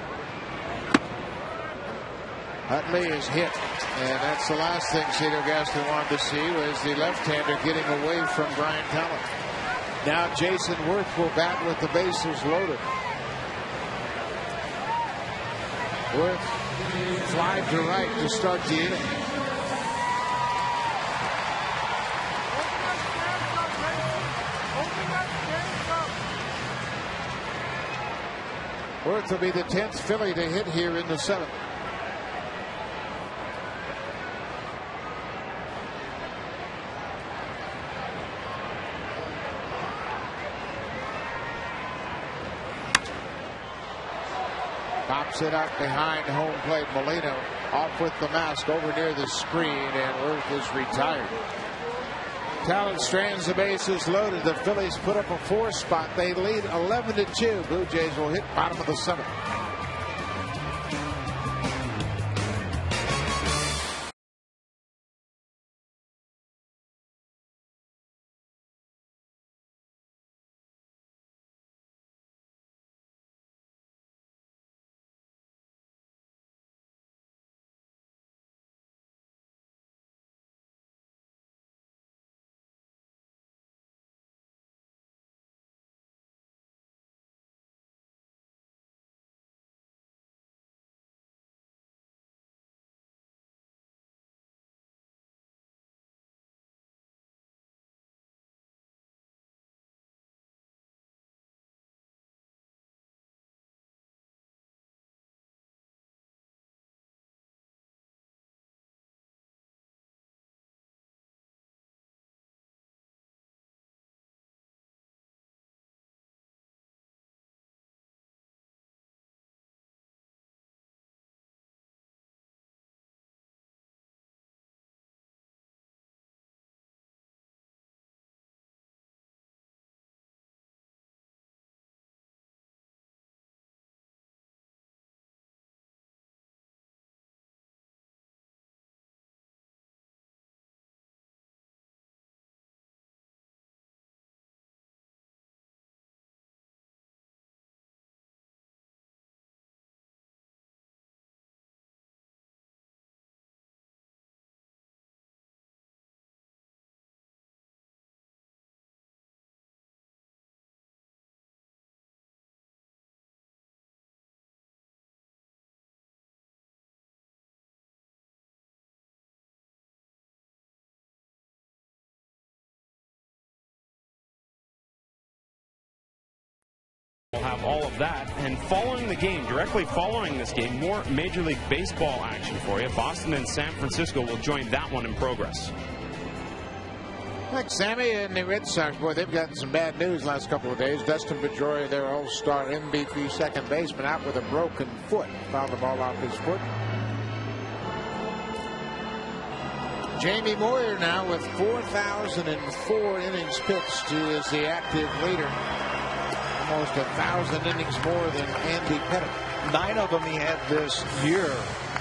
S6: Utley is hit, and that's the last thing Cedar Gaston wanted to see was the left-hander getting away from Brian Talent. Now Jason Worth will bat with the bases loaded. Worth fly to right to start the inning. Worth will be the 10th Philly to hit here in the 7th. Pops it up behind home plate. Molino off with the mask over near the screen, and Worth is retired. Talent strands the bases loaded. The Phillies put up a 4 spot. They lead 11-2. Blue Jays will hit bottom of the 7th.
S3: We'll have all of that, and following the game, directly following this game, more Major League Baseball action for you. Boston and San Francisco will join that one in progress.
S6: Like Sammy and the Red Sox, boy, they've gotten some bad news last couple of days. Dustin Pedroia, their all-star MVP second baseman, out with a broken foot. Found the ball off his foot. Jamie Moyer now with 4,004 innings pitched. He is the active leader. Almost 1,000 innings more than Andy Pettitte.
S5: 9 of them he had this year.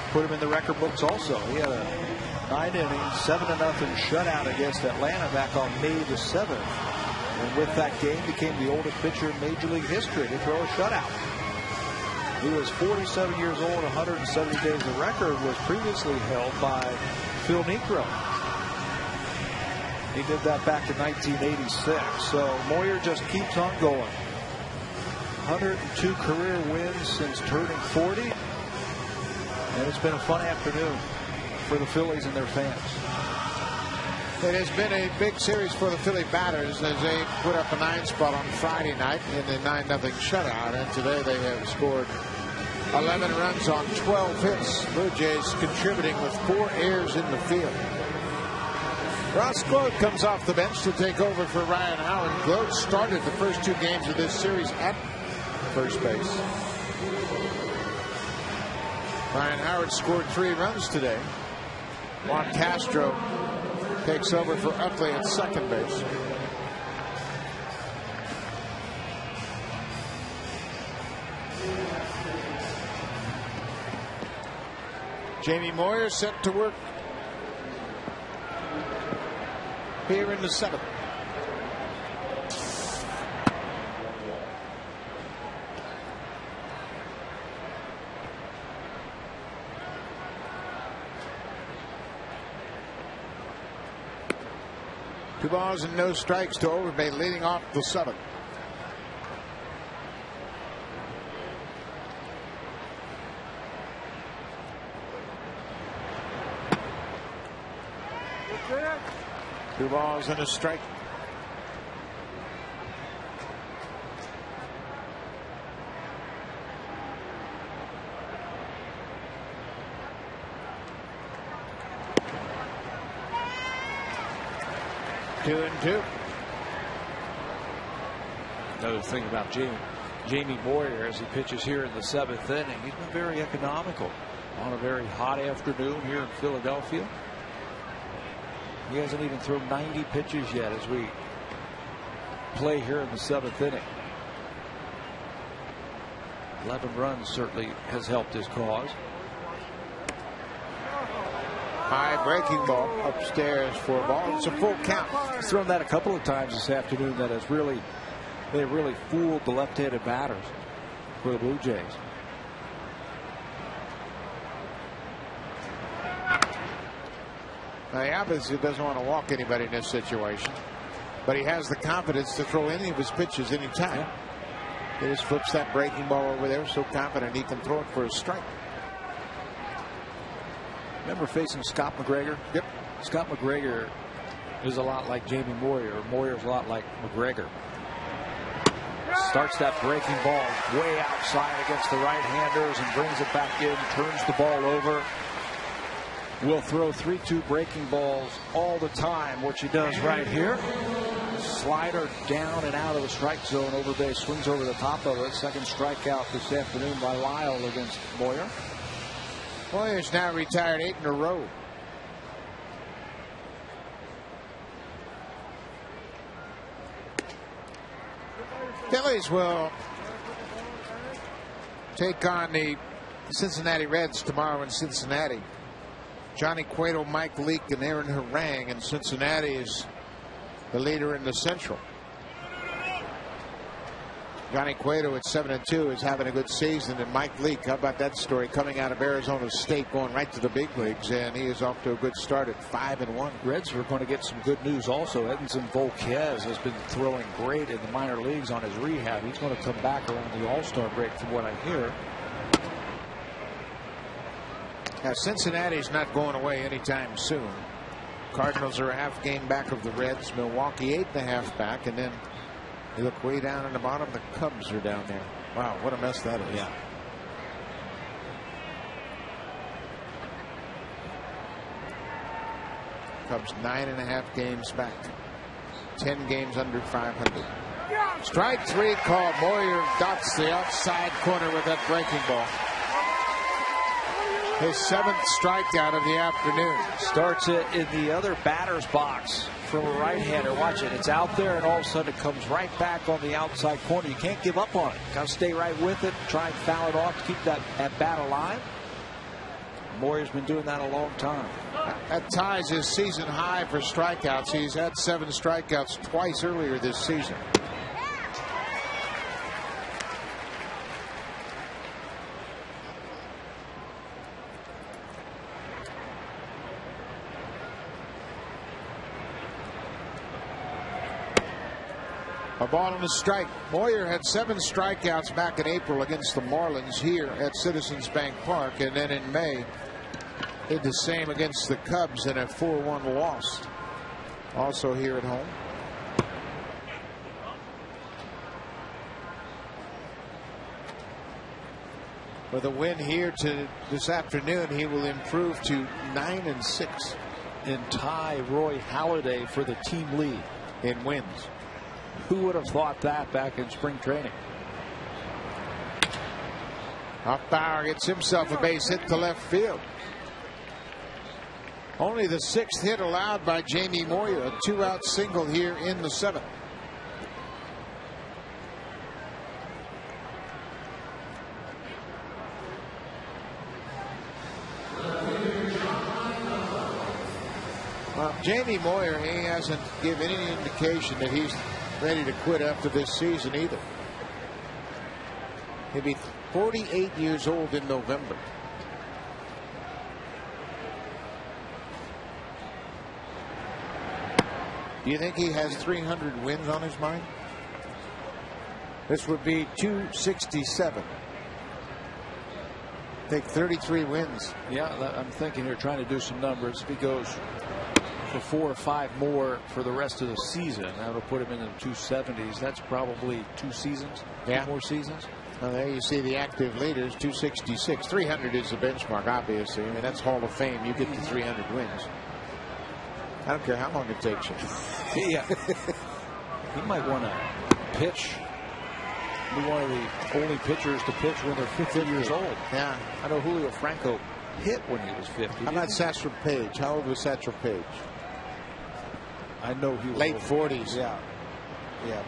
S5: Put him in the record books also. He had a 9 innings, 7-0 shutout against Atlanta back on May the 7th. And with that game, became the oldest pitcher in Major League history to throw a shutout. He was 47 years old, 170 days. The record was previously held by Phil Niekro. He did that back in 1986. So Moyer just keeps on going. 102 career wins since turning 40. And it's been a fun afternoon for the Phillies and their fans.
S6: It has been a big series for the Philly batters as they put up a 9 spot on Friday night in the 9-0 shutout. And today they have scored 11 runs on 12 hits. Blue Jays contributing with 4 errors in the field. Ross Gload comes off the bench to take over for Ryan Howard. Gload started the first 2 games of this series at first base. Ryan Howard scored 3 runs today. Juan Castro takes over for Utley at second base. Jamie Moyer set to work here in the 7th. Two balls and no strikes to Overbay, leading off the 7th. Two balls and a strike. Two and two.
S5: Another thing about Jamie Moyer as he pitches here in the 7th inning, he's been very economical on a very hot afternoon here in Philadelphia. He hasn't even thrown 90 pitches yet as we play here in the 7th inning. 11 runs certainly has helped his cause.
S6: High breaking ball upstairs for a ball. It's a full count.
S5: He's thrown that a couple of times this afternoon. That has really fooled the left-handed batters for the Blue Jays.
S6: Now, he obviously doesn't want to walk anybody in this situation, but he has the confidence to throw any of his pitches anytime.
S5: Yeah.
S6: He just flips that breaking ball over there, so confident he can throw it for a strike.
S5: Remember facing Scott McGregor?
S6: Yep.
S5: Scott McGregor is a lot like Jamie Moyer. Moyer's a lot like McGregor. Starts that breaking ball way outside against the right-handers and brings it back in, turns the ball over. Will throw 3-2 breaking balls all the time, which he does right here. Slider down and out of the strike zone. Overbay swings over the top of it. Second strikeout this afternoon by Lyle against Moyer.
S6: Moyer's now retired 8 in a row. Phillies will take on the Cincinnati Reds tomorrow in Cincinnati. Johnny Cueto, Mike Leake, and Aaron Harang, and Cincinnati is the leader in the Central. Johnny Cueto at 7-2 is having a good season, and Mike Leake, how about that story, coming out of Arizona State, going right to the big leagues, and he is off to a good start at 5-1.
S5: Reds are going to get some good news also. Edinson Volquez has been throwing great in the minor leagues on his rehab. He's going to come back around the All-Star break from what I hear.
S6: Now, Cincinnati's not going away anytime soon. Cardinals are a half game back of the Reds. Milwaukee 8.5 back, and then you look way down in the bottom, the Cubs are down there. Wow, what a mess that is.
S5: Yeah.
S6: Cubs 9.5 games back. 10 games under 500. Strike 3 called. Moyer dots the outside corner with that breaking ball. His 7th strikeout of the afternoon.
S5: Starts it in the other batter's box from a right-hander. Watch it. It's out there, and all of a sudden it comes right back on the outside corner. You can't give up on it. Got to stay right with it. Try and foul it off to keep that bat alive. Moyer's been doing that a long time.
S6: That ties his season high for strikeouts. He's had 7 strikeouts twice earlier this season. A ball and a strike. Moyer had 7 strikeouts back in April against the Marlins here at Citizens Bank Park, and then in May did the same against the Cubs in a 4-1 loss. Also here at home. With a win here this afternoon, he will improve to 9-6
S5: and tie Roy Halladay for the team lead
S6: in wins.
S5: Who would have thought that back in spring training?
S6: Hoffbauer gets himself a base hit to left field. Only the 6th hit allowed by Jamie Moyer, a 2-out single here in the 7th. Well, Jamie Moyer, he hasn't given any indication that he's ready to quit after this season either. He'll be 48 years old in November. Do you think he has 300 wins on his mind? This would be 267. Take 33 wins.
S5: Yeah, I'm thinking here, trying to do some numbers. If he goes for 4 or 5 more for the rest of the season, that'll put him in the 270s. That's probably 2 seasons.
S6: Yeah.
S5: 2 more seasons.
S6: Well, there you see the active leaders, 266. 300 is the benchmark, obviously. I mean, that's Hall of Fame. You get to 300 wins. I don't care how long it takes you.
S5: Yeah. He might want to pitch. Be one of the only pitchers to pitch when they're 50 years old.
S6: Yeah.
S5: I know Julio Franco hit when he was 50.
S6: How about Satchel Paige? How old was Satchel Paige?
S5: I know he was
S6: late
S5: old.
S6: 40s.
S5: Yeah. Yeah.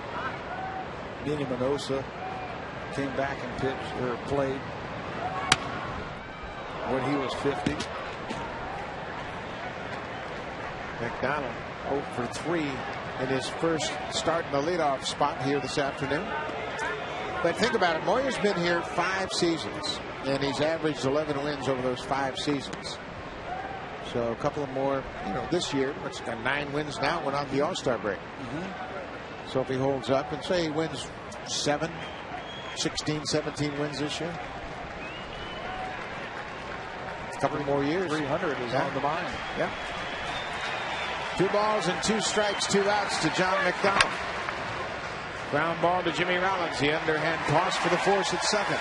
S5: Manny Minoso came back and pitched or played when he was 50.
S6: McDonald 0 for 3 in his first start in the leadoff spot here this afternoon. But think about it. Moyer's been here 5 seasons, and he's averaged 11 wins over those 5 seasons. So a couple of more, this year. It's got 9 wins now. Went on the All-Star break. So if he holds up and say he wins 16, 17 wins this year, a couple more years.
S5: 300 is on the mind.
S6: Yeah. 2 balls and 2 strikes, 2 outs to John McDonald. Ground ball to Jimmy Rollins. The underhand toss for the force at second.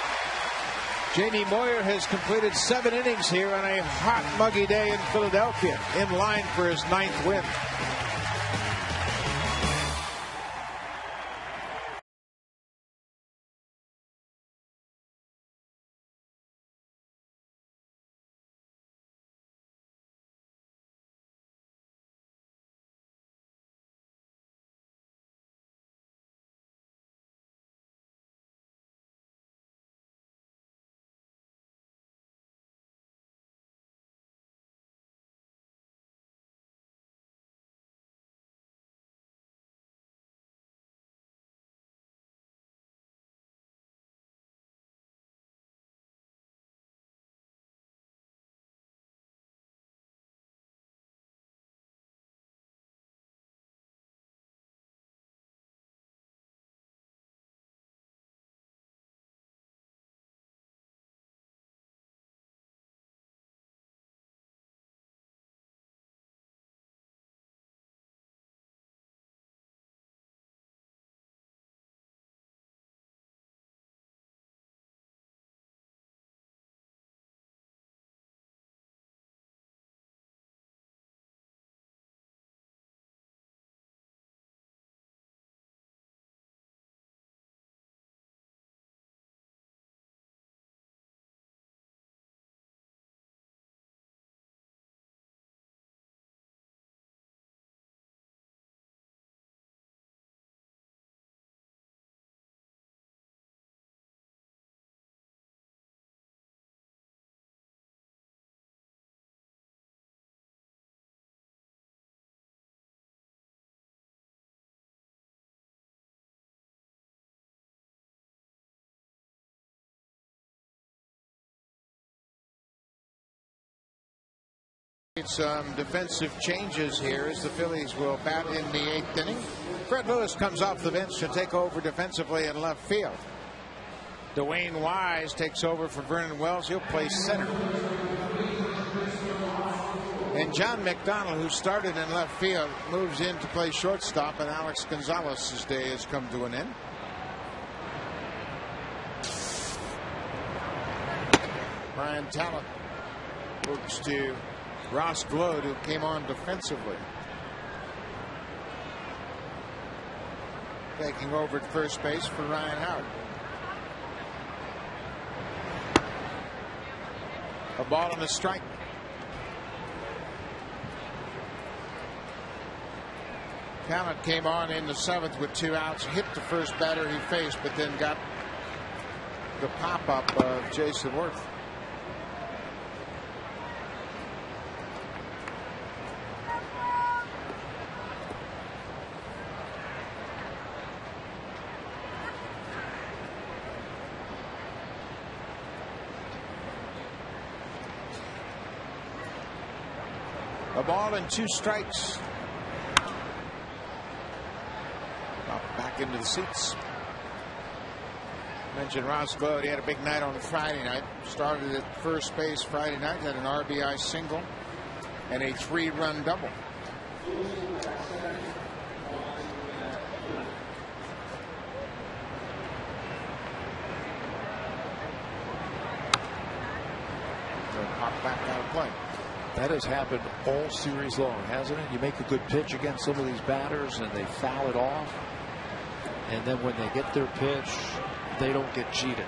S6: Jamie Moyer has completed 7 innings here on a hot, muggy day in Philadelphia, in line for his 9th win. Some defensive changes here as the Phillies will bat in the 8th inning. Fred Lewis comes off the bench to take over defensively in left field. Dwayne Wise takes over for Vernon Wells. He'll play center. And John McDonald, who started in left field, moves in to play shortstop, and Alex Gonzalez's day has come to an end. Ryan Talent works to Ross Gload, who came on defensively. Taking over at first base for Ryan Howard. A ball and a strike. Talent came on in the 7th with 2 outs, hit the first batter he faced, but then got the pop-up of Jason Worth. A ball and 2 strikes. Back into the seats. Mentioned Ross Gload. He had a big night on Friday night. Started at first base Friday night. Had an RBI single and a 3-run double. Pop back out of play.
S5: That has happened all series long, hasn't it? You make a good pitch against some of these batters and they foul it off. And then when they get their pitch, they don't get cheated.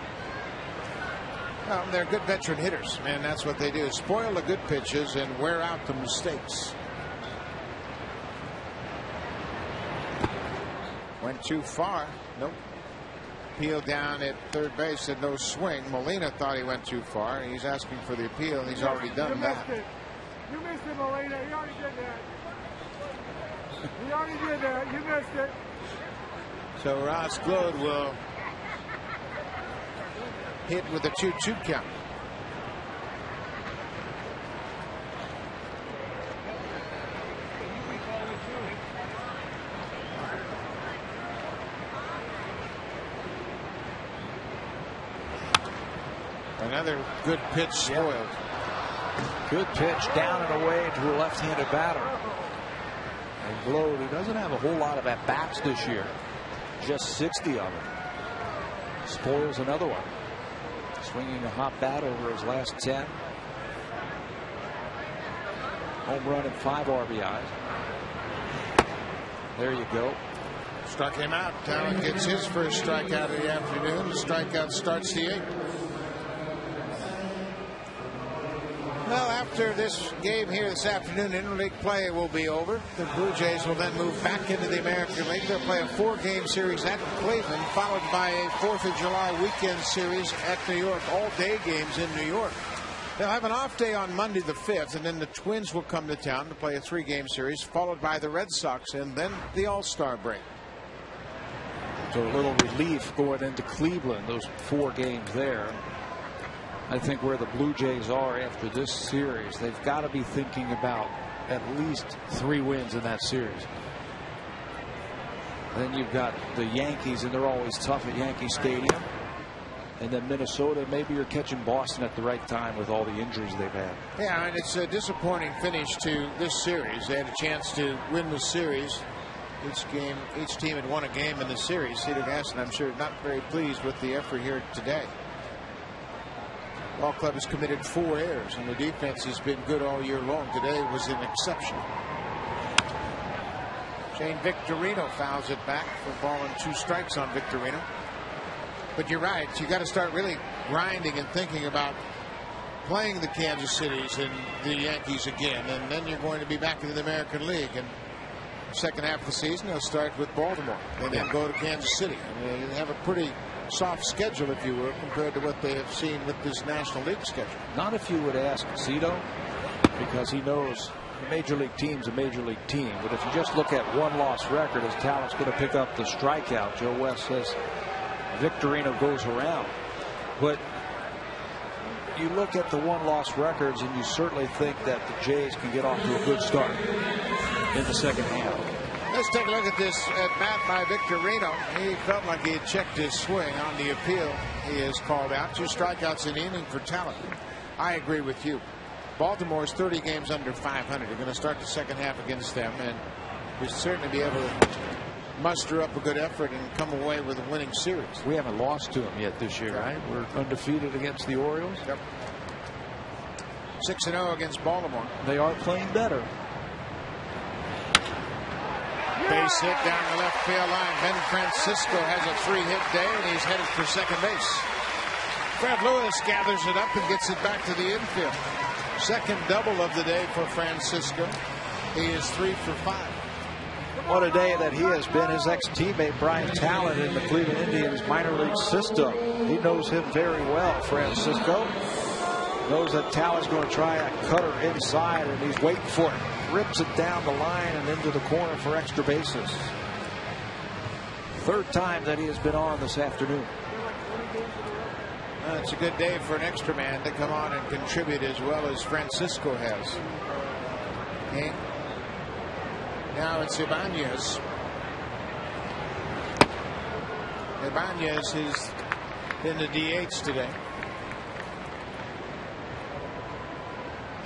S6: Well, they're good veteran hitters, and that's what they do. Spoil the good pitches and wear out the mistakes. Went too far. Nope. Appeal down at third base, said no swing. Molina thought he went too far. He's asking for the appeal, and he's already done that.
S8: You missed it, Molina. You already did that. You already did that. You missed it.
S6: So Ross Gload will hit with a 2-2 count. Another good pitch spoiled.
S5: Good pitch down and away to a left-handed batter. And Gload, who doesn't have a whole lot of at-bats this year, just 60 of them, spoils another one. Swinging a hot bat over his last 10. Home run and 5 RBIs. There you go.
S6: Struck him out. Talon gets his first strikeout of the afternoon. The strikeout starts the 8th. Well, after this game here this afternoon, interleague play will be over. The Blue Jays will then move back into the American League. They'll play a 4-game series at Cleveland, followed by a 4th of July weekend series at New York. All-day games in New York. They'll have an off day on Monday the 5th, and then the Twins will come to town to play a 3-game series, followed by the Red Sox, and then the All-Star break.
S5: So a little relief going into Cleveland, those 4 games there. I think where the Blue Jays are after this series, they've got to be thinking about at least 3 wins in that series. Then you've got the Yankees, and they're always tough at Yankee Stadium. And then Minnesota, maybe you're catching Boston at the right time with all the injuries they've had.
S6: Yeah, and it's a disappointing finish to this series. They had a chance to win the series. Each team had won a game in the series. Cedar Gaston, I'm sure, not very pleased with the effort here today. Ball club has committed 4 errors, and the defense has been good all year long. Today was an exception. Shane Victorino fouls it back for ball and 2 strikes on Victorino. But you're right. You got to start really grinding and thinking about playing the Kansas Cities and the Yankees again, and then you're going to be back in the American League. And the second half of the season, they'll start with Baltimore and then go to Kansas City. And they have a pretty soft schedule, if you will, compared to what they have seen with this National League schedule.
S5: Not if you would ask Zito, because he knows a major league team's a major league team. But if you just look at one-loss record, his talent's going to pick up the strikeout. Joe West says Victorino goes around. But you look at the one-loss records, and you certainly think that the Jays can get off to a good start in the second half.
S6: Let's take a look at this at bat by Victorino. He felt like he had checked his swing on the appeal. He is called out. 2 strikeouts in the inning for Talon. I agree with you. Baltimore's 30 games under 500. You're going to start the second half against them, and you'll certainly be able to muster up a good effort and come away with a winning series.
S5: We haven't lost to them yet this year, right? We're undefeated against the Orioles.
S6: Yep. 6-0 against Baltimore.
S5: They are playing better.
S6: Base hit down the left field line. Ben Francisco has a 3-hit day, and he's headed for second base. Fred Lewis gathers it up and gets it back to the infield. Second double of the day for Francisco. He is 3 for 5.
S5: What a day that he has been. His ex-teammate Brian Talon in the Cleveland Indians minor league system. He knows him very well, Francisco. Knows that Talon's going to try a cutter inside, and he's waiting for it. Rips it down the line and into the corner for extra bases. 3rd time that he has been on this afternoon.
S6: It's a good day for an extra man to come on and contribute as well as Francisco has. King. Now it's Ibanez. Ibanez has been the DH today.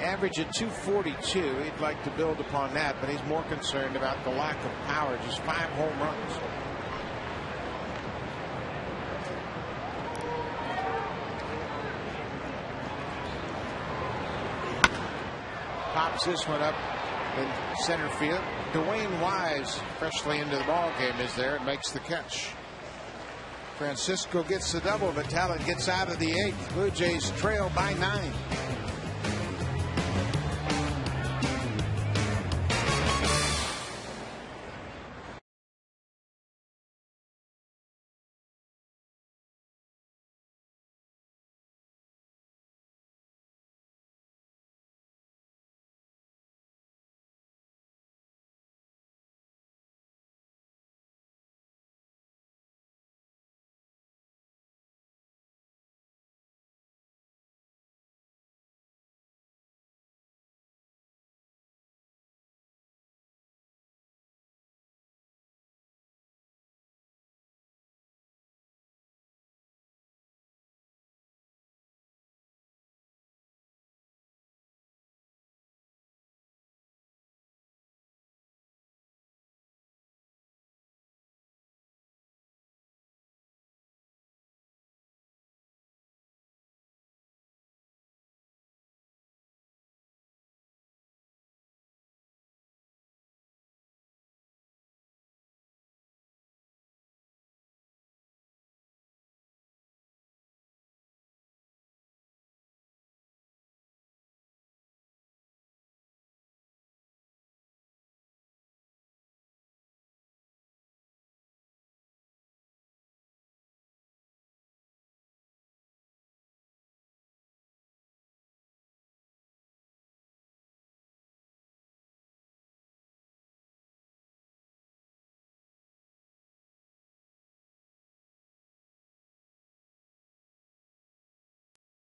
S6: Average at 242. He'd like to build upon that, but he's more concerned about the lack of power. Just 5 home runs. Pops this one up in center field. Dwayne Wise, freshly into the ball game, is there and makes the catch. Francisco gets the double, but Talent gets out of the 8th. Blue Jays trail by 9.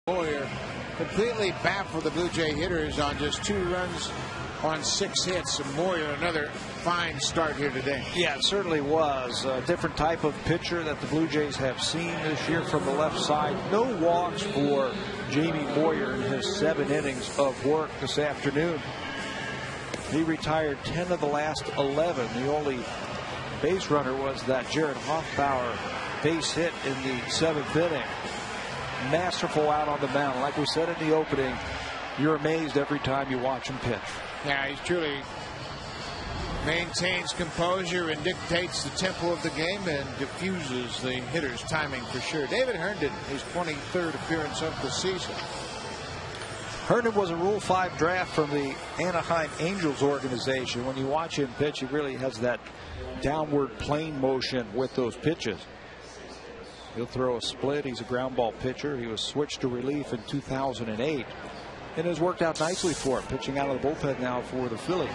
S6: Moyer completely baffled the Blue Jay hitters on just 2 runs on 6 hits. And Moyer, another fine start here today.
S5: Yeah, it certainly was. A different type of pitcher that the Blue Jays have seen this year from the left side. No walks for Jamie Moyer in his 7 innings of work this afternoon. He retired 10 of the last 11. The only base runner was that Jared Hoffbauer base hit in the 7th inning. Masterful out on the mound. Like we said in the opening, you're amazed every time you watch him pitch.
S6: Yeah, he truly maintains composure and dictates the tempo of the game and diffuses the hitter's timing for sure. David Herndon, his 23rd appearance of the season.
S5: Herndon was a Rule 5 draft from the Anaheim Angels organization. When you watch him pitch, he really has that downward plane motion with those pitches. He'll throw a split. He's a ground ball pitcher. He was switched to relief in 2008 and has worked out nicely for him, pitching out of the bullpen now for the Phillies.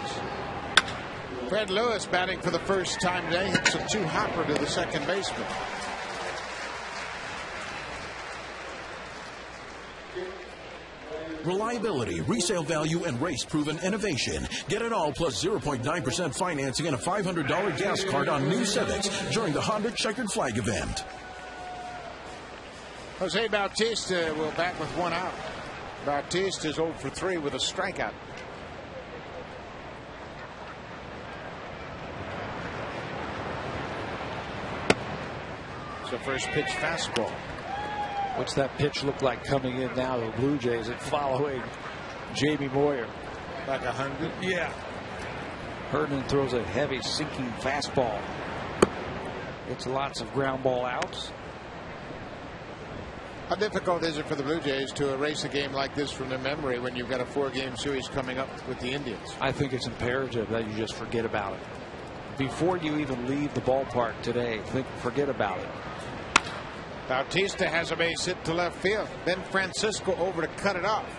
S6: Fred Lewis batting for the first time today, hits a 2-hopper to the second baseman.
S4: Reliability, resale value, and race-proven innovation. Get it all plus 0.9% financing and a $500 gas card on new Civics during the Honda Checkered Flag event.
S6: Jose Bautista will bat with 1 out. Bautista is 0 for 3 with a strikeout. So first pitch fastball.
S5: What's that pitch look like coming in now to the Blue Jays and following Jamie Moyer?
S6: Like 100?
S5: Yeah. Herndon throws a heavy sinking fastball. Gets lots of ground ball outs.
S6: How difficult is it for the Blue Jays to erase a game like this from their memory when you've got a 4-game series coming up with the Indians?
S5: I think it's imperative that you just forget about it. Before you even leave the ballpark today, forget about it.
S6: Bautista has a base hit to left field. Then Francisco over to cut it off.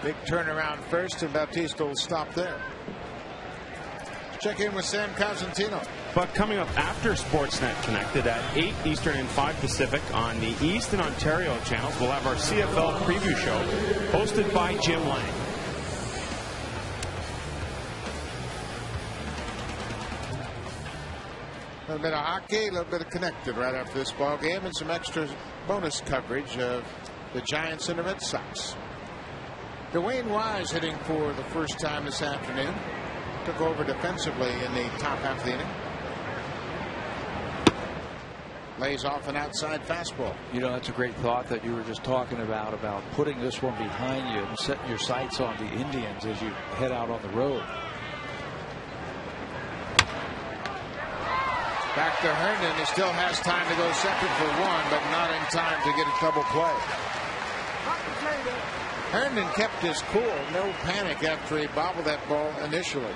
S6: Big turnaround first, and Bautista will stop there. Check in with Sam Cosentino.
S3: But coming up after Sportsnet Connected at 8 Eastern and 5 Pacific on the East and Ontario channels, we'll have our CFL preview show hosted by Jim Lang.
S6: A little bit of hockey, a little bit of connected right after this ball game, and some extra bonus coverage of the Giants and the Red Sox. Dwayne Wise hitting for the first time this afternoon. Took over defensively in the top half of the inning. Lays off an outside fastball.
S5: You know, that's a great thought that you were just talking about putting this one behind you and setting your sights on the Indians as you head out on the road.
S6: Back to Herndon. He still has time to go second for one, but not in time to get a double play. Herndon kept his cool. No panic after he bobbled that ball initially.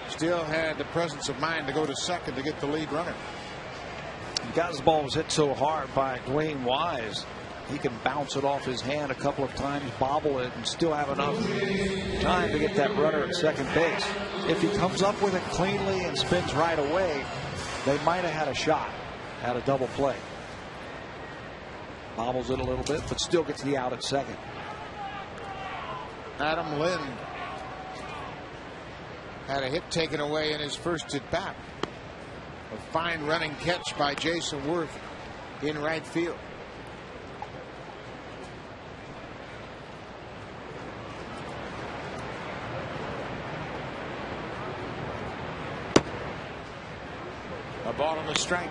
S6: Still had the presence of mind to go to second to get the lead runner.
S5: Because the ball was hit so hard by Dwayne Wise, he can bounce it off his hand a couple of times, bobble it, and still have enough time to get that runner at second base. If he comes up with it cleanly and spins right away, they might have had a shot at a double play. Bobbles it a little bit, but still gets the out at second.
S6: Adam Lind had a hit taken away in his first at bat. A fine running catch by Jason Worth in right field. A ball and a strike.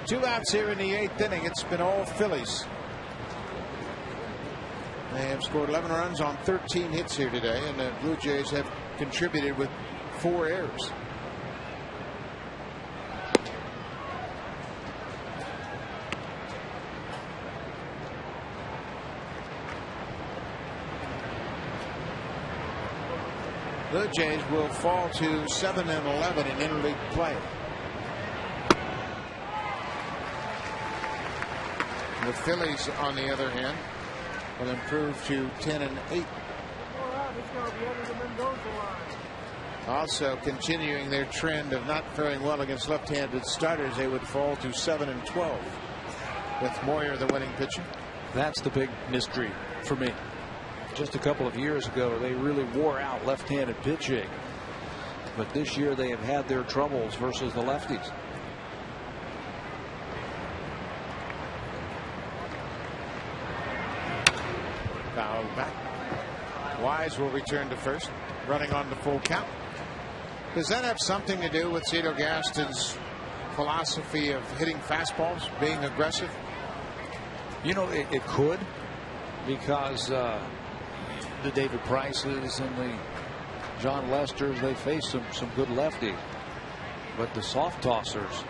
S6: 2 outs here in the 8th inning. It's been all Phillies. They have scored 11 runs on 13 hits here today, and the Blue Jays have contributed with 4 errors. Blue Jays will fall to 7-11 in interleague play. The Phillies, on the other hand, will improve to 10-8. Also continuing their trend of not faring well against left-handed starters, they would fall to 7-12 with Moyer the winning pitcher.
S5: That's the big mystery for me. Just a couple of years ago, they really wore out left-handed pitching, but this year they have had their troubles versus the lefties.
S6: Foul back. Wise will return to first, running on the full count. Does that have something to do with Cito Gaston's philosophy of hitting fastballs, being aggressive?
S5: You know, it could, because the David Prices and the John Lesters, they face some good lefties, but the soft tossers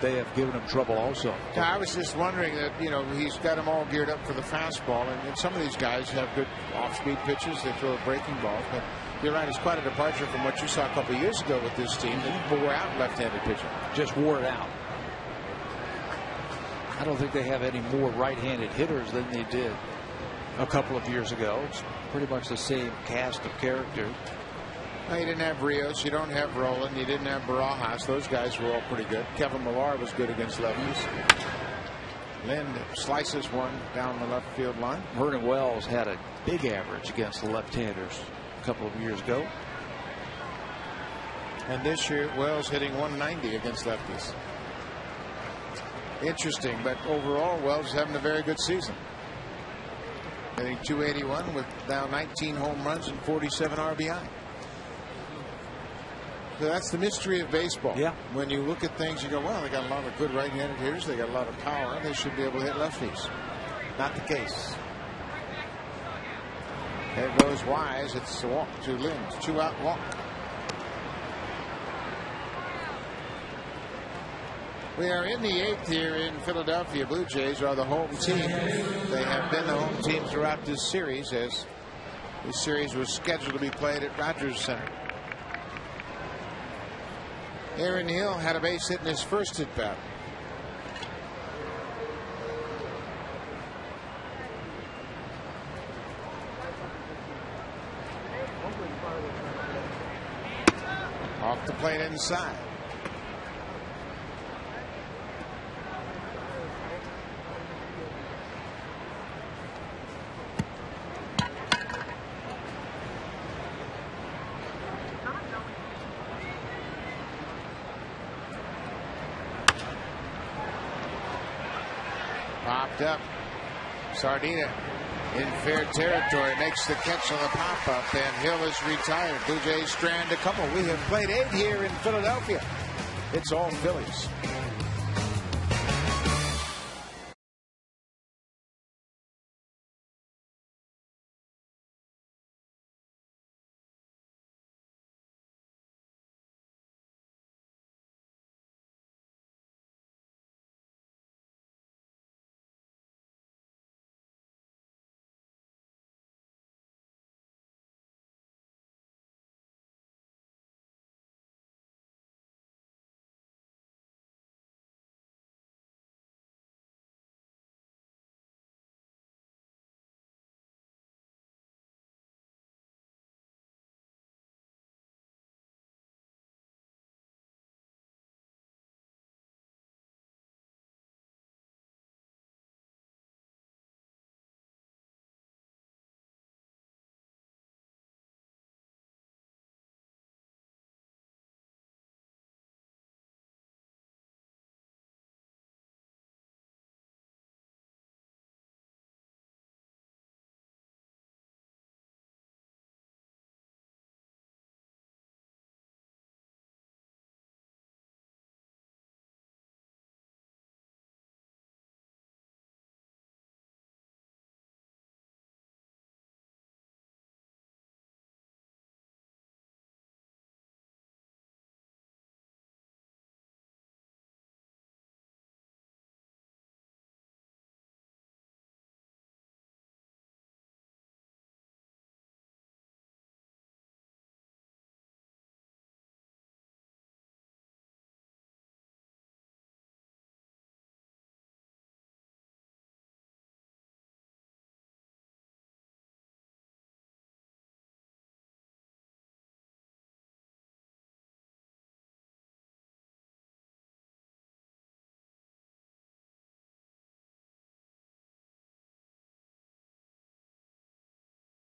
S5: they have given him trouble also.
S6: Yeah, I was just wondering that, you know, he's got them all geared up for the fastball, and some of these guys have good off-speed pitches. They throw breaking balls, but you're right, it's quite a departure from what you saw a couple of years ago with this team that wore out left-handed pitching.
S5: Just wore it out. I don't think they have any more right-handed hitters than they did a couple of years ago. It's pretty much the same cast of characters.
S6: No, you didn't have Rios, you don't have Roland, you didn't have Barajas. Those guys were all pretty good. Kevin Millar was good against lefties. Lind slices one down the left field line.
S5: Vernon Wells had a big average against the left-handers a couple of years ago.
S6: And this year, Wells hitting 190 against lefties. Interesting, but overall, Wells is having a very good season. Hitting 281 with now 19 home runs and 47 RBI. So that's the mystery of baseball.
S5: Yeah.
S6: When you look at things, you go, well, they got a lot of good right-handed hitters. They got a lot of power. They should be able to hit lefties. Not the case. There goes Wise. It's a walk to Lind. 2-out walk. We are in the 8th here in Philadelphia. Blue Jays are the home team. They have been the home team throughout this series, as this series was scheduled to be played at Rogers Center. Aaron Hill had a base hit in his first at bat. Off the plate inside. Popped up. Sardina in fair territory, makes the catch on the pop-up, and Hill is retired. Blue Jays strand a couple. We have played 8 here in Philadelphia. It's all Phillies.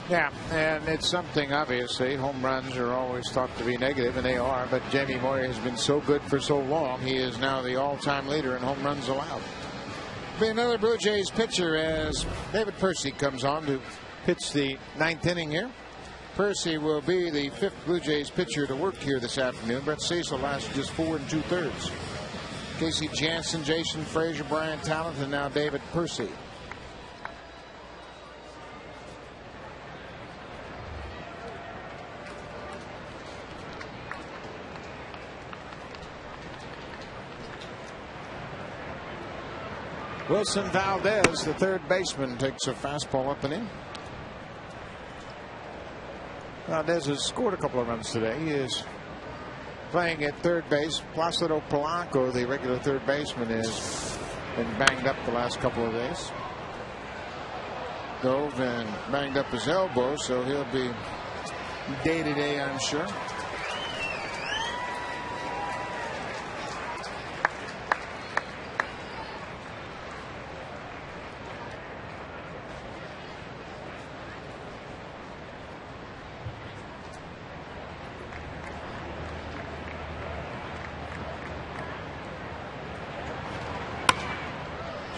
S6: Yeah, and it's something, obviously. Home runs are always thought to be negative, and they are, but Jamie Moyer has been so good for so long, he is now the all-time leader in home runs allowed. Be another Blue Jays pitcher as David Percy comes on to pitch the 9th inning here. Percy will be the 5th Blue Jays pitcher to work here this afternoon. Brett Cecil lasted just 4 2/3. Casey Jansen, Jason Frazier, Brian Talent, and now David Percy. Wilson Valdez, the third baseman, takes a fastball up and in. Valdez has scored a couple of runs today. He is playing at third base. Placido Polanco, the regular third baseman, has been banged up the last couple of days. Dove and banged up his elbow, so he'll be day-to-day, I'm sure.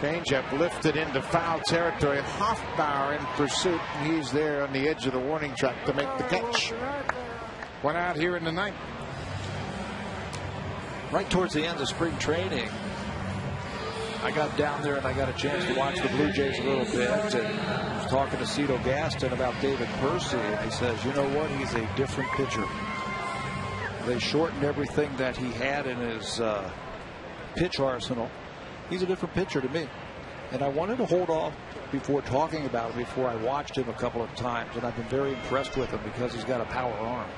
S6: Changeup lifted into foul territory. Hoffbauer in pursuit. He's there on the edge of the warning track to make the catch. One out here in the 9th.
S5: Right towards the end of spring training, I got down there and I got a chance to watch the Blue Jays a little bit. And I was talking to Cito Gaston about David Percy, and he says, you know what? He's a different pitcher. They shortened everything that he had in his pitch arsenal. He's a different pitcher to me. And I wanted to hold off before talking about it before I watched him a couple of times. And I've been very impressed with him because he's got a power arm.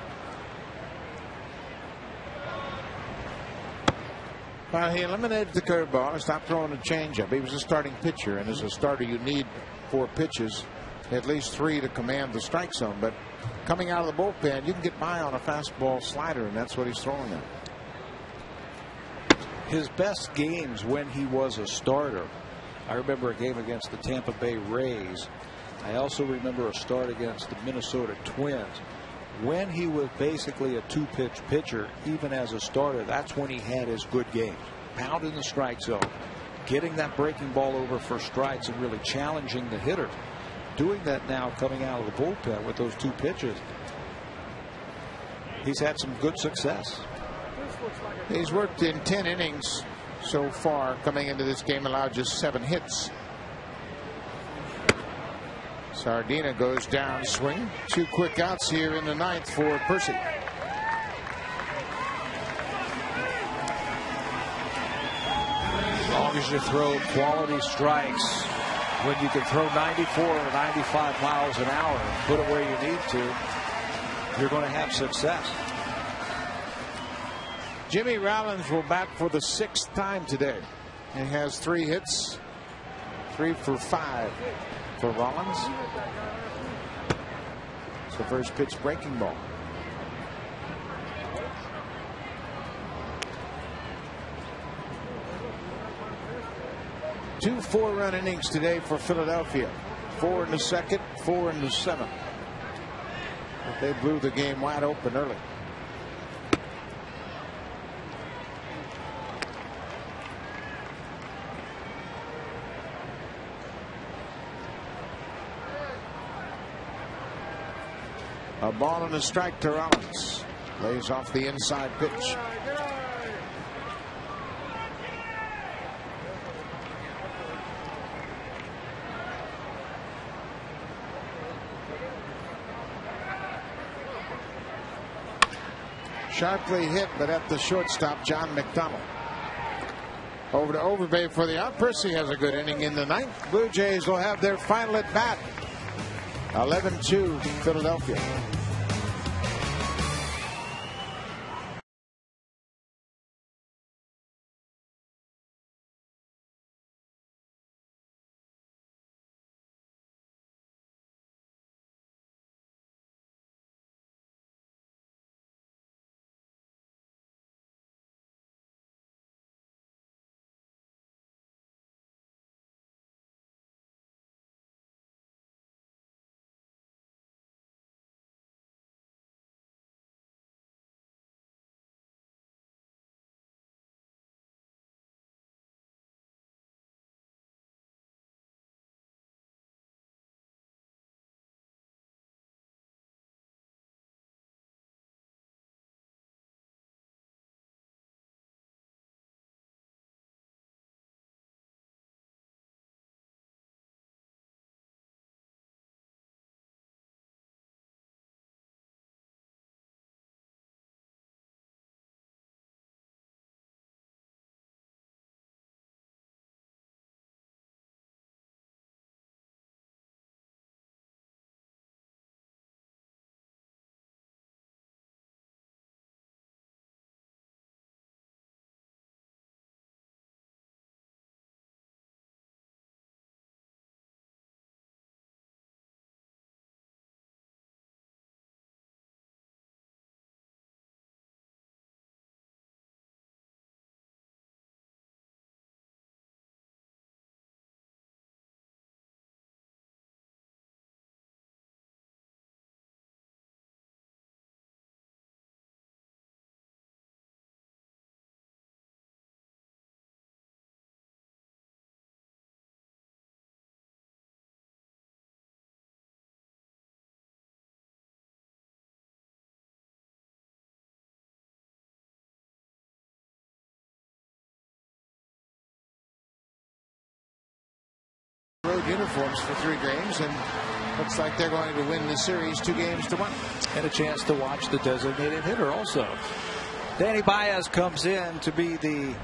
S6: Well, he eliminated the curveball and stopped throwing the changeup. He was a starting pitcher, and as a starter, you need 4 pitches, at least 3 to command the strike zone. But coming out of the bullpen, you can get by on a fastball slider, and that's what he's throwing now.
S5: His best games when he was a starter. I remember a game against the Tampa Bay Rays. I also remember a start against the Minnesota Twins. When he was basically a 2-pitch pitcher, even as a starter, that's when he had his good games. Pounding the strike zone. getting that breaking ball over for strikes and really challenging the hitter. Doing that now coming out of the bullpen with those 2 pitches. He's had some good success.
S6: He's worked in 10 innings so far coming into this game, allowed just 7 hits. Sardina goes down swing. 2 quick outs here in the 9th for Percy.
S5: As long as you throw quality strikes, when you can throw 94 or 95 miles an hour and put it where you need to, you're going to have success.
S6: Jimmy Rollins will bat for the 6th time today. He has 3 hits, 3 for 5 for Rollins. It's the first pitch breaking ball. Two 4-run innings today for Philadelphia. 4 in the 2nd, 4 in the 7th. But they blew the game wide open early. A ball and a strike to Rollins. Lays off the inside pitch. Sharply hit, but at the shortstop, John McDonald. Over to Overbay for the out. Percy has a good inning in the 9th. Blue Jays will have their final at bat. 11-2 Philadelphia. Road uniforms for 3 games, and looks like they're going to win the series 2-1.
S5: And a chance to watch the designated hitter also. Danny Baez comes in to be the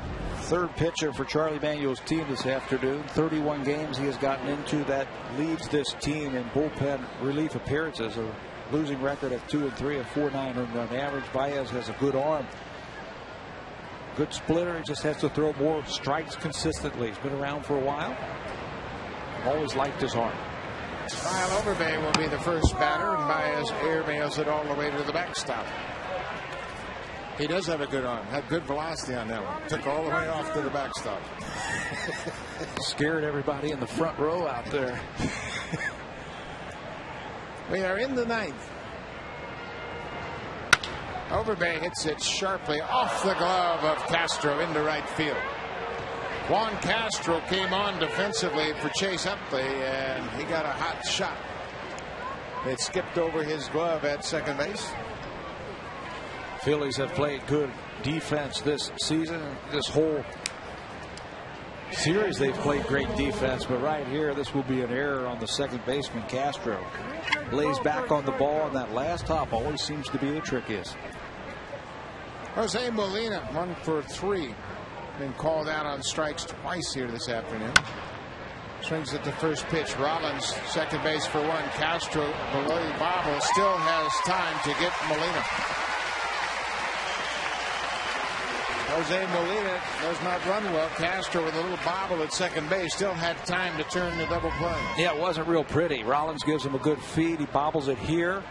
S5: 3rd pitcher for Charlie Manuel's team this afternoon. 31 games he has gotten into. That leads this team in bullpen relief appearances. A losing record of 2-3, a 4.9 earned run average. Baez has a good arm. Good splitter. He just has to throw more strikes consistently. He's been around for a while. Always liked his arm.
S6: Kyle Overbay will be the first batter, and Baez airmails it all the way to the backstop. He does have a good arm. Had good velocity on that one. Took all the way off to the backstop.
S5: Scared everybody in the front row out there.
S6: We are in the 9th. Overbay hits it sharply off the glove of Castro into right field. Juan Castro came on defensively for Chase Utley, and he got a hot shot. It skipped over his glove at second base.
S5: Phillies have played good defense this season. This whole series they've played great defense, but right here this will be an error on the second baseman. Castro lays back on the ball, and that last hop always seems to be the trickiest.
S6: Jose Molina 1 for 3. Been called out on strikes twice here this afternoon. Swings at the first pitch. Rollins, second base for 1. Castro below the bobble, still has time to get Molina. Jose Molina does not run well. Castro with a little bobble at second base still had time to turn the double play.
S5: Yeah, it wasn't real pretty. Rollins gives him a good feed. He bobbles it here.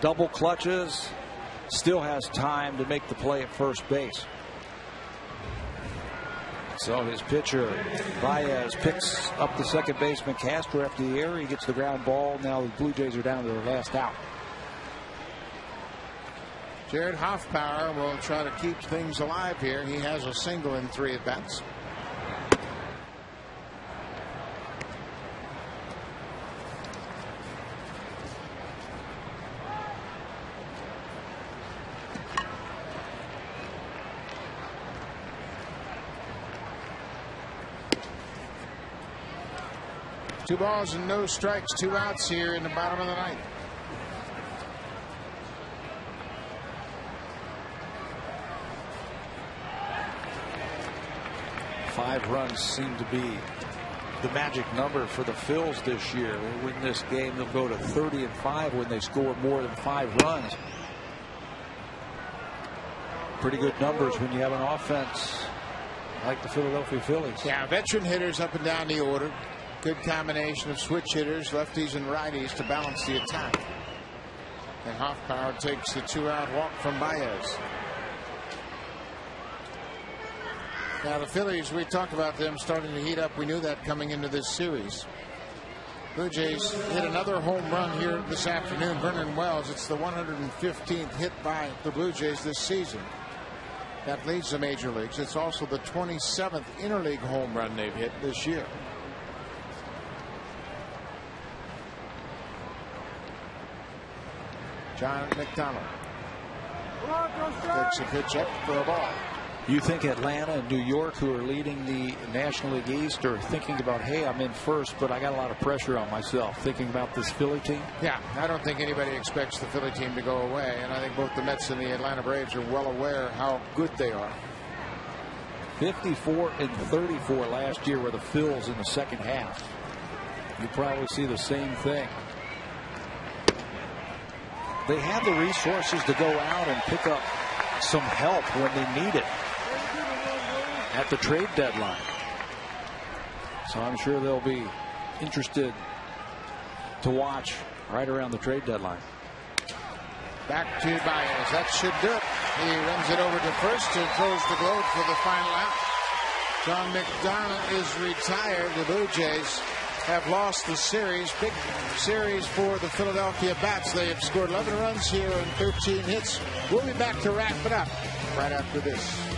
S5: Double clutches. Still has time to make the play at first base. So his pitcher, Baez, picks up the second baseman, Castro, after the error. He gets the ground ball. Now the Blue Jays are down to their last out.
S6: Jared Hoffpauir will try to keep things alive here. He has a single in 3 at-bats. Two balls and no strikes, 2 outs here in the bottom of the ninth.
S5: Five runs seem to be the magic number for the Phils this year. They win this game, they'll go to 30-5 when they score more than 5 runs. Pretty good numbers when you have an offense like the Philadelphia Phillies.
S6: Yeah, veteran hitters up and down the order. Good combination of switch hitters, lefties and righties, to balance the attack. And Hoffpauir takes the 2-out walk from Baez. Now the Phillies, we talked about them starting to heat up. We knew that coming into this series. Blue Jays hit another home run here this afternoon. Vernon Wells, it's the 115th hit by the Blue Jays this season. That leads the major leagues. It's also the 27th interleague home run they've hit this year. John McDonald takes a pitch up for a ball.
S5: You think Atlanta and New York, who are leading the National League East, are thinking about, hey, I'm in first, but I got a lot of pressure on myself, thinking about this Philly team?
S6: Yeah, I don't think anybody expects the Philly team to go away, and I think both the Mets and the Atlanta Braves are well aware how good they are.
S5: 54-34 last year were the Phils in the second half. You probably see the same thing. They have the resources to go out and pick up some help when they need it at the trade deadline. So I'm sure they'll be interested to watch right around the trade deadline.
S6: Back to Baez. That should do it. He runs it over to first and throws the glove for the final out. John McDonald is retired. The Blue Jays have lost the series. Big series for the Philadelphia Bats. They have scored 11 runs here and 13 hits. We'll be back to wrap it up right after this.